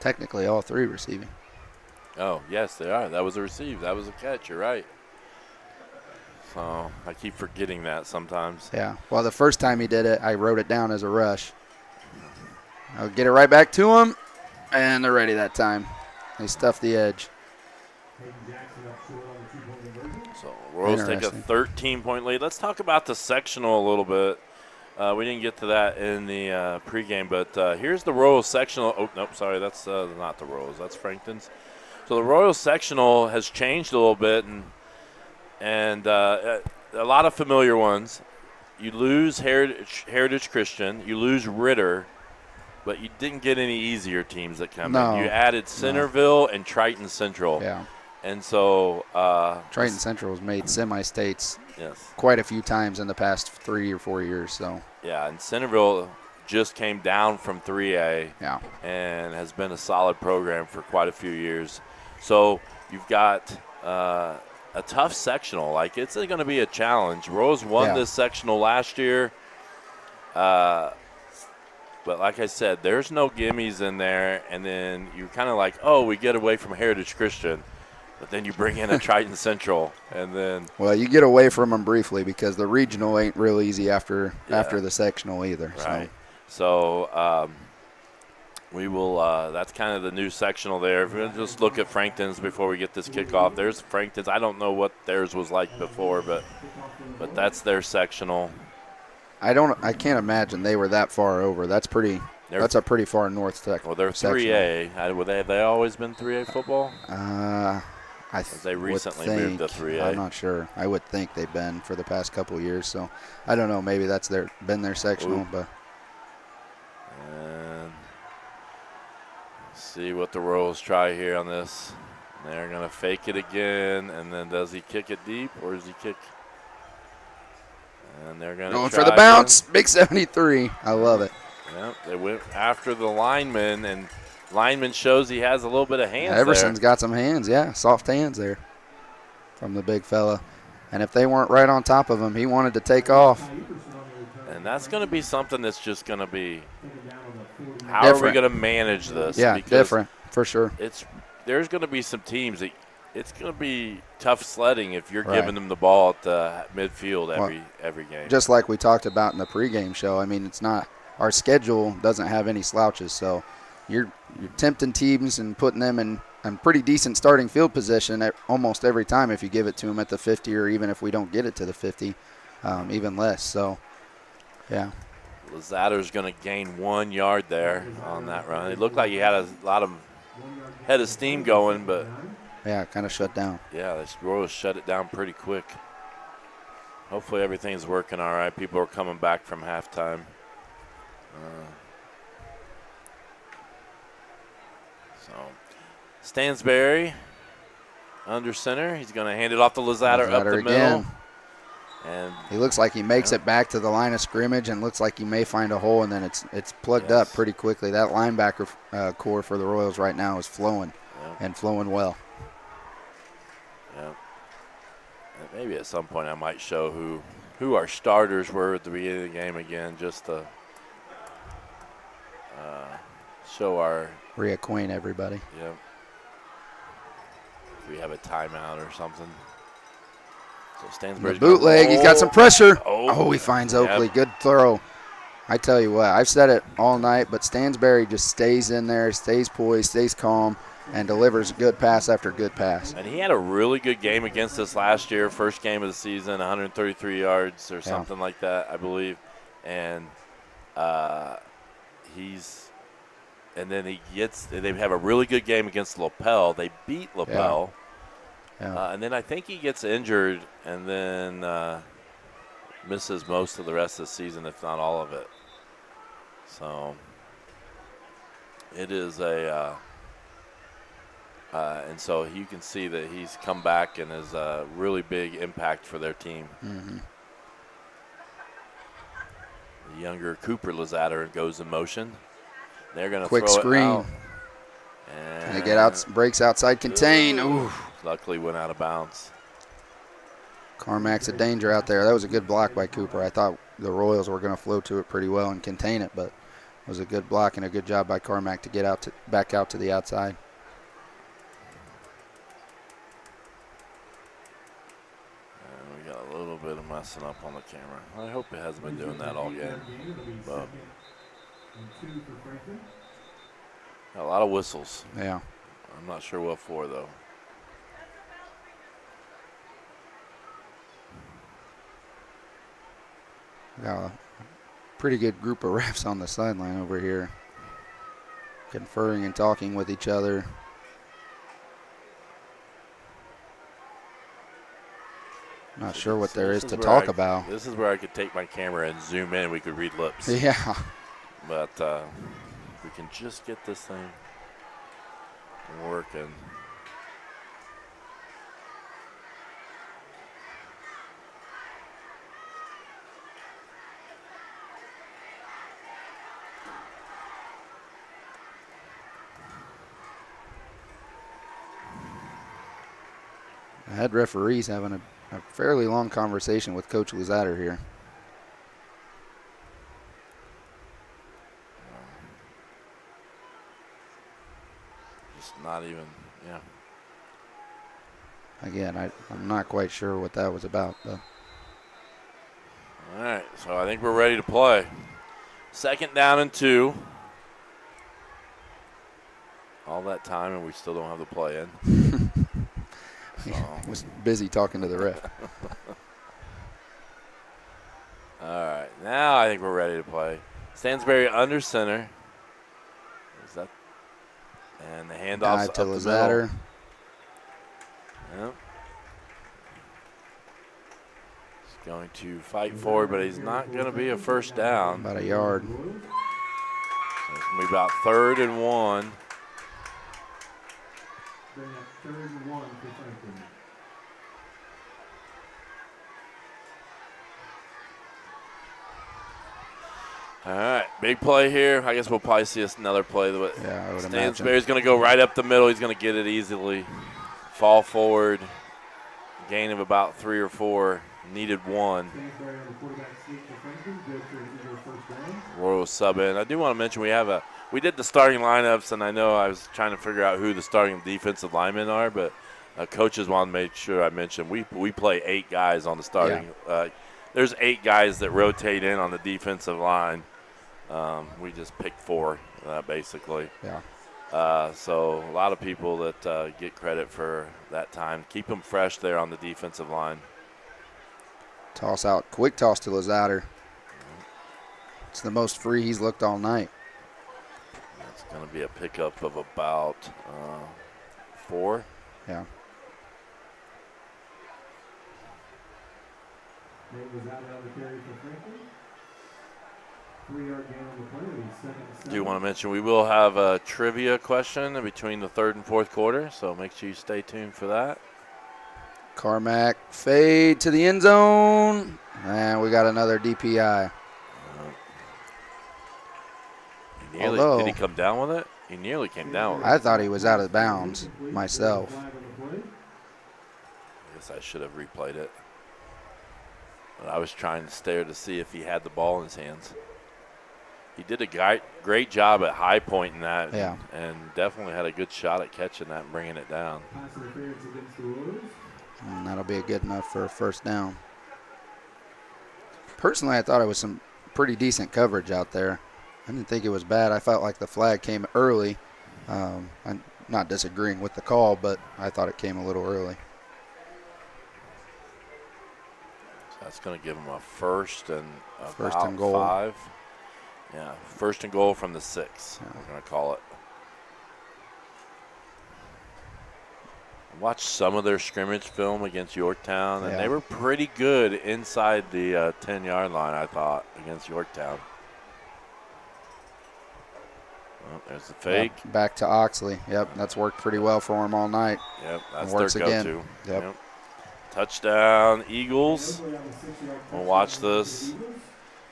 Speaker 2: Technically all 3 receiving.
Speaker 1: Oh, yes, they are. That was a receive. That was a catch. You're right. So I keep forgetting that sometimes.
Speaker 2: Yeah, well, the first time he did it, I wrote it down as a rush. I'll get it right back to him, and they're ready that time. They stuffed the edge.
Speaker 1: So Royals take a 13-point lead. Let's talk about the sectional a little bit. We didn't get to that in the pregame, but here's the Royals sectional. Oh, nope, sorry, that's not the Royals. That's Frankton's. So the Royals sectional has changed a little bit, and a lot of familiar ones. you lose Heritage Christian, you lose Ritter, but you didn't get any easier teams that come in. You added Centerville and Triton Central.
Speaker 2: Yeah.
Speaker 1: And so
Speaker 2: Triton Central has made semi-states
Speaker 1: yes.
Speaker 2: quite a few times in the past 3 or 4 years. So
Speaker 1: yeah, and Centerville just came down from 3A and has been a solid program for quite a few years. So you've got a tough sectional. Like, it's going to be a challenge. Royals won this sectional last year. But like I said, there's no gimmies in there. And then you're kind of like, oh, we get away from Heritage Christian. But then you bring in a Triton Central, and then
Speaker 2: well, you get away from them briefly because the regional ain't real easy after the sectional either.
Speaker 1: Right. So we will. That's kind of the new sectional there. If we're gonna just look at Frankton's before we get this kickoff. There's Frankton's. I don't know what theirs was like before, but that's their sectional.
Speaker 2: I can't imagine they were that far over. That's a pretty far north sectional.
Speaker 1: Well, they're 3A. Have they always been 3A football? They recently moved to 3A.
Speaker 2: I'm not sure. I would think they've been for the past couple of years. So I don't know. Maybe that's been their sectional.
Speaker 1: Ooh.
Speaker 2: But
Speaker 1: and see what the Royals try here on this. They're going to fake it again, and then does he kick it deep or does he kick? And they're going
Speaker 2: for the bounce. Big 73. I love it.
Speaker 1: Yep, they went after the lineman, and lineman shows he has a little bit of hands
Speaker 2: Everson's got some hands, soft hands there from the big fella. And if they weren't right on top of him, he wanted to take off.
Speaker 1: And that's going to be something that's just going to be, how are we going to manage this?
Speaker 2: Yeah,
Speaker 1: because
Speaker 2: different, for sure.
Speaker 1: There's going to be some teams that it's going to be tough sledding if you're giving them the ball at the midfield every game.
Speaker 2: Just like we talked about in the pregame show, I mean, it's not – our schedule doesn't have any slouches, so you're tempting teams and putting them in pretty decent starting field position almost every time if you give it to them at the 50, or even if we don't get it to the 50, even less. So, yeah.
Speaker 1: Lazatter's going to gain 1 yard there on that run. It looked like he had a lot of head of steam going, but
Speaker 2: yeah, kind of shut down.
Speaker 1: Yeah, the Royals shut it down pretty quick. Hopefully everything's working all right. People are coming back from halftime. So Stansberry under center. He's going to hand it off to Lazatter up the middle. And
Speaker 2: he looks like he makes it back to the line of scrimmage and looks like he may find a hole, and then it's plugged up pretty quickly. That linebacker core for the Royals right now is flowing and flowing well.
Speaker 1: Yeah. And maybe at some point I might show who our starters were at the beginning of the game again, just to show our
Speaker 2: reacquaint everybody.
Speaker 1: Yep. If we have a timeout or something. So Stansbury's
Speaker 2: bootleg. He's got some pressure. Oh, he finds Oakley. Good throw. I tell you what, I've said it all night, but Stansberry just stays in there, stays poised, stays calm, and delivers good pass after good pass.
Speaker 1: And he had a really good game against us last year, first game of the season, 133 yards or something like that, I believe. And they have a really good game against Lapel. They beat Lapel. And then I think he gets injured and then misses most of the rest of the season, if not all of it. So it is and so you can see that he's come back and is a really big impact for their team.
Speaker 2: Mm-hmm.
Speaker 1: The younger Cooper Lazatter goes in motion. They're going to
Speaker 2: quick
Speaker 1: throw
Speaker 2: screen.
Speaker 1: It out.
Speaker 2: And they get out, breaks outside contain. Ooh.
Speaker 1: Luckily went out of bounds.
Speaker 2: Carmack's a danger out there. That was a good block by Cooper. I thought the Royals were going to flow to it pretty well and contain it, but it was a good block and a good job by Carmack to get back out to the outside.
Speaker 1: And we got a little bit of messing up on the camera. I hope it hasn't been doing that all game. But a lot of whistles.
Speaker 2: Yeah.
Speaker 1: I'm not sure what for, though.
Speaker 2: Got a pretty good group of refs on the sideline over here, conferring and talking with each other. Not sure what there is to
Speaker 1: where
Speaker 2: talk about.
Speaker 1: This is where I could take my camera and zoom in. We could read lips.
Speaker 2: Yeah.
Speaker 1: But we can just get this thing working.
Speaker 2: The head referee's having a fairly long conversation with Coach Luzader here.
Speaker 1: Just not even, yeah.
Speaker 2: Again, I'm not quite sure what that was about, though.
Speaker 1: All right, so I think we're ready to play. 2nd down and 2. All that time, and we still don't have the play in.
Speaker 2: Was busy talking to the ref.
Speaker 1: All right, now I think we're ready to play. Stansberry under center. Is that? And the handoff
Speaker 2: to Luzader.
Speaker 1: Yep. He's going to fight forward, but he's not going to be a first down.
Speaker 2: About a yard.
Speaker 1: So it's going to be about 3rd and 1.
Speaker 11: Bring up 3rd and 1 for Frankton.
Speaker 1: All right, big play here. I guess we'll probably see another play. But
Speaker 2: yeah, I would imagine.
Speaker 1: Stansberry's going to go right up the middle. He's going to get it easily. Fall forward. Gain of about 3 or 4. Needed 1. Royal sub in. I do want to mention we did the starting lineups, and I know I was trying to figure out who the starting defensive linemen are, but coaches want to make sure I mention we play 8 guys on the starting.
Speaker 2: Yeah.
Speaker 1: There's 8 guys that rotate in on the defensive line. We just pick 4, basically.
Speaker 2: Yeah.
Speaker 1: So a lot of people that get credit for that time. Keep them fresh there on the defensive line.
Speaker 2: Toss out, quick toss to Luzader. It's the most free he's looked all night.
Speaker 1: It's going to be a pickup of about 4.
Speaker 2: Yeah.
Speaker 1: Do you want to mention we will have a trivia question between the 3rd and 4th quarter, so make sure you stay tuned for that.
Speaker 2: Carmack fade to the end zone, and we got another DPI.
Speaker 1: Did he come down with it? He nearly came down with it.
Speaker 2: I thought he was out of bounds myself.
Speaker 1: I guess I should have replayed it. But I was trying to stare to see if he had the ball in his hands. He did a great job at high pointing that,
Speaker 2: yeah,
Speaker 1: and definitely had a good shot at catching that and bringing it down.
Speaker 2: And that'll be good enough for a first down. Personally, I thought it was some pretty decent coverage out there. I didn't think it was bad. I felt like the flag came early. I'm not disagreeing with the call, but I thought it came a little early.
Speaker 1: So that's going to give him a first and
Speaker 2: goal.
Speaker 1: 5. Yeah, 1st and goal from the 6. Yeah. We're going to call it. I watched some of their scrimmage film against Yorktown, and they were pretty good inside the 10-yard line, I thought, against Yorktown. Well, there's the fake.
Speaker 2: Yep, back to Oxley. Yep, that's worked pretty well for him all night.
Speaker 1: Yep, that's
Speaker 2: works
Speaker 1: their go-to. Yep. Touchdown, Eagles. We'll watch this.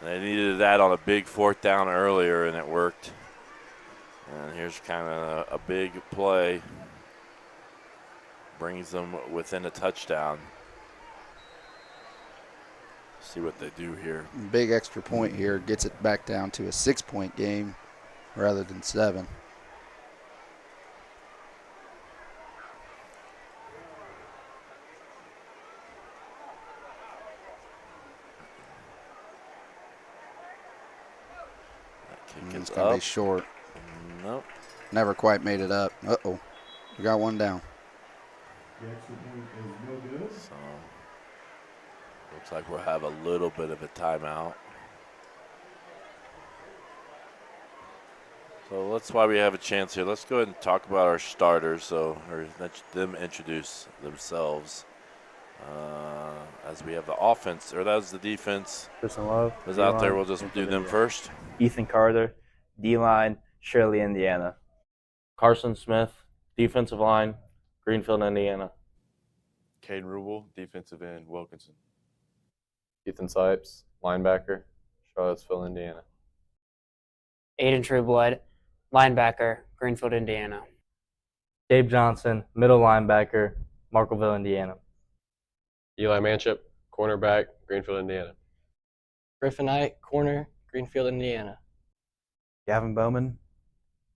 Speaker 1: They needed that on a big 4th down earlier, and it worked. And here's kind of a big play. Brings them within a touchdown. See what they do here.
Speaker 2: Big extra point here gets it back down to a 6-point game rather than 7. It's going to be short.
Speaker 1: Nope.
Speaker 2: Never quite made it up. Uh-oh. We got one down.
Speaker 1: So, looks like we'll have a little bit of a timeout. So that's why we have a chance here. Let's go ahead and talk about our starters, or let them introduce themselves. As we have the offense, or that was the defense.
Speaker 3: Kristen Love
Speaker 1: was out there. We'll just do them first.
Speaker 3: Ethan Carter, D-line, Shirley, Indiana.
Speaker 10: Carson Smith, defensive line, Greenfield, Indiana.
Speaker 5: Caden Rubel, defensive end, Wilkinson.
Speaker 6: Ethan Sipes, linebacker, Charlottesville, Indiana.
Speaker 8: Aiden Trueblood, linebacker, Greenfield, Indiana.
Speaker 9: Gabe Johnson, middle linebacker, Markville, Indiana.
Speaker 6: Eli Manship, cornerback, Greenfield, Indiana.
Speaker 8: Griffin Knight, corner, Greenfield, Indiana.
Speaker 3: Gavin Bowman,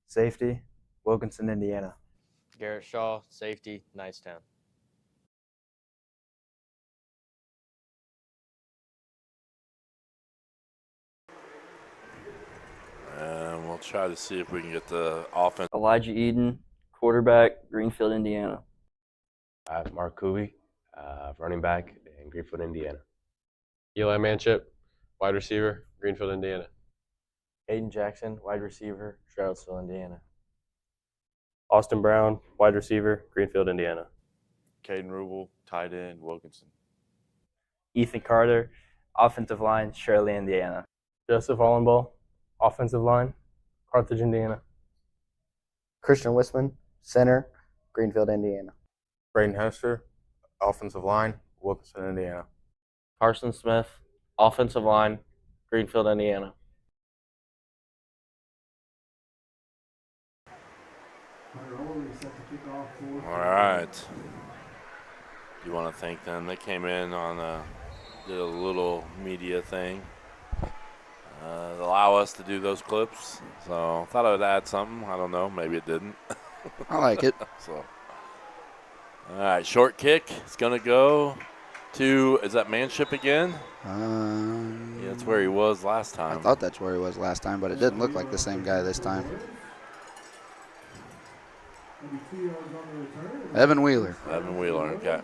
Speaker 3: safety, Wilkinson, Indiana.
Speaker 9: Garrett Shaw, safety, Nicetown.
Speaker 1: And we'll try to see if we can get the offense.
Speaker 3: Elijah Eden, quarterback, Greenfield, Indiana.
Speaker 4: I have Mark Cooley, running back in Greenfield, Indiana.
Speaker 6: Eli Manship, wide receiver, Greenfield, Indiana.
Speaker 3: Aiden Jackson, wide receiver, Charlottesville, Indiana.
Speaker 6: Austin Brown, wide receiver, Greenfield, Indiana.
Speaker 5: Caden Rubel, tight end, Wilkinson.
Speaker 3: Ethan Carter, offensive line, Shirley, Indiana.
Speaker 9: Joseph Hollenball, offensive line, Carthage, Indiana.
Speaker 3: Christian Wisman, center, Greenfield, Indiana.
Speaker 10: Braden Hester, offensive line, Wilkinson, Indiana.
Speaker 3: Carson Smith, offensive line, Greenfield, Indiana.
Speaker 1: All right. You want to thank them? They came in on did a little media thing. Allow us to do those clips. So thought I would add something. I don't know. Maybe it didn't.
Speaker 2: I like it.
Speaker 1: So, all right, short kick. It's going to go to, is that Manship again? Yeah, that's where he was last time.
Speaker 2: I thought that's where he was last time, but it didn't look like the same guy this time. Evan Wheeler.
Speaker 1: Evan Wheeler, okay.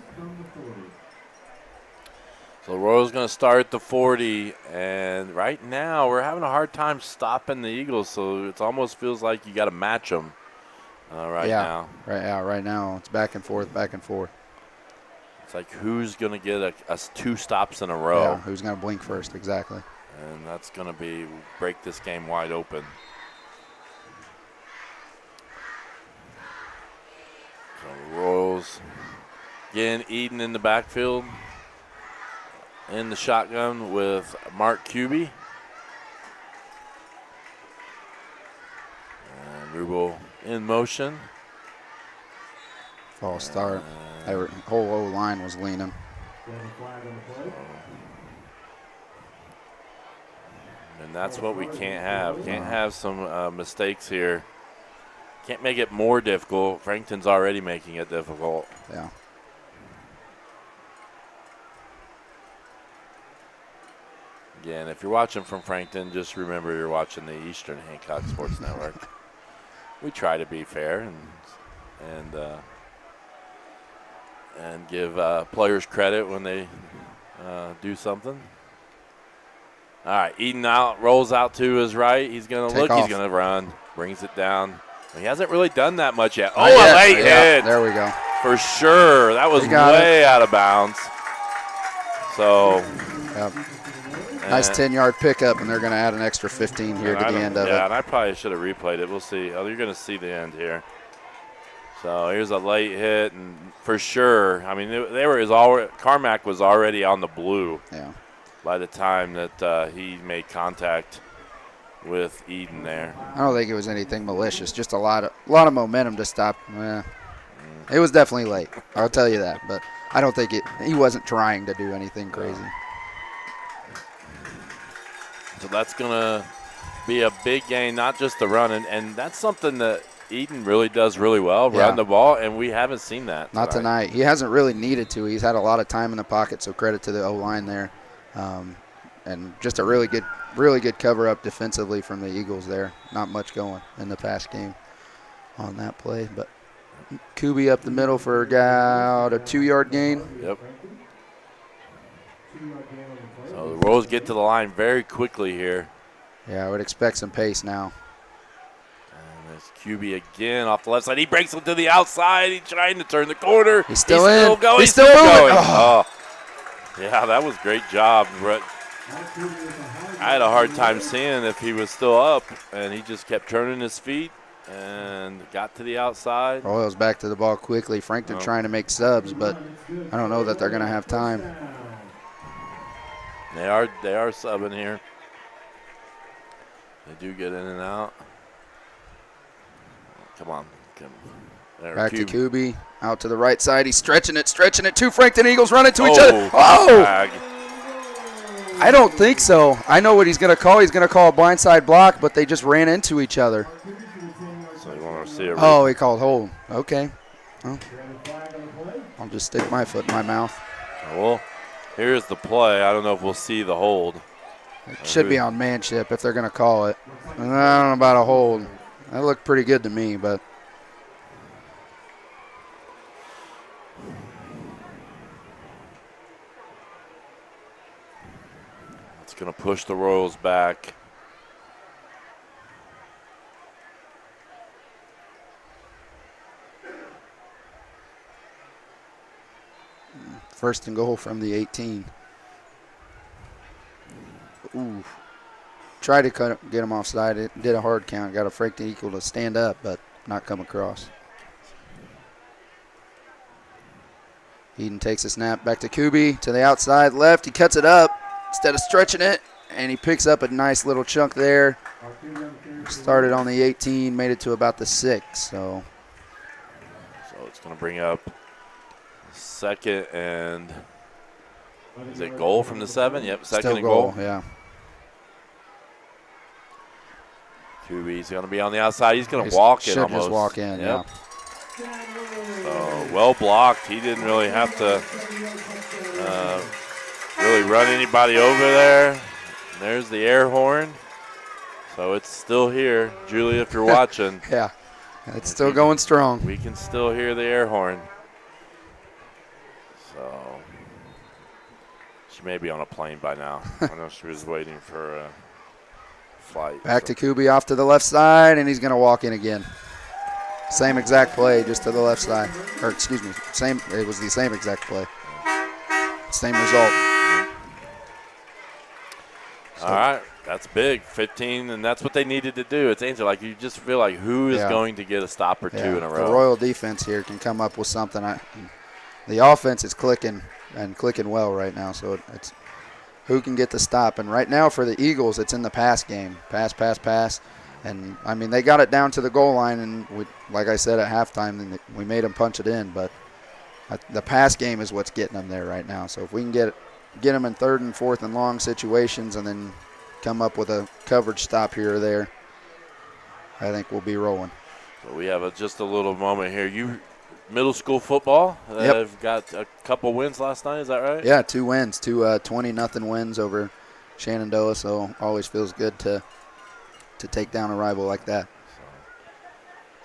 Speaker 1: So Royals going to start the 40, and right now we're having a hard time stopping the Eagles, so it almost feels like you got to match them now.
Speaker 2: Right now it's back and forth, back and forth.
Speaker 1: It's like who's going to get a 2 stops in a row.
Speaker 2: Yeah, who's going to blink first, exactly.
Speaker 1: And that's going to break this game wide open. So Royals, again, Eden in the backfield. In the shotgun with Mark Kuby. And Rubel in motion.
Speaker 2: False start. Whole O-line was leaning.
Speaker 1: And that's what we can't have. Can't have some mistakes here. Can't make it more difficult. Frankton's already making it difficult.
Speaker 2: Yeah.
Speaker 1: Again, if you're watching from Frankton, just remember you're watching the Eastern Hancock Sports Network. We try to be fair and give players credit when they do something. All right, Eden rolls out to his right. He's going to look. He's going to run. Brings it down. He hasn't really done that much yet. Oh, a late hit.
Speaker 2: There we go.
Speaker 1: For sure. That was way out of bounds. So.
Speaker 2: Yep. Nice 10-yard pickup, and they're going to add an extra 15 here to the end of it.
Speaker 1: Yeah, and I probably should have replayed it. We'll see. Oh, you're going to see the end here. So here's a late hit, and for sure, I mean, Carmack was already on the blue by the time that he made contact with Eden there.
Speaker 2: I don't think it was anything malicious, just a lot of momentum to stop. It was definitely late, I'll tell you that, but I don't think he wasn't trying to do anything crazy.
Speaker 1: So that's going to be a big gain, not just the run. And that's something that Eden really does really well, run the ball, and we haven't seen that.
Speaker 2: Not tonight. He hasn't really needed to. He's had a lot of time in the pocket, so credit to the O-line there. And just a really good cover-up defensively from the Eagles there. Not much going in the past game on that play. But Kuby up the middle for about a 2-yard gain.
Speaker 1: Yep. So the Royals get to the line very quickly here.
Speaker 2: Yeah, I would expect some pace now.
Speaker 1: And they QB again off the left side. He breaks it to the outside. He's trying to turn the corner.
Speaker 2: He's still in.
Speaker 1: Going.
Speaker 2: He's still moving.
Speaker 1: Oh. Yeah, that was great job. I had a hard time seeing if he was still up, and he just kept turning his feet and got to the outside.
Speaker 2: Royals back to the ball quickly. Frankton trying to make subs, but I don't know that they're going to have time.
Speaker 1: They are subbing here. They do get in and out. Come on. There,
Speaker 2: back to Kubi, out to the right side. He's stretching it. Two Frankton Eagles running to each other.
Speaker 1: Flag.
Speaker 2: I don't think so. I know what he's going to call. He's going to call a blindside block, but they just ran into each other.
Speaker 1: So you want to see it?
Speaker 2: Oh, he called hold. Okay. Well, I'll just stick my foot in my mouth.
Speaker 1: Well, here's the play. I don't know if we'll see the hold.
Speaker 2: It should be on manship if they're going to call it. I don't know about a hold. That looked pretty good to me, but.
Speaker 1: It's going to push the Royals back.
Speaker 2: First and goal from the 18. Ooh. Tried to get him offside. It did a hard count. Got a Frankton equal to stand up, but not come across. Eden takes a snap back to Kubi to the outside left. He cuts it up instead of stretching it, and he picks up a nice little chunk there. Started on the 18, made it to about the 6. So
Speaker 1: it's going to bring up second and is it goal from the 7? Yep, second
Speaker 2: still
Speaker 1: and
Speaker 2: goal. Yeah.
Speaker 1: Kubi's going to be on the outside. He's going to walk in almost.
Speaker 2: Just walk in,
Speaker 1: yep. So well blocked. He didn't really have to really run anybody over there. And there's the air horn. So it's still here, Julie, if you're watching.
Speaker 2: Yeah, it's still going strong.
Speaker 1: We can still hear the air horn. So she may be on a plane by now. I know she was waiting for a flight.
Speaker 2: Back to Kubi off to the left side, and he's going to walk in again. Same exact play, just to the left side. Or excuse me, it was the same exact play. Same result.
Speaker 1: All right, that's big, 15, and that's what they needed to do. It's Angel, like you just feel like who is going to get a stop or two in a row.
Speaker 2: The Royal defense here can come up with something. The offense is clicking and clicking well right now, so it's who can get the stop. And right now for the Eagles, it's in the pass game. Pass. And, I mean, they got it down to the goal line, and like I said at halftime, we made them punch it in. But the pass game is what's getting them there right now. So if we can get them in 3rd and 4th and long situations and then come up with a coverage stop here or there, I think we'll be rolling.
Speaker 1: So we have just a little moment here. Middle school football. They've got a couple wins last night. Is that right?
Speaker 2: Yeah, 2 wins, 2 20-0 wins over Shenandoah. So always feels good to take down a rival like that.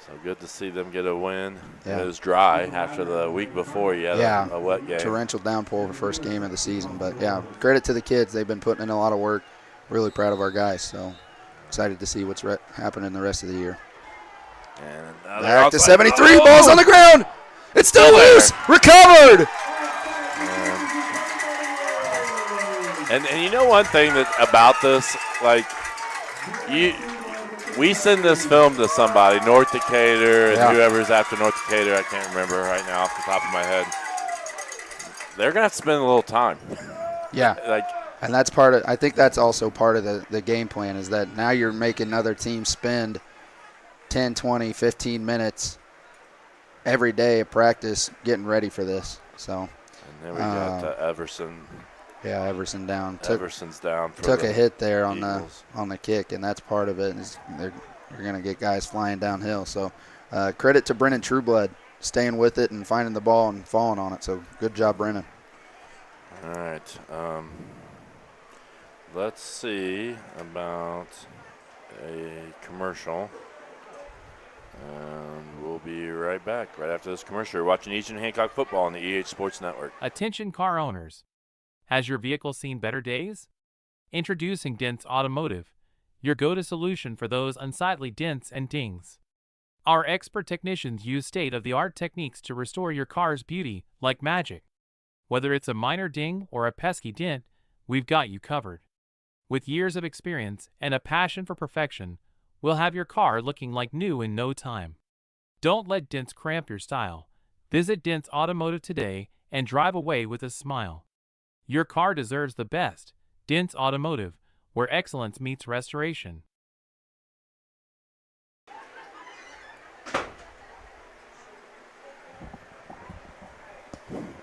Speaker 1: So good to see them get a win. Yeah. It was dry after the week before. You had a wet game.
Speaker 2: Torrential downpour the first game of the season. But, yeah, credit to the kids. They've been putting in a lot of work. Really proud of our guys. So excited to see what's happening the rest of the year.
Speaker 1: And
Speaker 2: back to 73. Ball's on the ground. It's still loose. Recovered.
Speaker 1: And you know one thing about this, like we send this film to somebody, North Decatur and whoever's after North Decatur, I can't remember right now off the top of my head. They're gonna have to spend a little time.
Speaker 2: Yeah. And that's I think that's also part of the game plan is that now you're making other teams spend 10, 20, 15 minutes every day of practice getting ready for this. So.
Speaker 1: And then we got Everson.
Speaker 2: Yeah, Everson down.
Speaker 1: Everson's down.
Speaker 2: Took a hit there on the kick, and that's part of it. You're going to get guys flying downhill. So credit to Brennan Trueblood staying with it and finding the ball and falling on it. So good job, Brennan.
Speaker 1: All right. Let's see about a commercial. And we'll be right back right after this commercial. You're watching Eastern Hancock football on the EH Sports Network.
Speaker 16: Attention car owners. Has your vehicle seen better days? Introducing Dents Automotive, your go-to solution for those unsightly dents and dings. Our expert technicians use state-of-the-art techniques to restore your car's beauty like magic. Whether it's a minor ding or a pesky dent, we've got you covered. With years of experience and a passion for perfection, we'll have your car looking like new in no time. Don't let dents cramp your style. Visit Dents Automotive today and drive away with a smile. Your car deserves the best. Dents Automotive, where excellence meets restoration.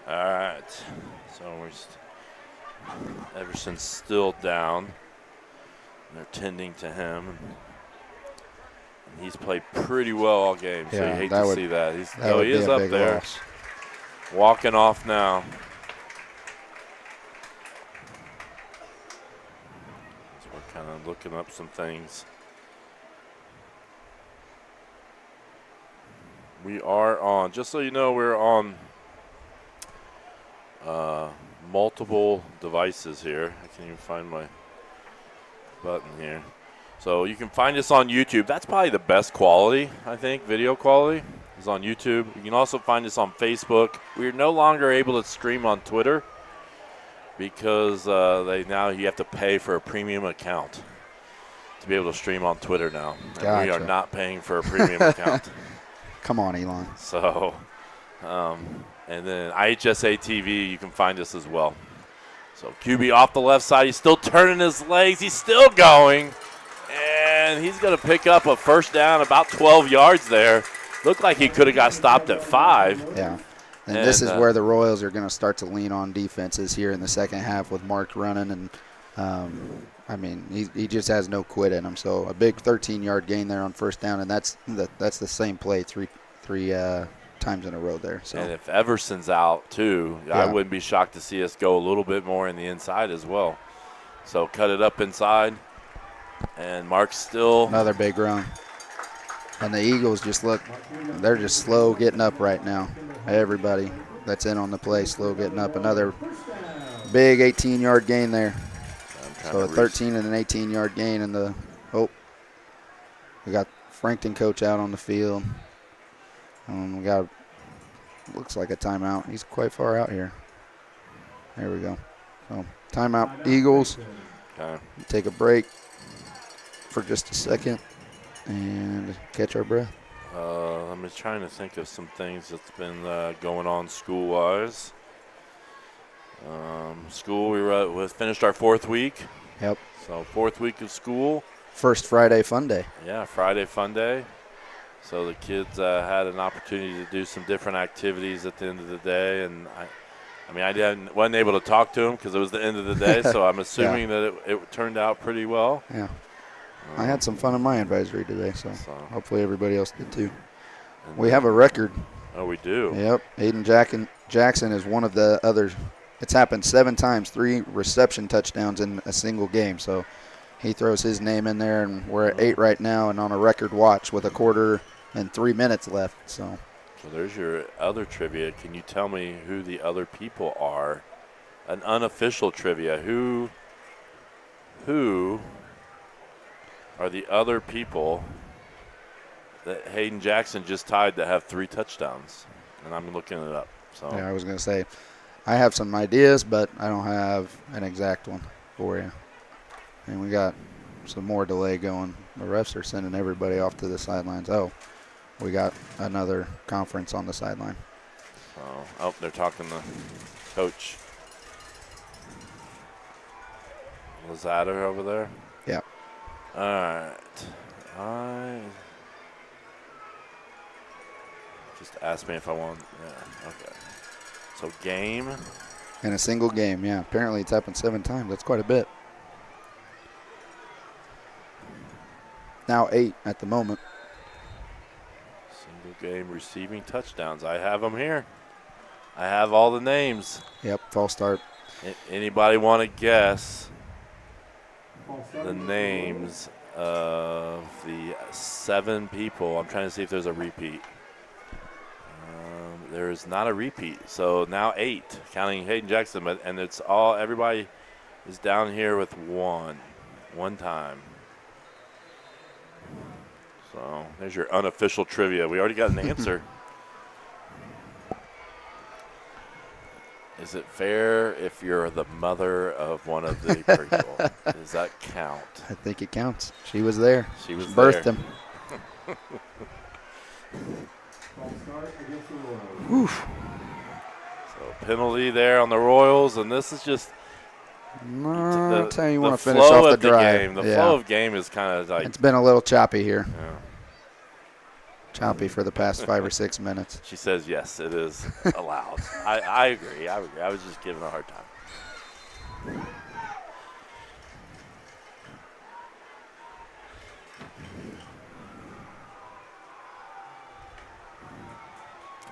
Speaker 1: All right, so Everson's still down. They're tending to him. And he's played pretty well all game, so you hate to see that. He is up there.
Speaker 2: Loss.
Speaker 1: Walking off now. So we're kind of looking up some things. We are on, just so you know, we're on multiple devices here. I can't even find my button here. So you can find us on YouTube. That's probably the best quality, I think, video quality is on YouTube. You can also find us on Facebook. We're no longer able to stream on Twitter because now you have to pay for a premium account to be able to stream on Twitter now.
Speaker 2: Gotcha.
Speaker 1: And we are not paying for a premium account.
Speaker 2: Come on, Elon.
Speaker 1: So, and then IHSA TV, you can find us as well. So QB off the left side. He's still turning his legs. He's still going. And he's going to pick up a first down about 12 yards there. Looked like he could have got stopped at 5.
Speaker 2: Yeah. And this is where the Royals are going to start to lean on defenses here in the second half with Mark running. And, I mean, he just has no quit in him. So a big 13-yard gain there on first down, and that's the same play three times in a row there. So.
Speaker 1: And if Everson's out too, I wouldn't be shocked to see us go a little bit more in the inside as well. So cut it up inside, and Mark's still.
Speaker 2: Another big run. And the Eagles they're just slow getting up right now. Everybody that's in on the play, slow getting up. Another big 18-yard gain there. So a 13 and an 18-yard gain, and we got Frankton coach out on the field. We got, looks like a timeout. He's quite far out here. There we go. So timeout, Eagles.
Speaker 1: Okay.
Speaker 2: Take a break for just a second and catch our breath.
Speaker 1: I'm just trying to think of some things that's been going on school-wise. We finished our 4th week.
Speaker 2: Yep.
Speaker 1: So 4th week of school.
Speaker 2: First Friday fun day.
Speaker 1: Yeah, Friday fun day. So the kids had an opportunity to do some different activities at the end of the day, and I wasn't able to talk to them because it was the end of the day. So I'm assuming that it turned out pretty well.
Speaker 2: Yeah. I had some fun in my advisory today, so hopefully everybody else did too. We have a record.
Speaker 1: Oh, we do?
Speaker 2: Yep. Aiden Jackson is one of the others. It's happened 7 times, 3 reception touchdowns in a single game. So he throws his name in there, and we're at 8 right now and on a record watch with a quarter and 3 minutes left. So
Speaker 1: there's your other trivia. Can you tell me who the other people are? An unofficial trivia. Who are the other people that Hayden Jackson just tied to have 3 touchdowns? And I'm looking it up. So
Speaker 2: yeah, I was going to say, I have some ideas, but I don't have an exact one for you. And we got some more delay going. The refs are sending everybody off to the sidelines. Oh, we got another conference on the sideline.
Speaker 1: Oh, they're talking to Coach Lazader over there.
Speaker 2: Yeah.
Speaker 1: All right. Just ask me if I want. Yeah. Okay. So game.
Speaker 2: In a single game, yeah. Apparently it's happened 7 times. That's quite a bit. Now 8 at the moment.
Speaker 1: Single game receiving touchdowns. I have them here. I have all the names.
Speaker 2: Yep, false start.
Speaker 1: Anybody want to guess the names of the 7 people? I'm trying to see if there's a repeat. There is not a repeat. So now 8, counting Hayden Jackson, and it's all, everybody is down here with one time. So there's your unofficial trivia. We already got an answer. Is it fair if you're the mother of one of the people? Does that count?
Speaker 2: I think it counts. She was there.
Speaker 1: She was
Speaker 2: birthed
Speaker 1: there.
Speaker 2: him. Oof.
Speaker 1: So penalty there on the Royals, and this is just
Speaker 2: I'll tell you, want to finish
Speaker 1: flow
Speaker 2: off the
Speaker 1: of
Speaker 2: drive.
Speaker 1: game. The flow of game is kind of like
Speaker 2: it's been a little choppy here.
Speaker 1: Yeah.
Speaker 2: Choppy for the past 5 or 6 minutes.
Speaker 1: She says yes, it is allowed. I agree. I agree. I was just giving a hard time.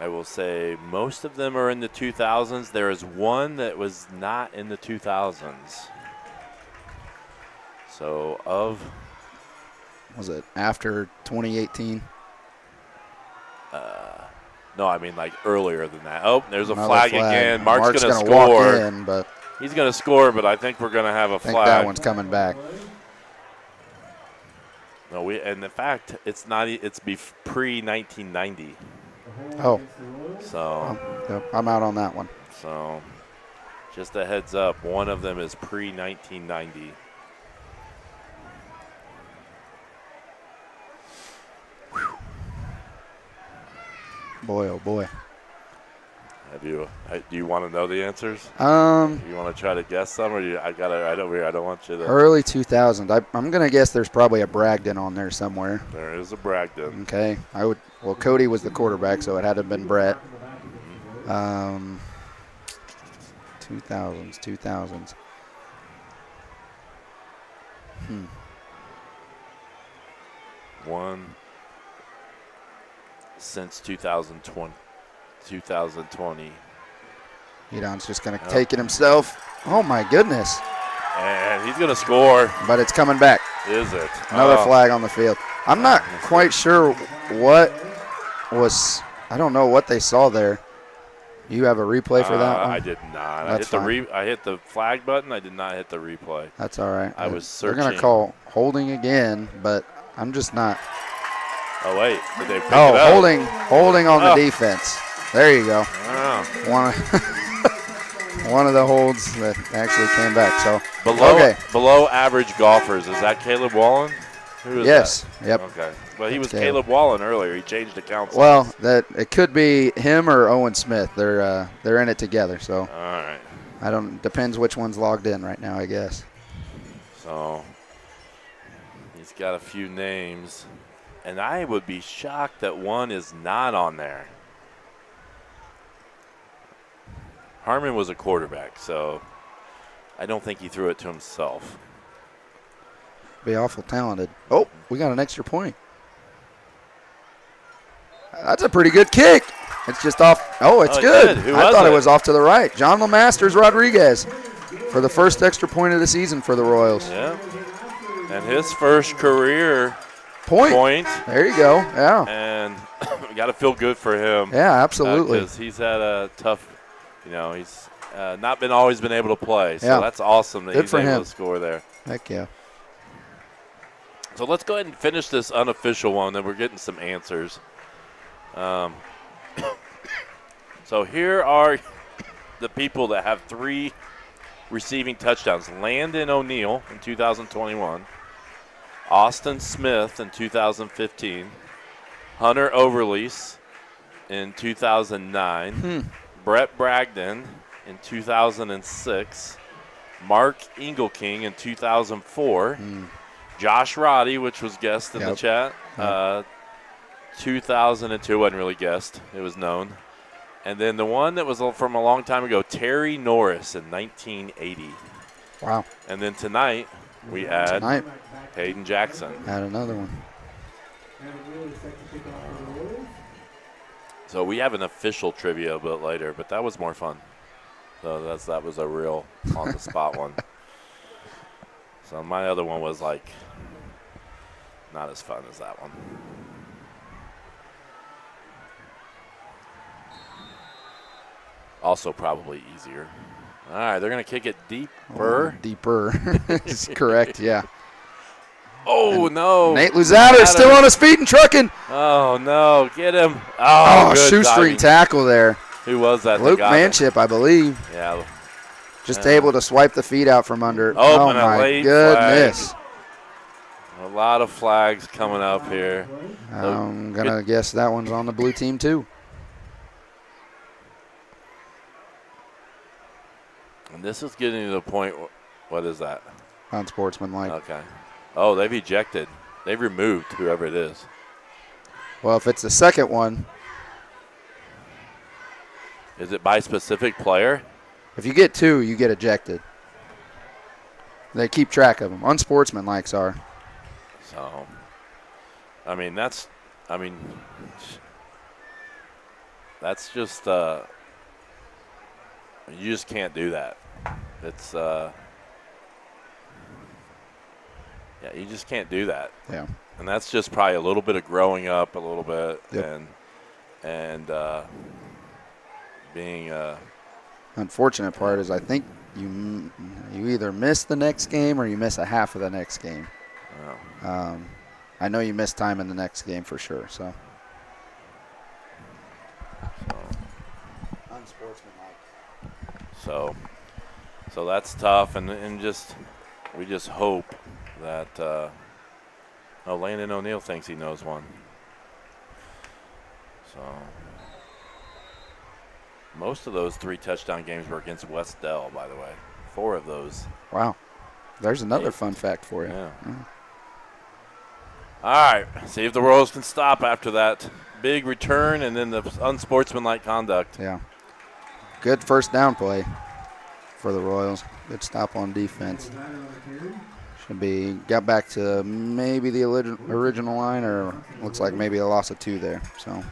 Speaker 1: I will say most of them are in the 2000s. There is one that was not in the 2000s. So
Speaker 2: was it after 2018?
Speaker 1: No, I mean like earlier than that. Oh, there's a
Speaker 2: Another
Speaker 1: flag again. Mark's going to
Speaker 2: gonna
Speaker 1: score.
Speaker 2: Walk in, but
Speaker 1: he's going to score, but I think we're going to have a flag.
Speaker 2: I think that one's coming back.
Speaker 1: No, and in fact, it's not. It's pre-1990.
Speaker 2: Oh.
Speaker 1: So.
Speaker 2: Yep, I'm out on that one.
Speaker 1: So, just a heads up, one of them is pre-1990.
Speaker 2: Boy, oh boy.
Speaker 1: Do you want to know the answers? You want to try to guess some, or I don't want you to.
Speaker 2: Early 2000. I'm gonna guess there's probably a Bragdon on there somewhere.
Speaker 1: There is a Bragdon.
Speaker 2: Okay, Well, Cody was the quarterback, so it had to have been Brett. 2000s.
Speaker 1: One since 2020.
Speaker 2: Edon's just going to take it himself. Oh, my goodness.
Speaker 1: And he's going to score.
Speaker 2: But it's coming back.
Speaker 1: Is it?
Speaker 2: Another flag on the field. I'm not quite sure what was – I don't know what they saw there. You have a replay for that one?
Speaker 1: I did not.
Speaker 2: That's
Speaker 1: I hit the flag button. I did not hit the replay.
Speaker 2: That's all right.
Speaker 1: I was searching.
Speaker 2: They're going to call holding again, but I'm just not.
Speaker 1: Oh, wait. Did they pick it up?
Speaker 2: Holding on the defense. There you go. One of the holds that actually came back. So
Speaker 1: below average golfers. Is that Caleb Wallen? Who is
Speaker 2: yes.
Speaker 1: That?
Speaker 2: Yep.
Speaker 1: Okay. Well, he was Caleb Wallen earlier. He changed accounts.
Speaker 2: Well, that it could be him or Owen Smith. They're in it together. So.
Speaker 1: All right.
Speaker 2: Depends which one's logged in right now, I guess.
Speaker 1: So he's got a few names, and I would be shocked that one is not on there. Harmon was a quarterback, so I don't think he threw it to himself.
Speaker 2: Be awful talented. Oh, we got an extra point. That's a pretty good kick. It's just off. Oh, it's good. I thought it was off to the right. John Lemasters Rodriguez for the first extra point of the season for the Royals.
Speaker 1: Yeah. And his first career
Speaker 2: point. There you go. Yeah.
Speaker 1: And we got to feel good for him.
Speaker 2: Yeah, absolutely.
Speaker 1: Because he's had a tough, he's not always been able to play. So that's awesome that he's able to score there.
Speaker 2: Heck yeah.
Speaker 1: So let's go ahead and finish this unofficial one, then we're getting some answers. So here are the people that have 3 receiving touchdowns. Landon O'Neill in 2021. Austin Smith in 2015. Hunter Overlease in 2009. Brett Bragdon in 2006. Mark Engelking in 2004. Josh Roddy, which was guessed in the chat, 2002, wasn't really guessed. It was known. And then the one that was from a long time ago, Terry Norris in 1980.
Speaker 2: Wow.
Speaker 1: And then tonight, we add Hayden Jackson.
Speaker 2: Add another one.
Speaker 1: So we have an official trivia a bit later, but that was more fun. So that was a real on-the-spot one. So my other one was like not as fun as that one. Also probably easier. All right, they're going to kick it deeper.
Speaker 2: Deeper is correct, yeah.
Speaker 1: Oh, no.
Speaker 2: Nate Luzader still on his feet and trucking.
Speaker 1: Oh, no. Get him.
Speaker 2: Oh,
Speaker 1: Good
Speaker 2: shoestring
Speaker 1: diving.
Speaker 2: tackle there.
Speaker 1: Who was that?
Speaker 2: Luke Manship, I believe.
Speaker 1: Yeah.
Speaker 2: Just able to swipe the feet out from under.
Speaker 1: Oh,
Speaker 2: Oh, my goodness.
Speaker 1: Flag. A lot of flags coming up here.
Speaker 2: I'm going to guess that one's on the blue team, too.
Speaker 1: And this is getting to the point. What is that?
Speaker 2: Unsportsmanlike.
Speaker 1: Okay. Oh, they've ejected. They've removed whoever it is.
Speaker 2: Well, if it's the second one.
Speaker 1: Is it by specific player?
Speaker 2: If you get 2, you get ejected. They keep track of them. Unsportsmanlikes are.
Speaker 1: So, that's just, you just can't do that. It's, you just can't do that.
Speaker 2: Yeah.
Speaker 1: And that's just probably a little bit of growing up a little bit
Speaker 2: Yep.
Speaker 1: and being
Speaker 2: Unfortunate part is I think you either miss the next game or you miss a half of the next game.
Speaker 1: Oh.
Speaker 2: I know you missed time in the next game for sure. So. Unsportsmanlike.
Speaker 1: So that's tough, and we just hope that. Landon O'Neill thinks he knows one. So most of those 3 touchdown games were against West Dell, by the way. 4 of those.
Speaker 2: Wow. There's another fun fact for you.
Speaker 1: Yeah. All right. See if the Royals can stop after that big return and then the unsportsmanlike conduct.
Speaker 2: Yeah. Good first down play for the Royals. Good stop on defense. Should be got back to maybe the original line, or looks like maybe a loss of 2 there. So.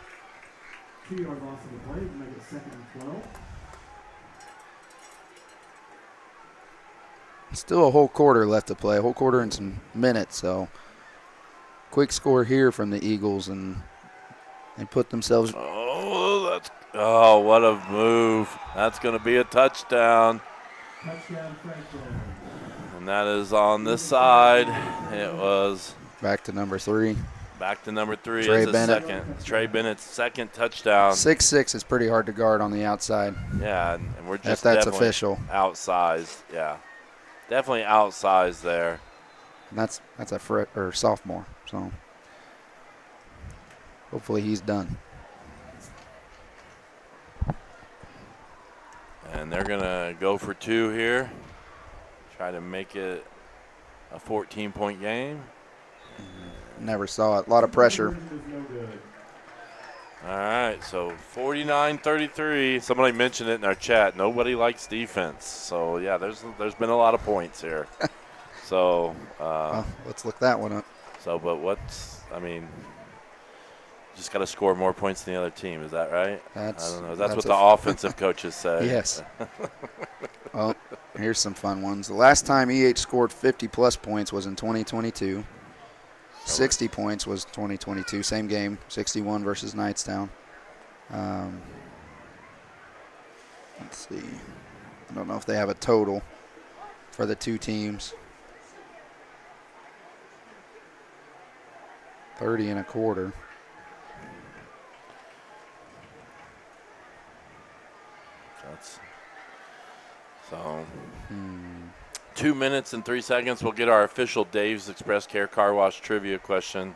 Speaker 11: 2-yard loss of the play to make it 2nd and 12.
Speaker 2: Still a whole quarter left to play, a whole quarter and some minutes. So quick score here from the Eagles, and they put themselves.
Speaker 1: Oh, what a move. That's going to be a touchdown.
Speaker 11: Touchdown, Frankton.
Speaker 1: And that is on this side. It was.
Speaker 2: Back to number 3.
Speaker 1: Back to number 3.
Speaker 2: Trey
Speaker 1: is
Speaker 2: Bennett.
Speaker 1: Trey Bennett's second touchdown.
Speaker 2: 6'6" is pretty hard to guard on the outside.
Speaker 1: Yeah, and we're just
Speaker 2: if that's
Speaker 1: definitely
Speaker 2: official.
Speaker 1: Outsized. Yeah, definitely outsized there.
Speaker 2: And that's a sophomore. So hopefully he's done.
Speaker 1: And they're going to go for 2 here. Try to make it a 14-point game.
Speaker 2: Never saw it. A lot of pressure.
Speaker 1: All right, so 49-33. Somebody mentioned it in our chat. Nobody likes defense. So, yeah, there's been a lot of points here. So
Speaker 2: well, let's look that one up.
Speaker 1: So, but just got to score more points than the other team. Is that right? I don't know. That's what the offensive coaches say.
Speaker 2: Yes. Well, here's some fun ones. The last time EH scored 50-plus points was in 2022. 60 points was 2022. Same game, 61 versus Knightstown. Let's see. I don't know if they have a total for the 2 teams. 30 and a quarter.
Speaker 1: So 2 minutes and 3 seconds. We'll get our official Dave's Express Care Car Wash trivia question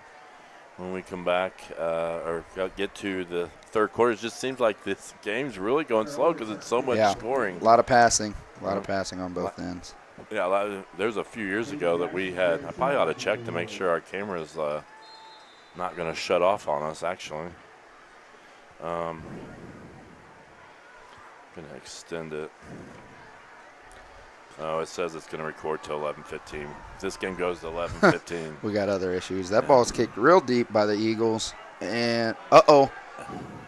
Speaker 1: when we come back or get to the third quarter. It just seems like this game's really going slow because it's so much scoring.
Speaker 2: A lot of passing. A lot of passing on both ends.
Speaker 1: Yeah, there's a few years ago that we had. I probably ought to check to make sure our camera's not going to shut off on us, actually. Going to extend it. Oh, it says it's going to record till 11:15. If this game goes to 11:15.
Speaker 2: We got other issues. That ball's kicked real deep by the Eagles. And,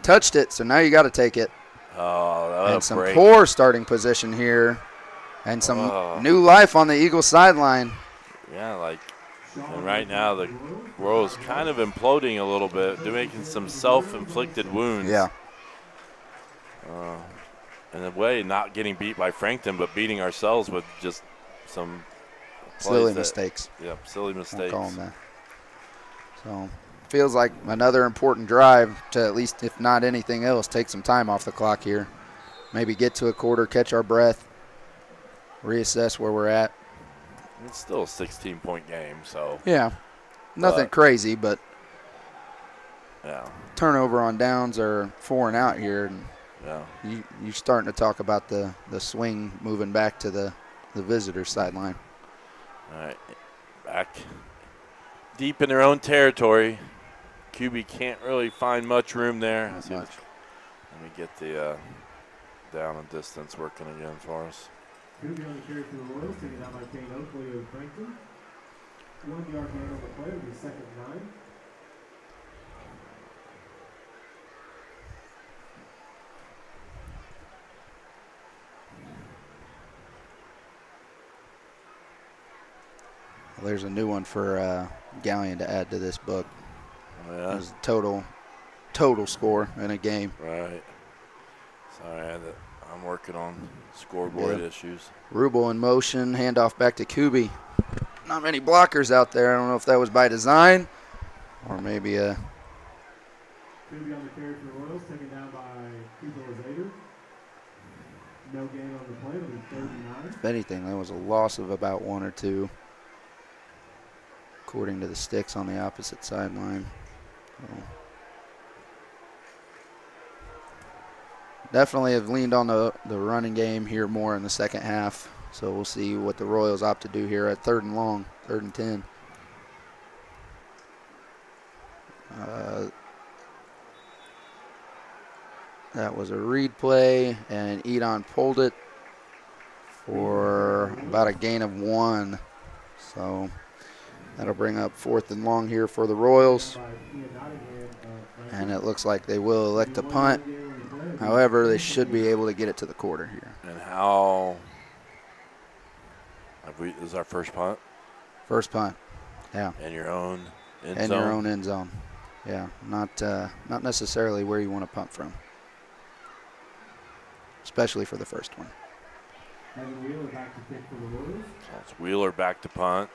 Speaker 2: touched it, so now you got to take it.
Speaker 1: Oh,
Speaker 2: and some poor starting position here. And some new life on the Eagles sideline.
Speaker 1: Yeah, and right now the Royals kind of imploding a little bit. They're making some self-inflicted wounds.
Speaker 2: Yeah.
Speaker 1: In a way, not getting beat by Frankton, but beating ourselves with just some
Speaker 2: Silly mistakes.
Speaker 1: Yep, silly mistakes.
Speaker 2: I'll call them that. So feels like another important drive to, at least if not anything else, take some time off the clock here. Maybe get to a quarter, catch our breath, reassess where we're at.
Speaker 1: It's still a 16-point game, so.
Speaker 2: Yeah, nothing crazy, but
Speaker 1: yeah,
Speaker 2: turnover on downs are 4 and out here. And
Speaker 1: yeah,
Speaker 2: you're starting to talk about the swing moving back to the visitor sideline.
Speaker 1: All right, back deep in their own territory. QB can't really find much room there. Let me get the down and distance working again for us.
Speaker 11: QB on the carry for the Royals, taken out by Kane Oakley of Frankton. 1 yard gain on the play will be 2nd and 9.
Speaker 2: Well, there's a new one for Galleon to add to this book.
Speaker 1: Oh, yeah.
Speaker 2: There's total score in a game.
Speaker 1: Right. Sorry, I'm working on scoreboard issues.
Speaker 2: Rubel in motion, handoff back to Kubi. Not many blockers out there. I don't know if that was by design or maybe a.
Speaker 11: Kubi on the carry for the Royals, taken down by Kubo Zader. No gain on the play. It'll be 3rd and 9.
Speaker 2: If anything, that was a loss of about 1 or 2, according to the sticks on the opposite sideline. So definitely have leaned on the running game here more in the second half. So we'll see what the Royals opt to do here at 3rd and long, 3rd and 10. That was a read play, and Edon pulled it for about a gain of 1. So that'll bring up 4th and long here for the Royals. And it looks like they will elect to punt. However, they should be able to get it to the quarter here.
Speaker 1: And how is our first punt?
Speaker 2: First punt, yeah.
Speaker 1: In your own end zone?
Speaker 2: In your own end zone, yeah. Not necessarily where you want to punt from, especially for the first one.
Speaker 11: Wheeler back to kick for the Royals.
Speaker 1: So it's Wheeler back to punt.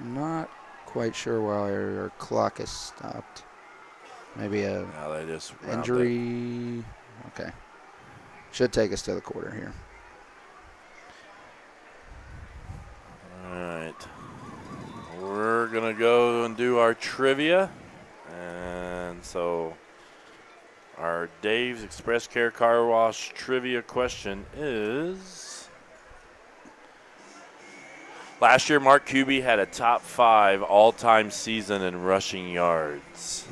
Speaker 2: Not quite sure why our clock is stopped. Maybe a
Speaker 1: they just
Speaker 2: injury. Okay. Should take us to the quarter here.
Speaker 1: All right. We're going to go and do our trivia. And so our Dave's Express Care Car Wash trivia question is, last year Mark Kuby had a top 5 all-time season in rushing yards.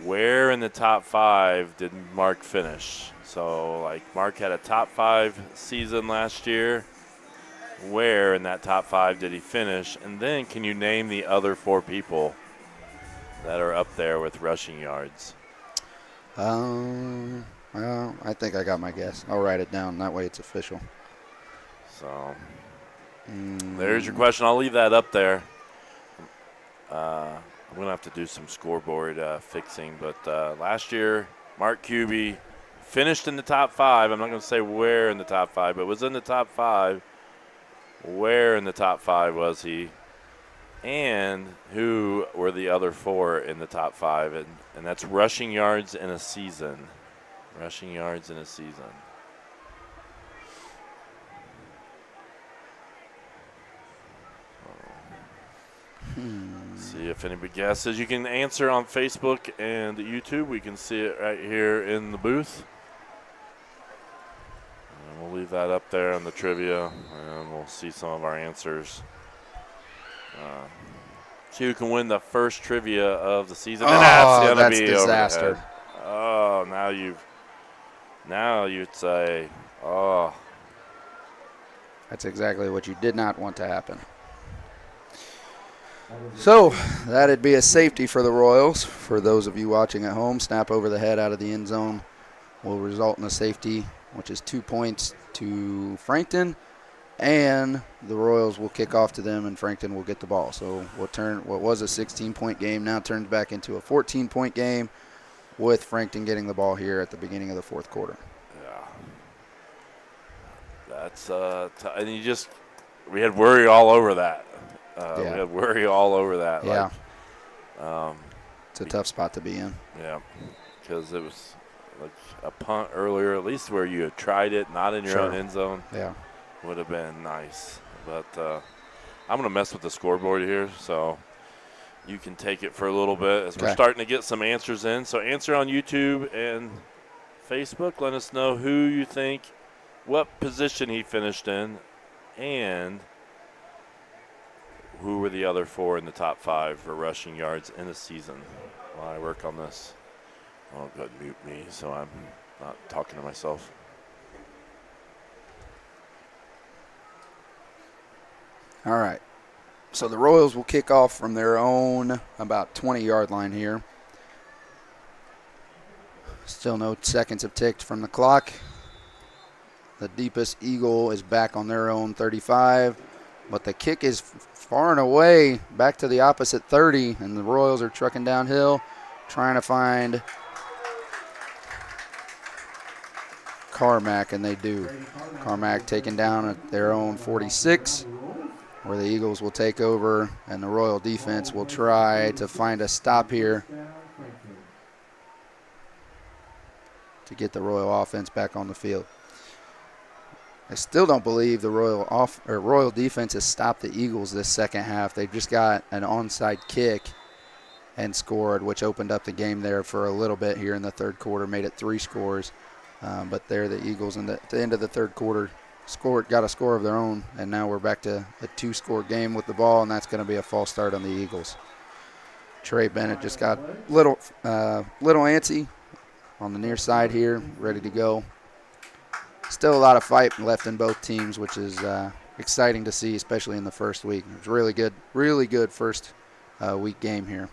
Speaker 1: Where in the top 5 did Mark finish? So, like, Mark had a top 5 season last year. Where in that top 5 did he finish? And then can you name the other 4 people that are up there with rushing yards?
Speaker 2: Well, I think I got my guess. I'll write it down. That way it's official.
Speaker 1: So, there's your question. I'll leave that up there. I'm going to have to do some scoreboard fixing. But last year, Mark Kuby finished in the top 5. I'm not going to say where in the top 5, but was in the top 5. Where in the top 5 was he? And who were the other 4 in the top 5? And that's rushing yards in a season. Rushing yards in a season. See if anybody guesses. You can answer on Facebook and YouTube. We can see it right here in the booth. And we'll leave that up there on the trivia, and we'll see some of our answers. See who can win the first trivia of the season. And that's be
Speaker 2: disaster.
Speaker 1: Over the head. Oh, now you'd say, oh.
Speaker 2: That's exactly what you did not want to happen. So that'd be a safety for the Royals. For those of you watching at home, snap over the head out of the end zone will result in a safety, which is 2 points to Frankton, and the Royals will kick off to them, and Frankton will get the ball. So what was a 16-point game now turns back into a 14-point game, with Frankton getting the ball here at the beginning of the 4th quarter.
Speaker 1: Yeah, that's and we had worry all over that. We had worry all over that.
Speaker 2: Yeah.
Speaker 1: Like,
Speaker 2: it's a tough spot to be in.
Speaker 1: Yeah, because it was like a punt earlier, at least where you had tried it, not in your own end zone.
Speaker 2: Yeah.
Speaker 1: Would have been nice. But I'm going to mess with the scoreboard here, so you can take it for a little bit as we're starting to get some answers in. So answer on YouTube and Facebook. Let us know who you think, what position he finished in, and who were the other 4 in the top 5 for rushing yards in the season while I work on this. I'll go ahead and mute me so I'm not talking to myself.
Speaker 2: All right. So the Royals will kick off from their own about 20-yard line here. Still no seconds have ticked from the clock. The deepest Eagle is back on their own 35, but the kick is far and away back to the opposite 30, and the Royals are trucking downhill, trying to find Carmack, and they do. Carmack taken down at their own 46, where the Eagles will take over, and the Royal defense will try to find a stop here to get the Royal offense back on the field. I still don't believe the Royal defense has stopped the Eagles this second half. They just got an onside kick and scored, which opened up the game there for a little bit here in the third quarter, made it 3 scores. But there the Eagles at the end of the third quarter got a score of their own, and now we're back to a 2-score game with the ball, and that's going to be a false start on the Eagles. Trey Bennett just got little antsy on the near side here, ready to go. Still a lot of fight left in both teams, which is exciting to see, especially in the first week. It was really good first week game here.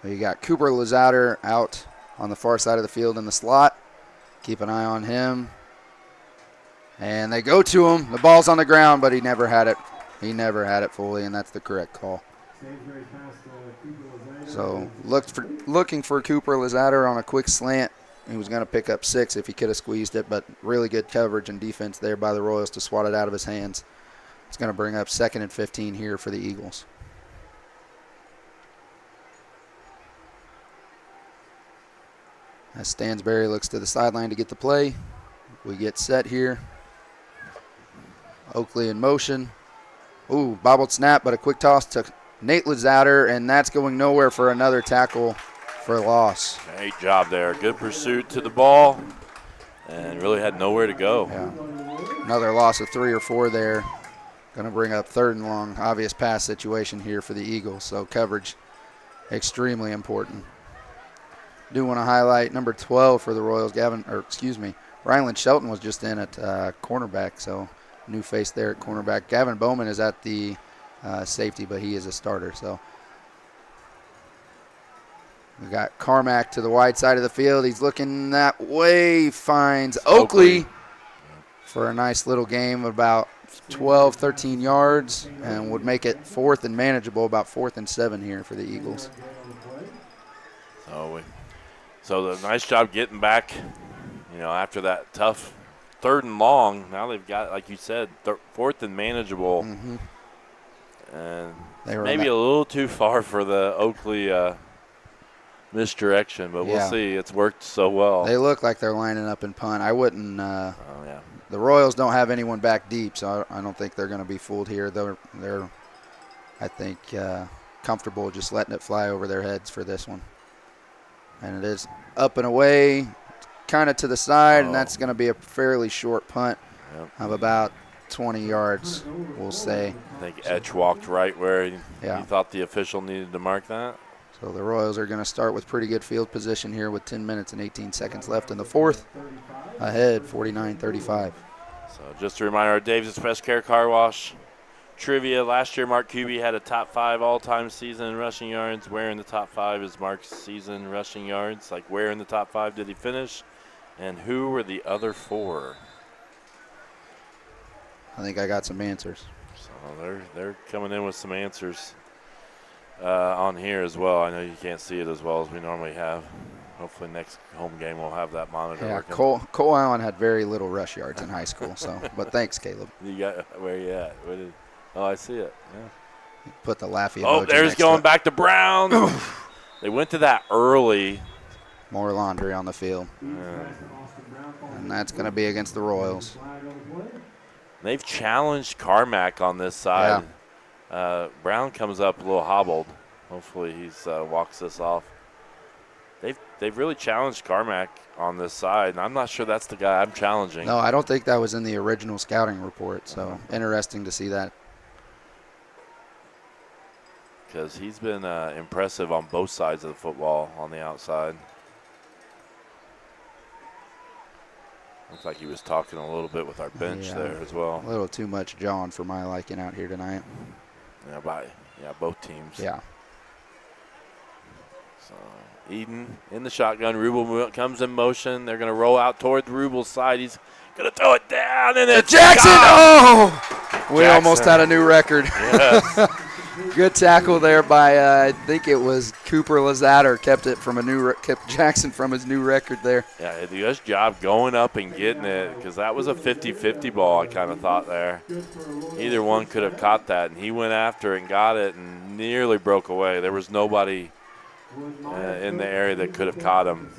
Speaker 2: So you got Cooper Lazzater out on the far side of the field in the slot. Keep an eye on him. And they go to him. The ball's on the ground, but he never had it. He never had it fully, and that's the correct call. So looking for Cooper Lazzater on a quick slant. He was going to pick up 6 if he could have squeezed it, but really good coverage and defense there by the Royals to swat it out of his hands. It's going to bring up 2nd and 15 here for the Eagles. As Stansberry looks to the sideline to get the play, we get set here. Oakley in motion. Ooh, bobbled snap, but a quick toss to Nate Lazzater, and that's going nowhere for another tackle for a loss.
Speaker 1: Great job there. Good pursuit to the ball, and really had nowhere to go.
Speaker 2: Yeah. Another loss of 3 or 4 there. Going to bring up 3rd and long, obvious pass situation here for the Eagles, so coverage extremely important. Do want to highlight number 12 for the Royals, Ryland Shelton was just in at cornerback, so new face there at cornerback. Gavin Bowman is at the safety, but he is a starter. So we got Carmack to the wide side of the field. He's looking that way, finds Oakley for a nice little game of about 12, 13 yards, and would make it 4th and manageable, about 4th and 7 here for the Eagles.
Speaker 1: So the nice job getting back, after that tough 3rd and long. Now they've got, like you said, 4th and manageable.
Speaker 2: Mm-hmm.
Speaker 1: And maybe a little too far for the Oakley misdirection, but we'll see. It's worked so well.
Speaker 2: They look like they're lining up in punt. I wouldn't. The Royals don't have anyone back deep, so I don't think they're going to be fooled here. They're I think, comfortable just letting it fly over their heads for this one. And it is up and away, kind of to the side, and that's going to be a fairly short punt of about 20 yards, we'll say.
Speaker 1: I think Etch walked right where he thought the official needed to mark that.
Speaker 2: So the Royals are going to start with pretty good field position here with 10 minutes and 18 seconds left in the fourth. Ahead, 49-35.
Speaker 1: So just a reminder, our Dave's Express Care Car Wash trivia. Last year, Mark Kuby had a top 5 all-time season in rushing yards. Where in the top 5 is Mark's season rushing yards? Like, where in the top 5 did he finish? And who were the other 4?
Speaker 2: I think I got some answers.
Speaker 1: So they're coming in with some answers on here as well. I know you can't see it as well as we normally have. Hopefully next home game we'll have that monitor
Speaker 2: Yeah,
Speaker 1: working.
Speaker 2: Cole Allen had very little rush yards in high school, so but thanks, Caleb.
Speaker 1: You got where you at? Oh, I see it. Yeah.
Speaker 2: Put the laughy
Speaker 1: Oh,
Speaker 2: emoji
Speaker 1: there's
Speaker 2: next
Speaker 1: going
Speaker 2: to
Speaker 1: back to Brown. They went to that early.
Speaker 2: More laundry on the field. And that's going to be against the Royals.
Speaker 1: They've challenged Carmack on this side. Brown comes up a little hobbled. Hopefully he walks this off. They've really challenged Carmack on this side, and I'm not sure that's the guy I'm challenging.
Speaker 2: No, I don't think that was in the original scouting report, so interesting to see that.
Speaker 1: Because he's been impressive on both sides of the football on the outside. Looks like he was talking a little bit with our bench there as well.
Speaker 2: A little too much John for my liking out here tonight.
Speaker 1: Yeah, both teams.
Speaker 2: Yeah.
Speaker 1: So Eden in the shotgun. Rubel comes in motion. They're going to roll out toward Rubel's side. He's going to throw it down, and it's
Speaker 2: Jackson!
Speaker 1: Oh!
Speaker 2: We almost had a new record.
Speaker 1: Yes.
Speaker 2: Good tackle there by I think it was Cooper Lazatter kept Jackson from his new record there.
Speaker 1: Yeah, good job going up and getting it, because that was a 50-50 ball, I kind of thought there. Either one could have caught that, and he went after it and got it and nearly broke away. There was nobody in the area that could have caught him.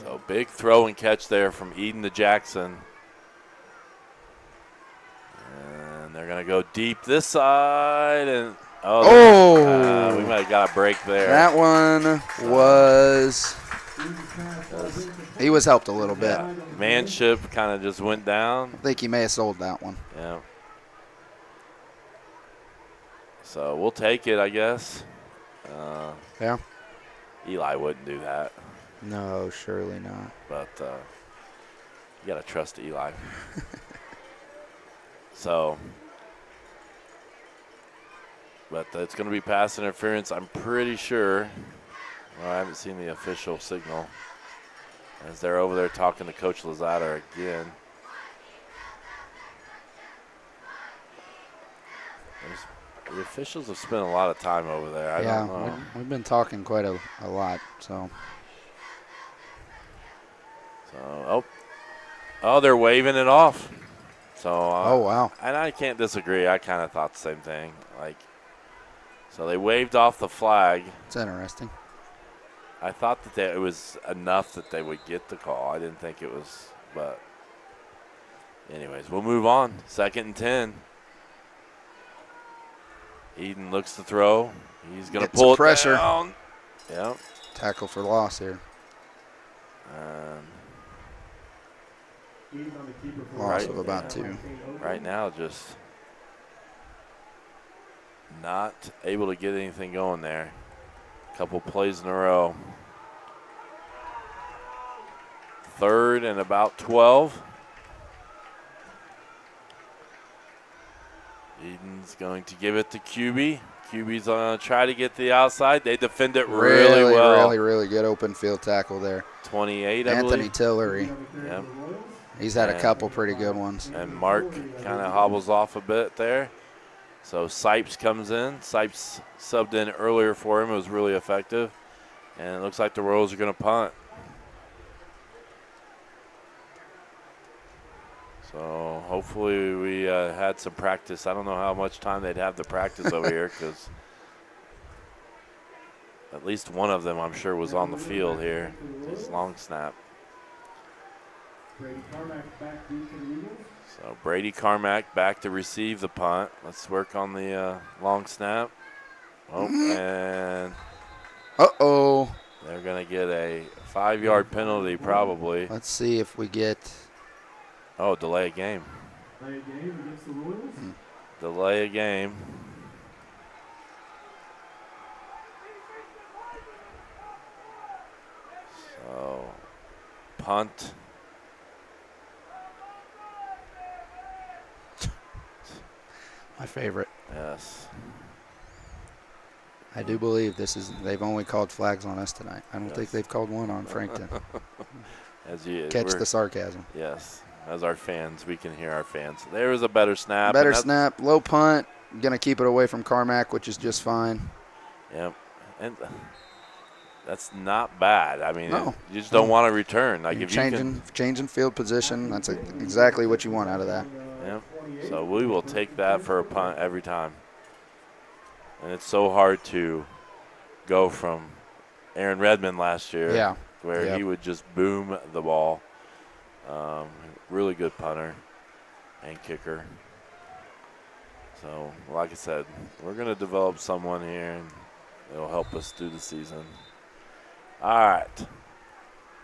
Speaker 1: So big throw and catch there from Eden to Jackson. And they're going to go deep this side. And we might have got a break there.
Speaker 2: That one was – he was helped a little bit.
Speaker 1: Yeah. Manship kind of just went down.
Speaker 2: I think he may have sold that one.
Speaker 1: Yeah. So we'll take it, I guess.
Speaker 2: Yeah.
Speaker 1: Eli wouldn't do that.
Speaker 2: No, surely not.
Speaker 1: But you got to trust Eli. So, but it's going to be pass interference, I'm pretty sure. Well, I haven't seen the official signal as they're over there talking to Coach Lazatter again. The officials have spent a lot of time over there. I don't know.
Speaker 2: We've been talking quite a lot. So,
Speaker 1: they're waving it off. So,
Speaker 2: wow.
Speaker 1: And I can't disagree. I kind of thought the same thing. So they waved off the flag.
Speaker 2: It's interesting.
Speaker 1: I thought that it was enough that they would get the call. I didn't think it was, but anyways, we'll move on. 2nd and 10. Eden looks to throw. He's going to pull it
Speaker 2: pressure.
Speaker 1: Down. Yep.
Speaker 2: Tackle for loss here. Loss of about 2.
Speaker 1: Right now, just not able to get anything going there. Couple plays in a row. 3rd and about 12. Eden's going to give it to QB. QB's going to try to get the outside. They defend it really well.
Speaker 2: Really good open field tackle there.
Speaker 1: 28, I
Speaker 2: Anthony
Speaker 1: believe.
Speaker 2: Tillery.
Speaker 1: Yep.
Speaker 2: He's had a couple pretty good ones.
Speaker 1: And Mark kind of hobbles off a bit there. So Sipes comes in. Sipes subbed in earlier for him. It was really effective. And it looks like the Royals are going to punt. So hopefully we had some practice. I don't know how much time they'd have to practice over here, because at least one of them, I'm sure, was on the field here. This long snap. So Brady Carmack back to receive the punt. Let's work on the long snap. Oh, and
Speaker 2: they're
Speaker 1: going to get a 5-yard penalty probably.
Speaker 2: Let's see if we get.
Speaker 1: Oh, delay a game.
Speaker 11: Delay a game against the Royals.
Speaker 1: Delay a game. So, punt.
Speaker 2: My favorite.
Speaker 1: Yes.
Speaker 2: I do believe they've only called flags on us tonight. I don't think they've called one on Frankton. Catch the sarcasm.
Speaker 1: Yes. As our fans, we can hear our fans. There was a better snap.
Speaker 2: Better snap, low punt. Going to keep it away from Carmack, which is just fine.
Speaker 1: Yep. And that's not bad. I mean,
Speaker 2: No.
Speaker 1: you just don't want to return. Like
Speaker 2: You're
Speaker 1: if you can,
Speaker 2: changing field position, that's exactly what you want out of that.
Speaker 1: yeah. So we will take that for a punt every time. And it's so hard to go from Aaron Redmond last year, where he would just boom the ball. Really good punter and kicker. So, like I said, we're going to develop someone here, and it'll help us through the season. All right.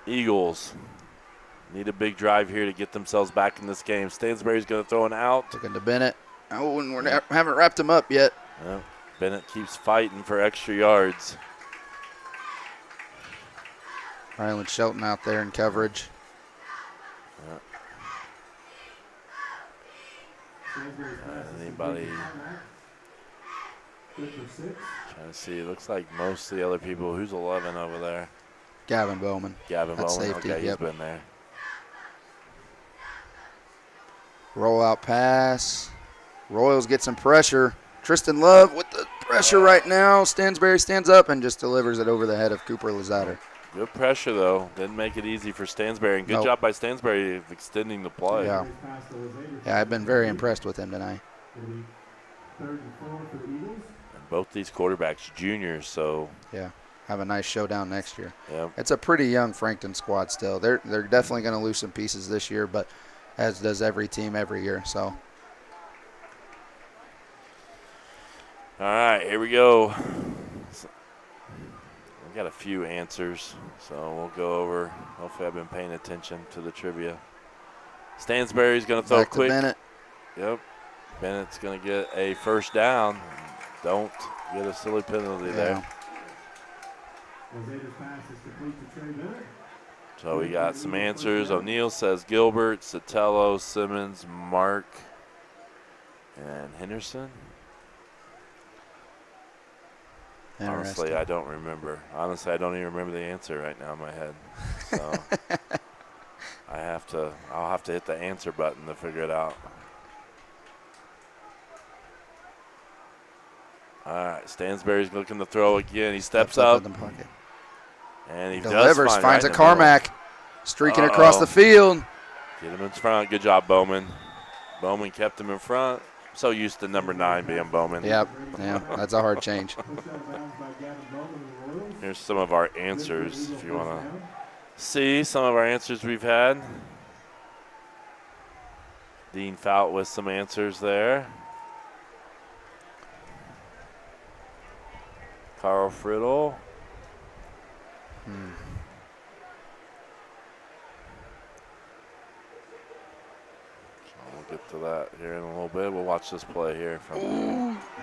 Speaker 1: Eagles need a big drive here to get themselves back in this game. Stansbury's going to throw an out.
Speaker 2: Looking to Bennett. Oh, and we haven't wrapped him up yet.
Speaker 1: Yep. Bennett keeps fighting for extra yards.
Speaker 2: Ryland Shelton out there in coverage.
Speaker 1: Yep. Anybody trying to see? It looks like most of the other people. Who's 11 over there?
Speaker 2: Gavin Bowman.
Speaker 1: Gavin
Speaker 2: That's
Speaker 1: Bowman.
Speaker 2: safety.
Speaker 1: Okay, he's been there.
Speaker 2: Rollout pass. Royals get some pressure. Tristan Love with the pressure right now. Stansbury stands up and just delivers it over the head of Cooper Lazatter.
Speaker 1: Good pressure, though. Didn't make it easy for Stansbury. And good job by Stansbury of extending the play.
Speaker 2: Yeah, I've been very impressed with him tonight.
Speaker 1: And both these quarterbacks juniors, so.
Speaker 2: Yeah, have a nice showdown next year.
Speaker 1: Yep.
Speaker 2: It's a pretty young Frankton squad still. They're definitely going to lose some pieces this year, but as does every team every year. So.
Speaker 1: All right, here we go. We got a few answers, so we'll go over. Hopefully I've been paying attention to the trivia. Stansbury's going to throw
Speaker 2: Back
Speaker 1: quick.
Speaker 2: to Bennett.
Speaker 1: Yep. Bennett's going to get a first down. Don't get a silly penalty there. So we got some answers. O'Neill says Gilbert, Sotelo, Simmons, Mark, and Henderson. Honestly, I don't remember. Honestly, I don't even remember the answer right now in my head. So I'll have to hit the answer button to figure it out. All right, Stansbury's looking to throw again. He steps up. And he
Speaker 2: delivers,
Speaker 1: does
Speaker 2: finds a Carmack. Streaking across the field.
Speaker 1: Get him in front. Good job, Bowman. Bowman kept him in front. So used to number 9 being Bowman.
Speaker 2: Yep. Yeah, that's a hard change.
Speaker 1: Here's some of our answers if you want to see some of our answers we've had. Dean Fout with some answers there. Carl Friddle. We'll get to that here in a little bit. We'll watch this play here.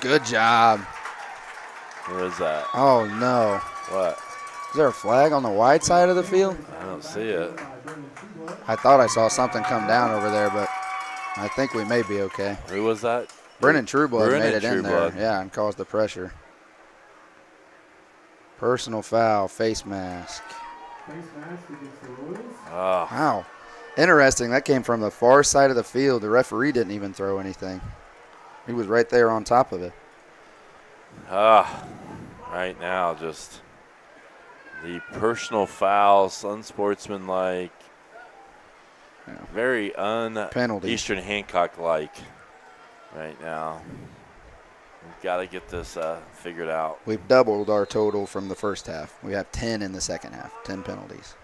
Speaker 2: Good job.
Speaker 1: Where is that?
Speaker 2: Oh, no.
Speaker 1: What?
Speaker 2: Is there a flag on the wide side of the field?
Speaker 1: I don't see it.
Speaker 2: I thought I saw something come down over there, but I think we may be okay.
Speaker 1: Who was that?
Speaker 2: Brennan Trueblood made it in there.
Speaker 1: Trueblood.
Speaker 2: Yeah, and caused the pressure. Personal foul, face mask.
Speaker 1: Oh.
Speaker 2: Wow. Interesting. That came from the far side of the field. The referee didn't even throw anything. He was right there on top of it.
Speaker 1: Right now, just the personal fouls, unsportsmanlike, very
Speaker 2: Penalty.
Speaker 1: Eastern Hancock-like right now. We've got to get this figured out.
Speaker 2: We've doubled our total from the first half. We have 10 in the second half, 10 penalties.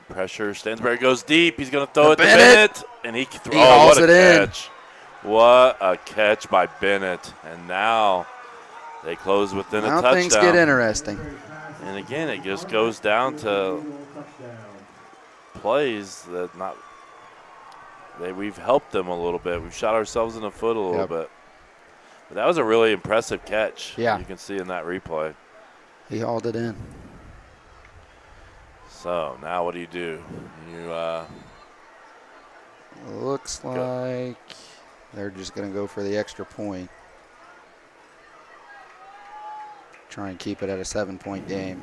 Speaker 1: Pressure. Stansbury goes deep. He's going to throw it to
Speaker 2: Bennett.
Speaker 1: Bennett. And he
Speaker 2: hauls
Speaker 1: what a
Speaker 2: it in.
Speaker 1: catch. What a catch by Bennett. And now they close within a touchdown.
Speaker 2: Now things get interesting.
Speaker 1: And again, it just goes down to plays that we've helped them a little bit. We've shot ourselves in the foot a little bit. But that was a really impressive catch.
Speaker 2: Yeah.
Speaker 1: You can see in that replay.
Speaker 2: He hauled it in.
Speaker 1: So now what do? You
Speaker 2: looks like they're just going to go for the extra point. Try and keep it at a 7-point game.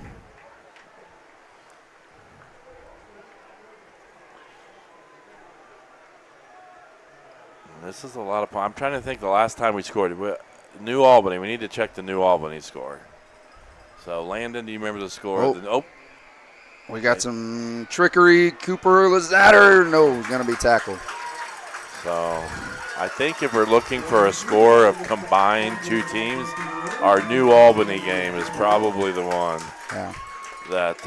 Speaker 1: This is a lot of points. I'm trying to think the last time we scored. New Albany. We need to check the New Albany score. So, Landon, do you remember the score?
Speaker 2: We got some trickery. Cooper Lazatter. No, he's going to be tackled.
Speaker 1: So, I think if we're looking for a score of combined two teams, our New Albany game is probably the one that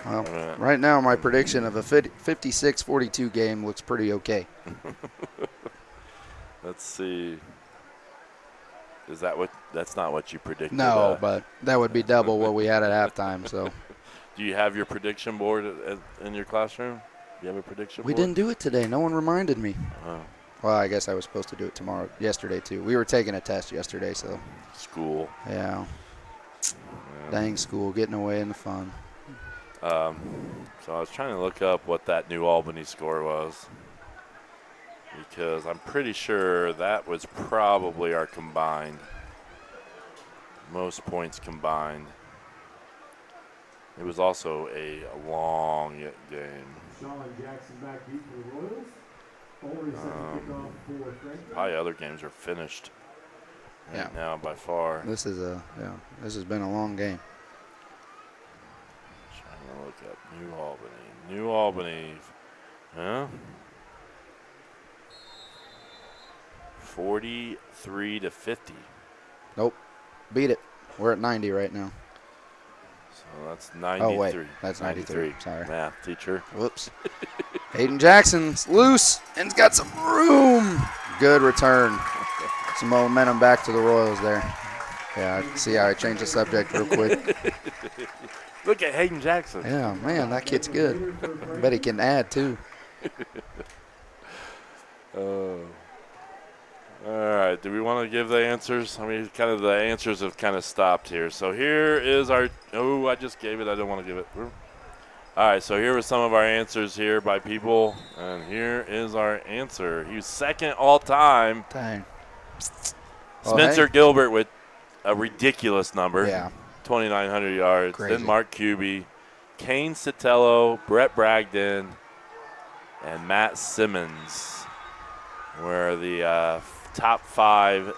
Speaker 2: well, right now my prediction of a 56-42 game looks pretty okay.
Speaker 1: Let's see. Is that what? That's not what you predicted.
Speaker 2: No, but that would be double what we had at halftime. So,
Speaker 1: do you have your prediction board in your classroom? Do you have a prediction
Speaker 2: we
Speaker 1: board?
Speaker 2: didn't do it today. No one reminded me.
Speaker 1: Oh.
Speaker 2: Well, I guess I was supposed to do it yesterday too. We were taking a test yesterday, so.
Speaker 1: School.
Speaker 2: Yeah. Dang school, getting away in the fun.
Speaker 1: So I was trying to look up what that New Albany score was, because I'm pretty sure that was probably our combined. Most points combined. It was also a long game.
Speaker 11: Sean Jackson back deep for the Royals. Only second kickoff for Frankton.
Speaker 1: Probably other games are finished now by far.
Speaker 2: This is this has been a long game.
Speaker 1: Trying to look up New Albany. New Albany, huh? 43-50.
Speaker 2: Nope, beat it. We're at 90 right now.
Speaker 1: So that's 93.
Speaker 2: Oh wait, that's 93. Sorry,
Speaker 1: math teacher.
Speaker 2: Whoops. Hayden Jackson's loose and's got some room. Good return. Some momentum back to the Royals there. Yeah, see how I changed the subject real quick.
Speaker 1: Look at Hayden Jackson.
Speaker 2: Yeah, man, that kid's good. I bet he can add too.
Speaker 1: All right, do we want to give the answers? I mean, kind of the answers have kind of stopped here. So here is our, I just gave it. I don't want to give it. All right, so here were some of our answers here by people, and here is our answer. He was second all time.
Speaker 2: Dang.
Speaker 1: Spencer Gilbert with a ridiculous number.
Speaker 2: Yeah.
Speaker 1: 2,900 yards.
Speaker 2: Crazy.
Speaker 1: Then Mark Kuby, Kane Sotelo, Brett Bragdon, and Matt Simmons were the top 5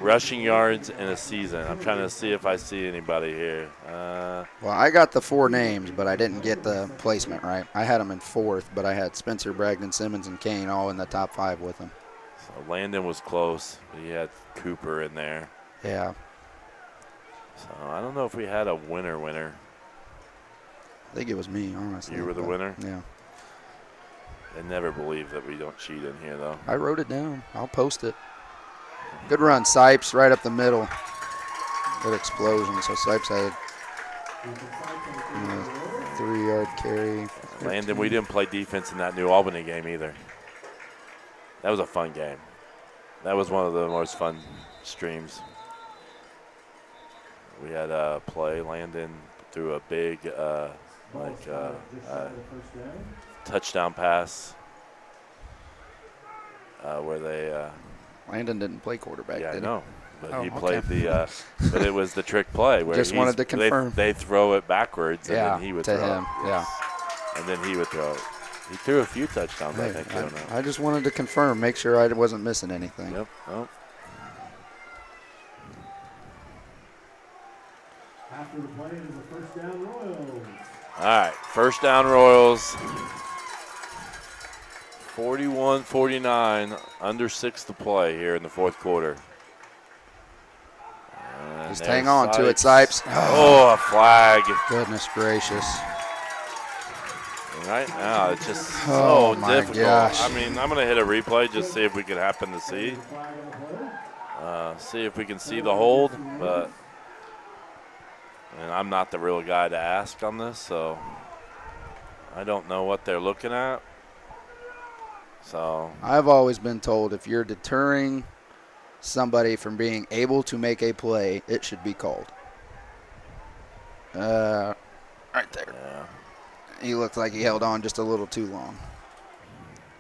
Speaker 1: rushing yards in a season. I'm trying to see if I see anybody here.
Speaker 2: Well, I got the 4 names, but I didn't get the placement right. I had them in 4th, but I had Spencer, Bragdon, Simmons, and Kane all in the top 5 with them.
Speaker 1: So Landon was close, but he had Cooper in there.
Speaker 2: Yeah.
Speaker 1: So I don't know if we had a winner.
Speaker 2: I think it was me, honestly.
Speaker 1: You were the winner?
Speaker 2: Yeah.
Speaker 1: I never believe that we don't cheat in here, though.
Speaker 2: I wrote it down. I'll post it. Good run, Sipes, right up the middle. Good explosion. So Sipes had a 3-yard carry.
Speaker 1: Landon, we didn't play defense in that New Albany game either. That was a fun game. That was one of the most fun streams. We had a play. Landon threw a big, touchdown pass where they.
Speaker 2: Landon didn't play quarterback.
Speaker 1: Yeah,
Speaker 2: did
Speaker 1: I know, but he
Speaker 2: okay.
Speaker 1: played the. But it was the trick play where
Speaker 2: just wanted to confirm
Speaker 1: they throw it backwards and then he would
Speaker 2: to
Speaker 1: throw
Speaker 2: him.
Speaker 1: it.
Speaker 2: Yeah,
Speaker 1: and then he would throw it. He threw a few touchdowns, I think. I don't know.
Speaker 2: I just wanted to confirm, make sure I wasn't missing anything.
Speaker 1: Yep. Oh.
Speaker 11: After the play is a first down Royals.
Speaker 1: All right, first down Royals. 41-49, under 6 to play here in the 4th quarter. And
Speaker 2: just hang on to it, Sipes.
Speaker 1: Oh, a flag.
Speaker 2: Goodness gracious.
Speaker 1: Right now, it's just
Speaker 2: Oh,
Speaker 1: so
Speaker 2: my
Speaker 1: difficult.
Speaker 2: gosh.
Speaker 1: I mean, I'm going to hit a replay, just see if we can happen to see. See if we can see the hold, but and I'm not the real guy to ask on this, so I don't know what they're looking at. So
Speaker 2: I've always been told if you're deterring somebody from being able to make a play, it should be called. Right there.
Speaker 1: Yeah.
Speaker 2: He looked like he held on just a little too long.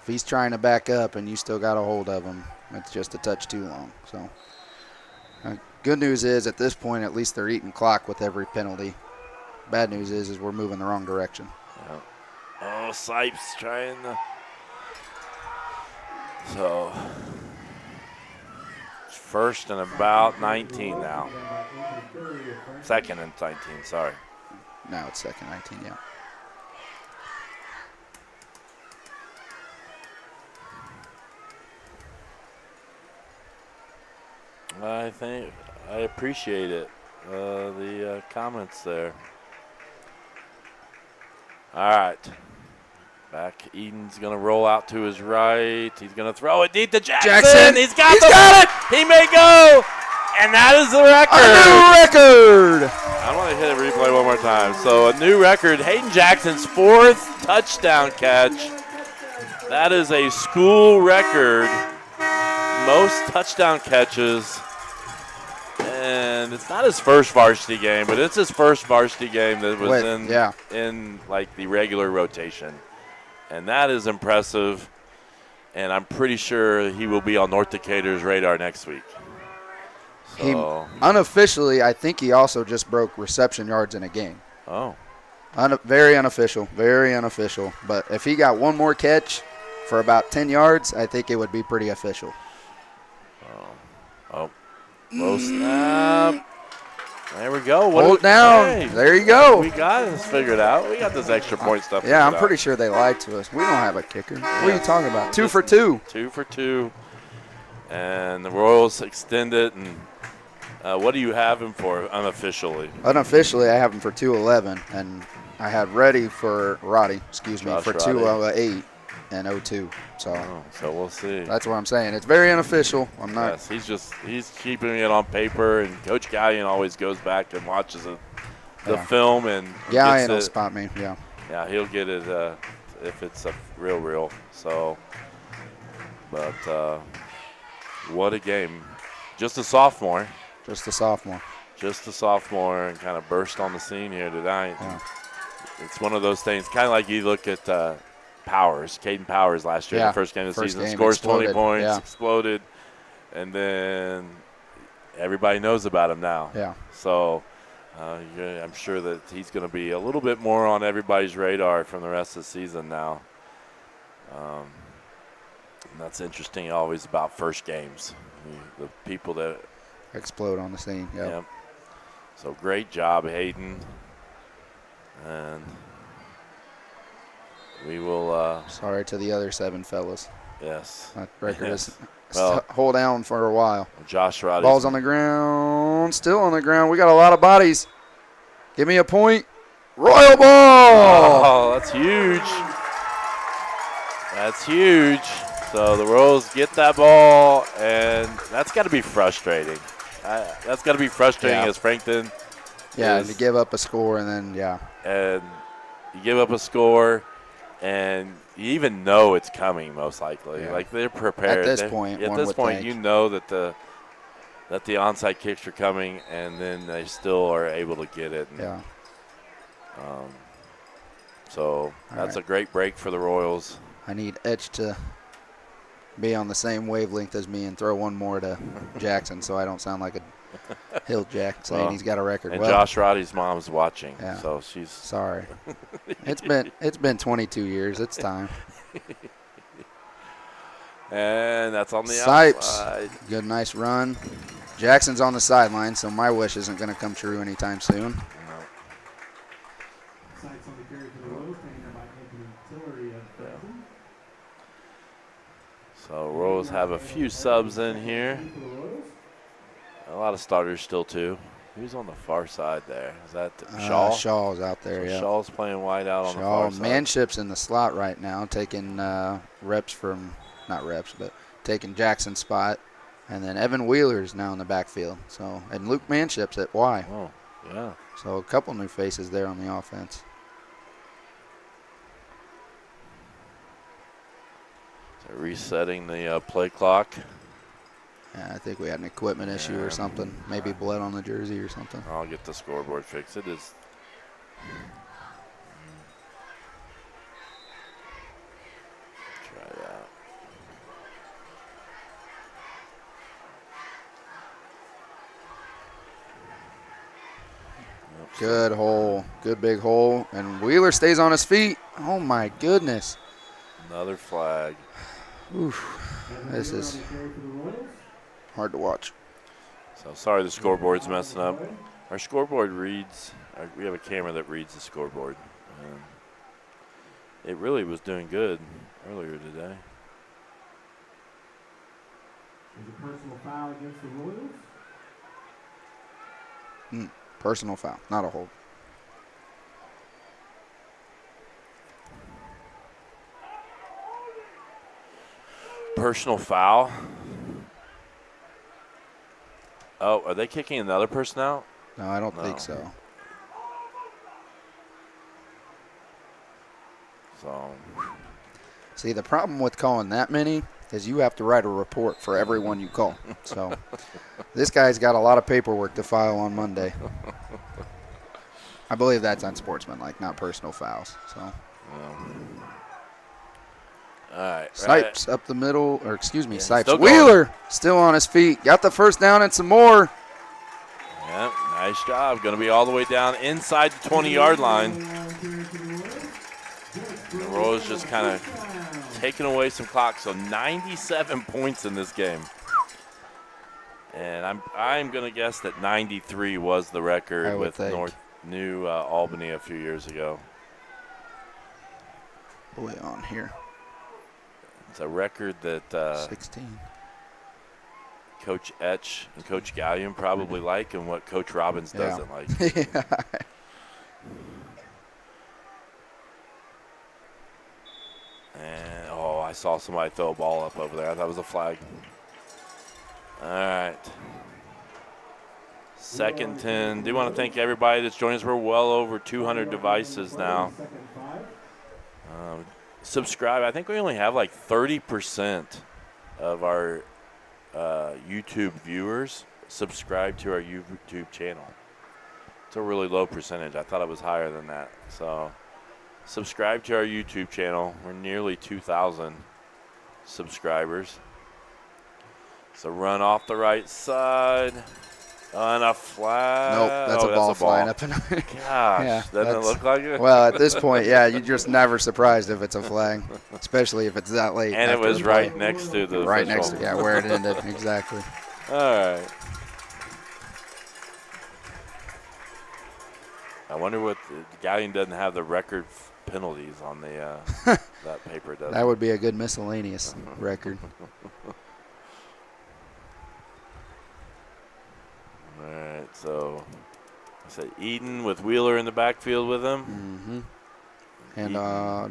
Speaker 2: If he's trying to back up and you still got a hold of him, it's just a touch too long. So good news is at this point, at least they're eating clock with every penalty. Bad news is we're moving the wrong direction.
Speaker 1: Yeah. Oh, Sipes trying to. So First and about 19 now. Second and 19, sorry.
Speaker 2: Now it's second 19, yeah.
Speaker 1: I appreciate it, the comments there. All right. Back, Eden's going to roll out to his right. He's going to throw it deep to Jackson. He's got it. He may go. And that is the record.
Speaker 2: A new record.
Speaker 1: I want to hit a replay one more time. So a new record, Hayden Jackson's 4th touchdown catch. That is a school record. Most touchdown catches. And it's not his first varsity game, but it's his first varsity game that was in like the regular rotation. And that is impressive. And I'm pretty sure he will be on North Decatur's radar next week. So,
Speaker 2: unofficially, I think he also just broke reception yards in a game.
Speaker 1: Oh.
Speaker 2: Very unofficial, very unofficial. But if he got one more catch for about 10 yards, I think it would be pretty official.
Speaker 1: Low snap. There we go.
Speaker 2: Hold down.
Speaker 1: Hey,
Speaker 2: there you go.
Speaker 1: We got this figured out. We got this extra point stuff.
Speaker 2: Yeah, I'm pretty sure they lied to us. We don't have a kicker. What are you talking about? 2 for 2.
Speaker 1: 2 for 2. And the Royals extend it. And what do you have him for unofficially?
Speaker 2: Unofficially, I have him for 211, and I had ready for Roddy, for 208 and 02. So
Speaker 1: we'll see.
Speaker 2: That's what I'm saying. It's very unofficial. I'm not.
Speaker 1: Yes, he's keeping it on paper, and Coach Gallion always goes back and watches the film and
Speaker 2: Gallion will spot me. Yeah.
Speaker 1: Yeah, he'll get it if it's a real. So, but what a game! Just a sophomore.
Speaker 2: Just a sophomore.
Speaker 1: And kind of burst on the scene here tonight. Yeah. It's one of those things, kind of like you look at Powers, Caden Powers last year, the first game of the season, scores
Speaker 2: exploded.
Speaker 1: 20 points, exploded, and then everybody knows about him now.
Speaker 2: Yeah. So
Speaker 1: I'm sure that he's going to be a little bit more on everybody's radar from the rest of the season now. And that's interesting always about first games. The people that
Speaker 2: explode on the scene. Yep.
Speaker 1: So great job, Hayden. And we will.
Speaker 2: Sorry to the other 7 fellas.
Speaker 1: Yes.
Speaker 2: That record is hold down for a while.
Speaker 1: Josh Roddy.
Speaker 2: Ball's on the ground. Still on the ground. We got a lot of bodies. Give me a point. Royal ball.
Speaker 1: Oh, that's huge. That's huge. So the Royals get that ball, and that's got to be frustrating. That's got to be frustrating as Frankton.
Speaker 2: Yeah, to give up a score and then,
Speaker 1: And you give up a score, and you even know it's coming most likely.
Speaker 2: Yeah.
Speaker 1: Like they're prepared.
Speaker 2: At this point,
Speaker 1: you know that the onside kicks are coming, and then they still are able to get it. And, so that's a great break for the Royals.
Speaker 2: I need Etch to be on the same wavelength as me and throw one more to Jackson so I don't sound like a hill jack saying he's got a record.
Speaker 1: And Josh Roddy's mom's watching,
Speaker 2: yeah.
Speaker 1: So she's
Speaker 2: sorry. It's been 22 years. It's time.
Speaker 1: And that's on the
Speaker 2: Sipes.
Speaker 1: outside.
Speaker 2: Good, nice run. Jackson's on the sideline, so my wish isn't going to come true anytime soon.
Speaker 1: So Royals have a few subs in here. A lot of starters still too. Who's on the far side there? Is that Shaw?
Speaker 2: Shaw's out there,
Speaker 1: so Shaw's playing wide out on the far side.
Speaker 2: Manship's in the slot right now, taking taking Jackson's spot. And then Evan Wheeler's now in the backfield. So, and Luke Manship's at Y.
Speaker 1: Oh, yeah.
Speaker 2: So a couple new faces there on the offense.
Speaker 1: So resetting the play clock.
Speaker 2: Yeah, I think we had an equipment issue or something. Maybe blood on the jersey or something.
Speaker 1: I'll get the scoreboard fixed. It is. Try that.
Speaker 2: Good hole. Good big hole. And Wheeler stays on his feet. Oh, my goodness.
Speaker 1: Another flag.
Speaker 2: Oof. This is. hard to watch.
Speaker 1: So sorry the scoreboard's messing up. Our scoreboard reads, we have a camera that reads the scoreboard. It really was doing good earlier today.
Speaker 11: There's a personal foul against the Royals.
Speaker 2: Personal foul, not a hold.
Speaker 1: Personal foul. Oh, are they kicking another person out?
Speaker 2: No, I don't think so.
Speaker 1: So,
Speaker 2: see, the problem with calling that many is you have to write a report for everyone you call. So this guy's got a lot of paperwork to file on Monday. I believe that's unsportsmanlike, not personal fouls. So.
Speaker 1: All right.
Speaker 2: Sipes up the middle, or excuse me, Sipes.
Speaker 1: still
Speaker 2: Wheeler still on his feet. Got the first down and some more.
Speaker 1: Yep, nice job. Going to be all the way down inside the 20-yard line. The Royals just kind of taking away some clock. So 97 points in this game. And I'm going to guess that 93 was the record with New Albany a few years ago.
Speaker 2: Way on here.
Speaker 1: It's a record that
Speaker 2: 16.
Speaker 1: Coach Etch and Coach Gallion probably like, and what Coach Robbins doesn't like.
Speaker 2: Yeah.
Speaker 1: And, I saw somebody throw a ball up over there. I thought it was a flag. All right. 2nd and 10. Do want to thank everybody that's joined us. We're well over 200 devices now. Subscribe. I think we only have like 30% of our YouTube viewers subscribe to our YouTube channel. It's a really low percentage. I thought it was higher than that. So subscribe to our YouTube channel. We're nearly 2,000 subscribers. So run off the right side. On a flag.
Speaker 2: Nope, that's a ball flying up.
Speaker 1: Gosh, yeah, doesn't it look like it?
Speaker 2: Well, at this point, yeah, you're just never surprised if it's a flag, especially if it's that late.
Speaker 1: And it was right next to the
Speaker 2: right next to, yeah, where it ended, exactly.
Speaker 1: All right. I wonder what the Gallion doesn't have the record penalties on the that paper, does
Speaker 2: That would be a good miscellaneous record.
Speaker 1: All right, so I said Eden with Wheeler in the backfield with him.
Speaker 2: And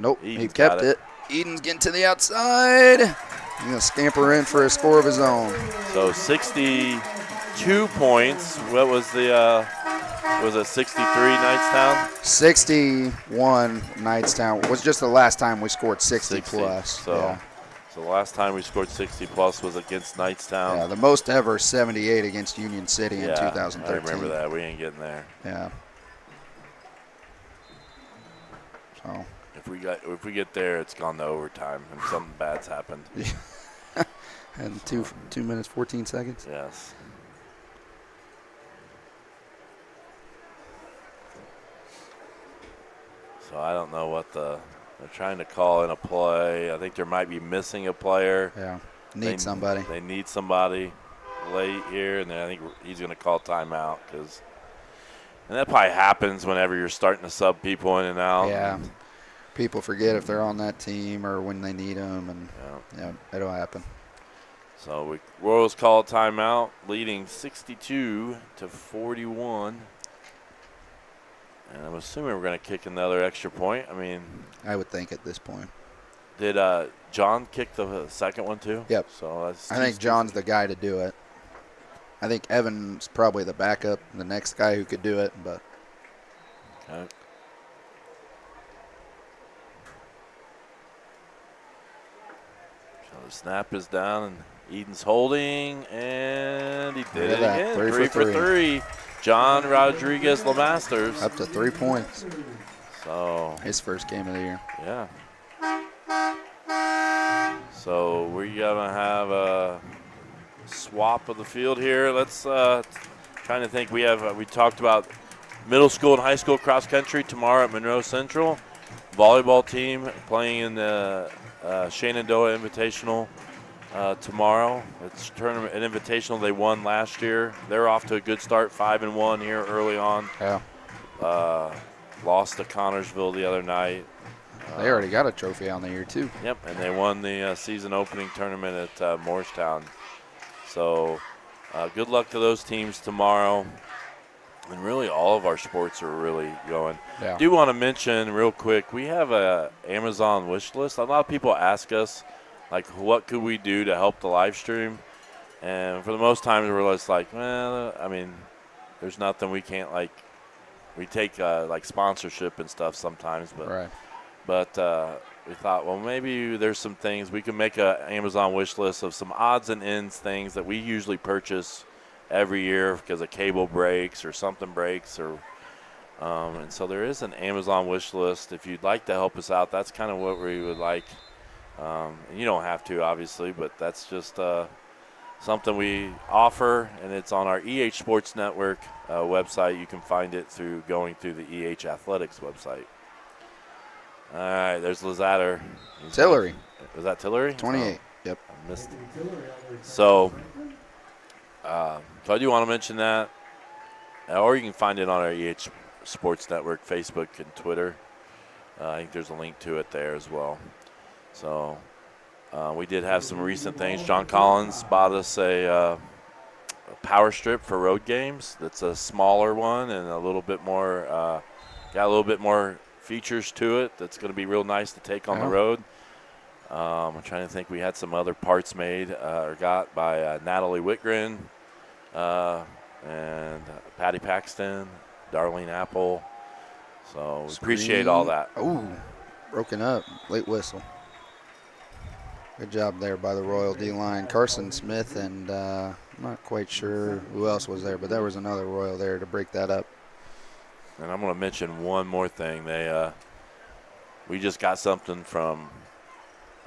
Speaker 2: nope,
Speaker 1: Eden's
Speaker 2: he kept
Speaker 1: got
Speaker 2: it. Eden's getting to the outside. He's going to scamper in for a score of his own.
Speaker 1: So 62 points. What was the was it 63 Knightstown?
Speaker 2: 61 Knightstown was just the last time we scored 60 plus.
Speaker 1: So,
Speaker 2: yeah.
Speaker 1: So the last time we scored 60 plus was against Knightstown.
Speaker 2: Yeah, the most ever 78 against Union City in 2013.
Speaker 1: I remember that. We ain't getting there.
Speaker 2: Yeah. So
Speaker 1: if we get there, it's gone to overtime and something bad's happened.
Speaker 2: And 2 minutes 14 seconds.
Speaker 1: Yes. So I don't know what they're trying to call in a play. I think there might be missing a player.
Speaker 2: Yeah, need somebody.
Speaker 1: They need somebody late here, and then I think he's going to call timeout and that probably happens whenever you're starting to sub people in and out.
Speaker 2: Yeah, people forget if they're on that team or when they need them, and yeah it'll happen.
Speaker 1: So Royals call a timeout, leading 62-41. And I'm assuming we're going to kick another extra point. I mean,
Speaker 2: I would think at this point.
Speaker 1: Did John kick the second one too?
Speaker 2: Yep.
Speaker 1: So that's
Speaker 2: I think John's the guy to do it. I think Evan's probably the backup, the next guy who could do it, but.
Speaker 1: Okay. So the snap is down, and Eden's holding, and he did it again. 3 for 3. John Rodriguez Lemasters.
Speaker 2: Up to 3 points.
Speaker 1: So
Speaker 2: his first game of the year.
Speaker 1: Yeah. So we're going to have a swap of the field here. Let's trying to think. We talked about middle school and high school cross country tomorrow at Monroe Central. Volleyball team playing in the Shenandoah Invitational tomorrow. It's tournament, an invitational they won last year. They're off to a good start, 5-1 here early on.
Speaker 2: Yeah.
Speaker 1: Lost to Connorsville the other night.
Speaker 2: They already got a trophy on the year, too.
Speaker 1: Yep, and they won the season opening tournament at Morristown. So good luck to those teams tomorrow. And really all of our sports are really going.
Speaker 2: Yeah.
Speaker 1: I do want to mention real quick, we have a Amazon wish list. A lot of people ask us, like, what could we do to help the live stream? And for the most times we're just like, well, I mean, there's nothing we can't, like, we take like sponsorship and stuff sometimes, but
Speaker 2: right.
Speaker 1: But we thought, well, maybe there's some things we can make an Amazon wish list of some odds and ends things that we usually purchase every year because a cable breaks or something breaks, or and so there is an Amazon wish list. If you'd like to help us out, that's kind of what we would like. And you don't have to, obviously, but that's just something we offer, and it's on our EH Sports Network website. You can find it through going through the EH Athletics website. All right, there's Lizatter.
Speaker 2: Tillery.
Speaker 1: Was that Tillery?
Speaker 2: 28. Yep.
Speaker 1: I missed it. So I do want to mention that. Or you can find it on our EH Sports Network, Facebook and Twitter. I think there's a link to it there as well. So we did have some recent things. John Collins bought us a power strip for road games. That's a smaller one and a little bit more, got a little bit more features to it. That's going to be real nice to take on the road. I'm trying to think. We had some other parts made or got by Natalie Whitgren and Patty Paxton, Darlene Apple. So we appreciate all that.
Speaker 2: Ooh, broken up. Late whistle. Good job there by the Royal D-line. Carson Smith and I'm not quite sure who else was there, but there was another Royal there to break that up.
Speaker 1: And I'm going to mention one more thing. We just got something from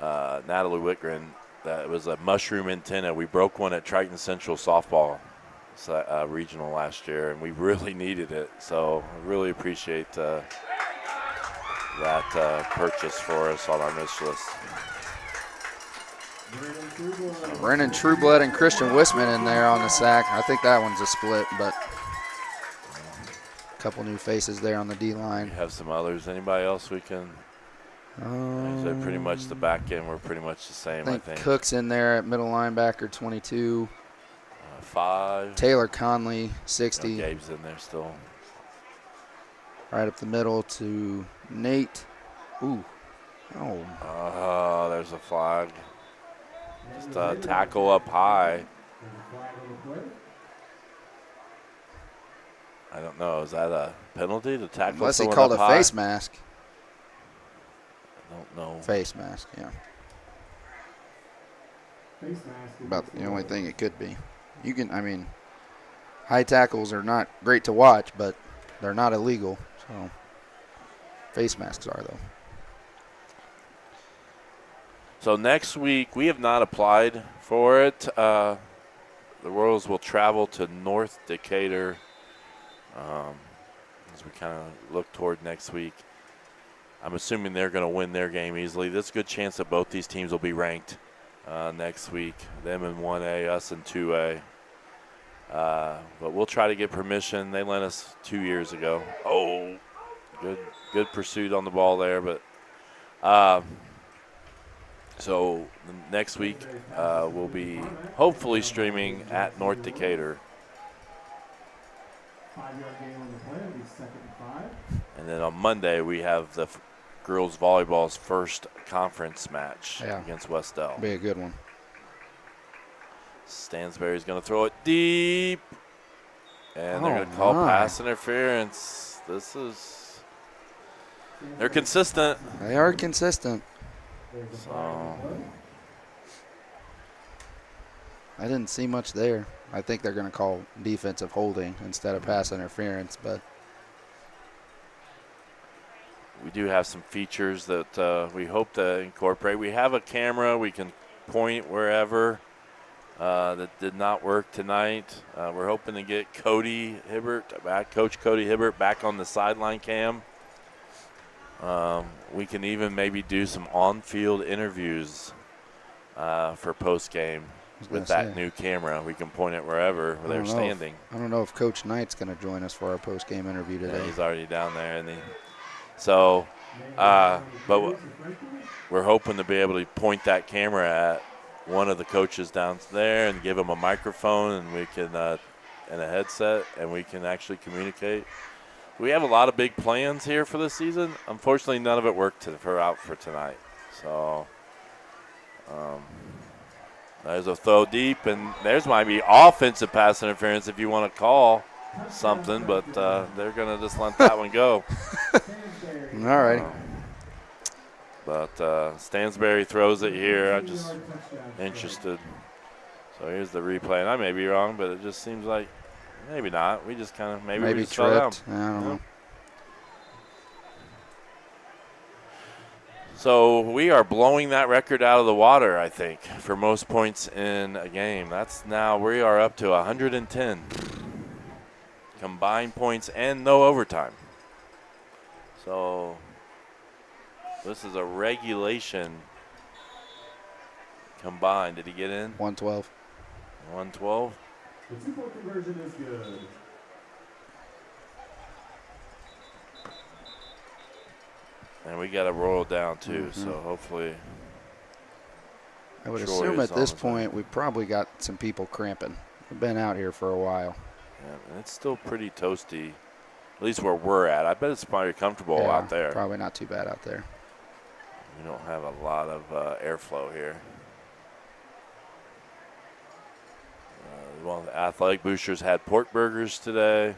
Speaker 1: Natalie Whitgren that was a mushroom antenna. We broke one at Triton Central softball regional last year, and we really needed it. So I really appreciate that purchase for us on our wish list.
Speaker 2: Brennan Trueblood and Christian Wisman in there on the sack. I think that one's a split, but a couple new faces there on the D-line.
Speaker 1: We have some others. Anybody else we can? They're pretty much the back end. We're pretty much the same, I think.
Speaker 2: Cook's in there at middle linebacker, 22.
Speaker 1: 5.
Speaker 2: Taylor Conley, 60.
Speaker 1: Gabe's in there still.
Speaker 2: Right up the middle to Nate. Ooh.
Speaker 1: Oh, there's a flag. Just a tackle up high. I don't know. Is that a penalty to tackle?
Speaker 2: Unless he called a face mask.
Speaker 1: I don't know.
Speaker 2: Face mask, yeah. About the only thing it could be. You can, I mean, high tackles are not great to watch, but they're not illegal. So face masks are, though.
Speaker 1: So next week, we have not applied for it. The Royals will travel to North Decatur as we kind of look toward next week. I'm assuming they're going to win their game easily. There's a good chance that both these teams will be ranked next week. Them in 1A, us in 2A. But we'll try to get permission. They lent us 2 years ago. Oh, good pursuit on the ball there. But so next week we'll be hopefully streaming at North Decatur. And then on Monday we have the girls volleyball's first conference match against Westell.
Speaker 2: Be a good one.
Speaker 1: Stansberry's going to throw it deep. And they're going to call pass interference. They're consistent.
Speaker 2: They are consistent.
Speaker 1: So
Speaker 2: I didn't see much there. I think they're going to call defensive holding instead of pass interference, but
Speaker 1: we do have some features that we hope to incorporate. We have a camera. We can point wherever. That did not work tonight. We're hoping to get Coach Cody Hibbert back on the sideline cam. We can even maybe do some on-field interviews for post game with that new camera. We can point it wherever they're standing.
Speaker 2: I don't know if Coach Knight's going to join us for our post game interview today.
Speaker 1: Yeah, he's already down there, and but we're hoping to be able to point that camera at one of the coaches down there and give them a microphone, and we can and a headset, and we can actually communicate. We have a lot of big plans here for this season. Unfortunately, none of it worked out for tonight. So there's a throw deep, and there's might be offensive pass interference if you want to call something, but they're going to just let that one go.
Speaker 2: All right.
Speaker 1: But Stansberry throws it here. I'm just interested. So here's the replay, and I may be wrong, but it just seems like maybe not. We just kind of maybe we just fell down.
Speaker 2: I don't know.
Speaker 1: So we are blowing that record out of the water, I think, for most points in a game. We are up to 110 combined points and no overtime. So this is a regulation combined. Did he get in?
Speaker 2: 112.
Speaker 1: 112.
Speaker 11: The two-point conversion is good.
Speaker 1: And we got to roll down too, so hopefully.
Speaker 2: I would assume at this point we've probably got some people cramping. We've been out here for a while.
Speaker 1: Yeah, and it's still pretty toasty, at least where we're at. I bet it's probably comfortable out there.
Speaker 2: Probably not too bad out there.
Speaker 1: We don't have a lot of airflow here. One of the athletic boosters had pork burgers today.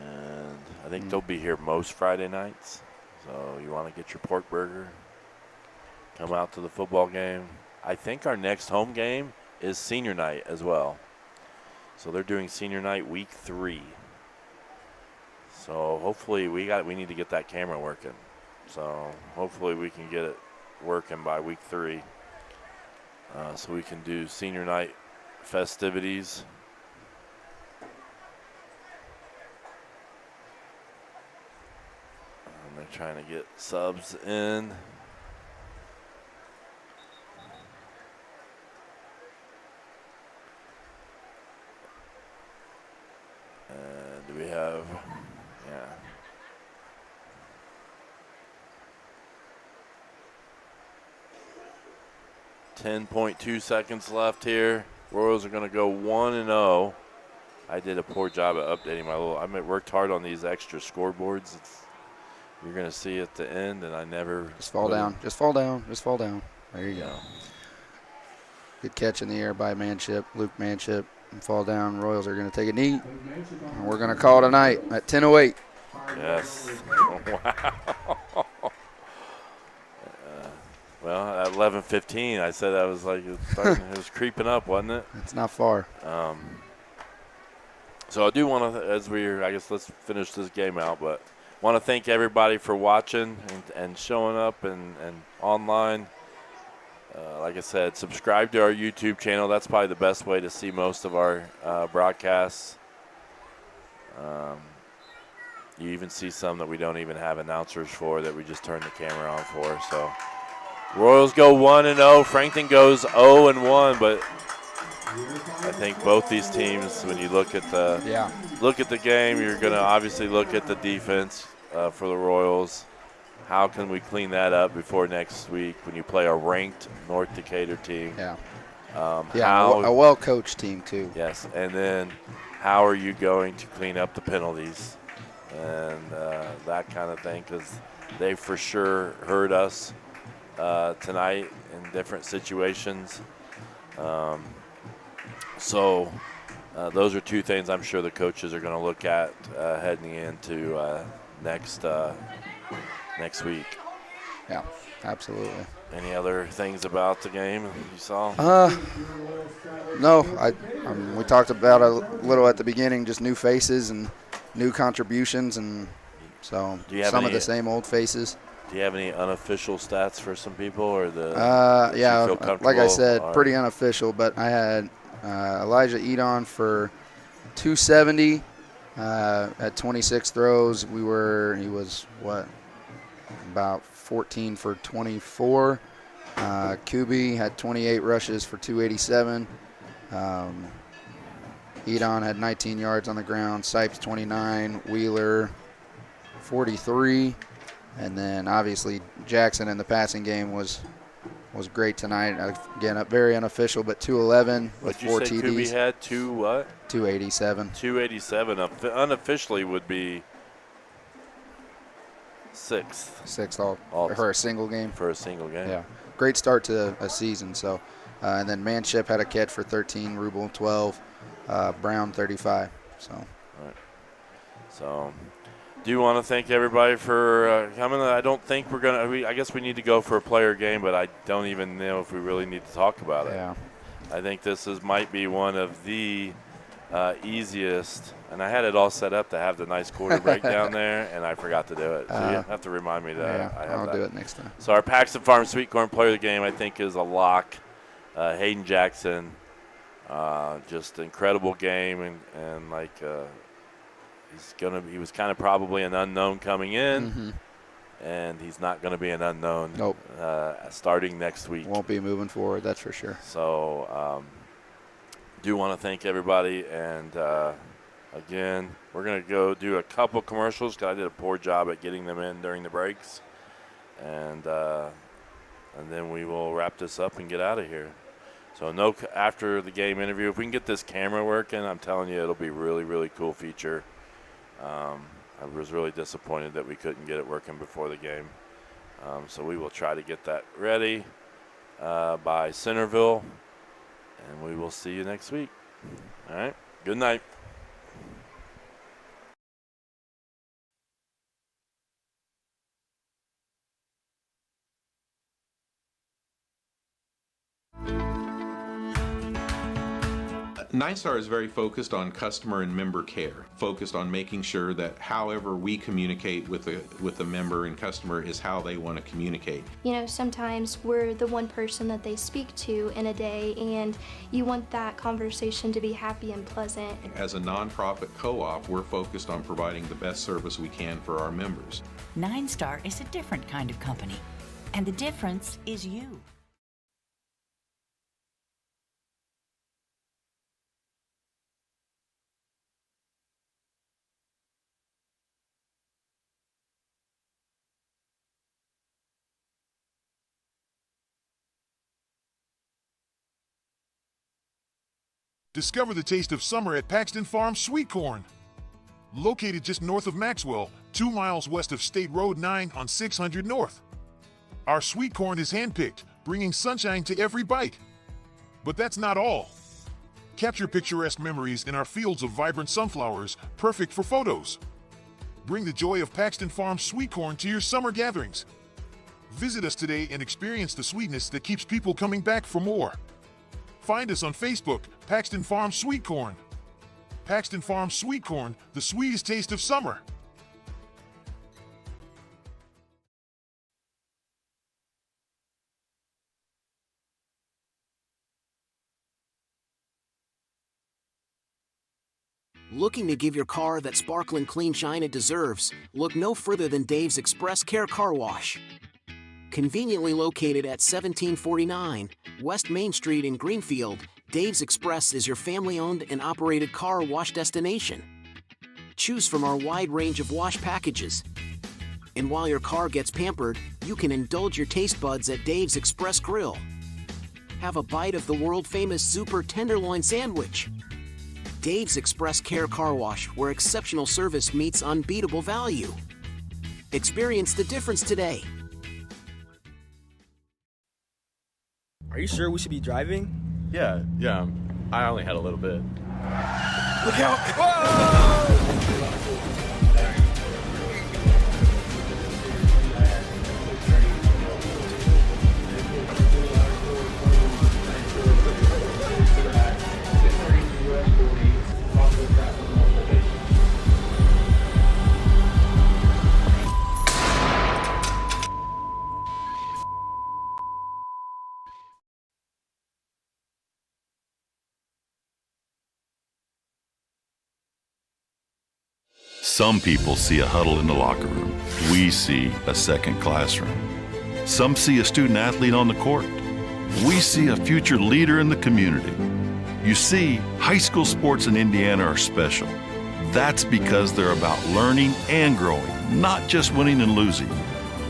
Speaker 1: And I think they'll be here most Friday nights. So you want to get your pork burger, come out to the football game. I think our next home game is senior night as well. So they're doing senior night week 3. So hopefully we need to get that camera working. So hopefully we can get it working by week 3. So we can do senior night festivities. And they're trying to get subs in. And do we have, 10.2 seconds left here. Royals are going to go 1-0. I did a poor job at updating my I worked hard on these extra scoreboards. You're going to see at the end, and I never.
Speaker 2: Just fall down. Just fall down. Just fall down. There you go. Good catch in the air by Luke Manship. And fall down. Royals are going to take a knee. And we're going to call it a night at 10:08.
Speaker 1: Yes. Wow. Well, at 11:15, I said I was like, it was creeping up, wasn't it?
Speaker 2: It's not far.
Speaker 1: So I do want to, let's finish this game out, but want to thank everybody for watching and showing up and online. Like I said, subscribe to our YouTube channel. That's probably the best way to see most of our broadcasts. You even see some that we don't even have announcers for that we just turn the camera on for. So Royals go 1-0. Frankton goes 0-1, but I think both these teams, when you look at the game, you're going to obviously look at the defense for the Royals. How can we clean that up before next week when you play a ranked North Decatur team?
Speaker 2: Yeah. A well-coached team too.
Speaker 1: Yes, and then how are you going to clean up the penalties and that kind of thing? Because they for sure hurt us tonight in different situations. So those are two things I'm sure the coaches are going to look at heading into next week.
Speaker 2: Yeah, absolutely.
Speaker 1: Any other things about the game you saw?
Speaker 2: No. We talked about a little at the beginning, just new faces and new contributions, and so some of the same old faces.
Speaker 1: Do you have any unofficial stats for some people, or
Speaker 2: like I said, pretty unofficial, but I had Elijah Edon for 270, At 26 throws, he was about 14 for 24. Kubi had 28 rushes for 287. Edon had 19 yards on the ground. Sipes 29. Wheeler 43. And then obviously Jackson in the passing game was great tonight. Again, very unofficial, but 211 with 4 TDs.
Speaker 1: Kubi had
Speaker 2: 287.
Speaker 1: 287. Unofficially would be sixth
Speaker 2: all for a single game.
Speaker 1: For a single game.
Speaker 2: Yeah, great start to a season. So, and then Manship had a catch for 13, Rubel 12, Brown 35. So,
Speaker 1: all right. So, do you want to thank everybody for coming? I don't think we're gonna. I guess we need to go for a player game, but I don't even know if we really need to talk about it.
Speaker 2: Yeah.
Speaker 1: I think this might be one of the easiest. And I had it all set up to have the nice quarter break down there, and I forgot to do it. So you have to remind me that.
Speaker 2: Yeah, I'll do it next time.
Speaker 1: So our Paxton Farm Sweet Corn player of the game, I think, is a lock. Hayden Jackson, just incredible game, and like he was kind of probably an unknown coming in, and he's not going to be an unknown.
Speaker 2: Nope.
Speaker 1: Starting next week.
Speaker 2: Won't be moving forward, that's for sure.
Speaker 1: So do want to thank everybody, and again, we're going to go do a couple commercials because I did a poor job at getting them in during the breaks. And then we will wrap this up and get out of here. So no after the game interview. If we can get this camera working, I'm telling you, it'll be really, really cool feature. I was really disappointed that we couldn't get it working before the game. So we will try to get that ready by Centerville. And we will see you next week. All right. Good night.
Speaker 17: Nine Star is very focused on customer and member care, focused on making sure that however we communicate with the member and customer is how they want to communicate.
Speaker 18: You know, sometimes we're the one person that they speak to in a day, and you want that conversation to be happy and pleasant.
Speaker 17: As a nonprofit co-op, we're focused on providing the best service we can for our members.
Speaker 13: Nine Star is a different kind of company, and the difference is you.
Speaker 23: Discover the taste of summer at Paxton Farm Sweet Corn. Located just north of Maxwell, 2 miles west of State Road 9 on 600 North. Our sweet corn is handpicked, bringing sunshine to every bite. But that's not all. Capture picturesque memories in our fields of vibrant sunflowers, perfect for photos. Bring the joy of Paxton Farm Sweet Corn to your summer gatherings. Visit us today and experience the sweetness that keeps people coming back for more. Find us on Facebook, Paxton Farm Sweet Corn. Paxton Farm Sweet Corn, the sweetest taste of summer.
Speaker 7: Looking to give your car that sparkling clean shine it deserves? Look no further than Dave's Express Care Car Wash. Conveniently located at 1749 West Main Street in Greenfield, Dave's Express is your family-owned and operated car wash destination. Choose from our wide range of wash packages. And while your car gets pampered, you can indulge your taste buds at Dave's Express Grill. Have a bite of the world-famous Super Tenderloin Sandwich. Dave's Express Care Car Wash, where exceptional service meets unbeatable value. Experience the difference today.
Speaker 24: Are you sure we should be driving?
Speaker 5: Yeah. I only had a little bit.
Speaker 24: Look out! Whoa!
Speaker 19: Some people see a huddle in the locker room. We see a second classroom. Some see a student athlete on the court. We see a future leader in the community. You see, high school sports in Indiana are special. That's because they're about learning and growing, not just winning and losing.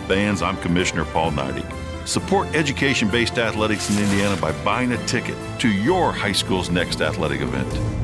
Speaker 19: Fans, I'm Commissioner Paul Neidig. Support education-based athletics in Indiana by buying a ticket to your high school's next athletic event.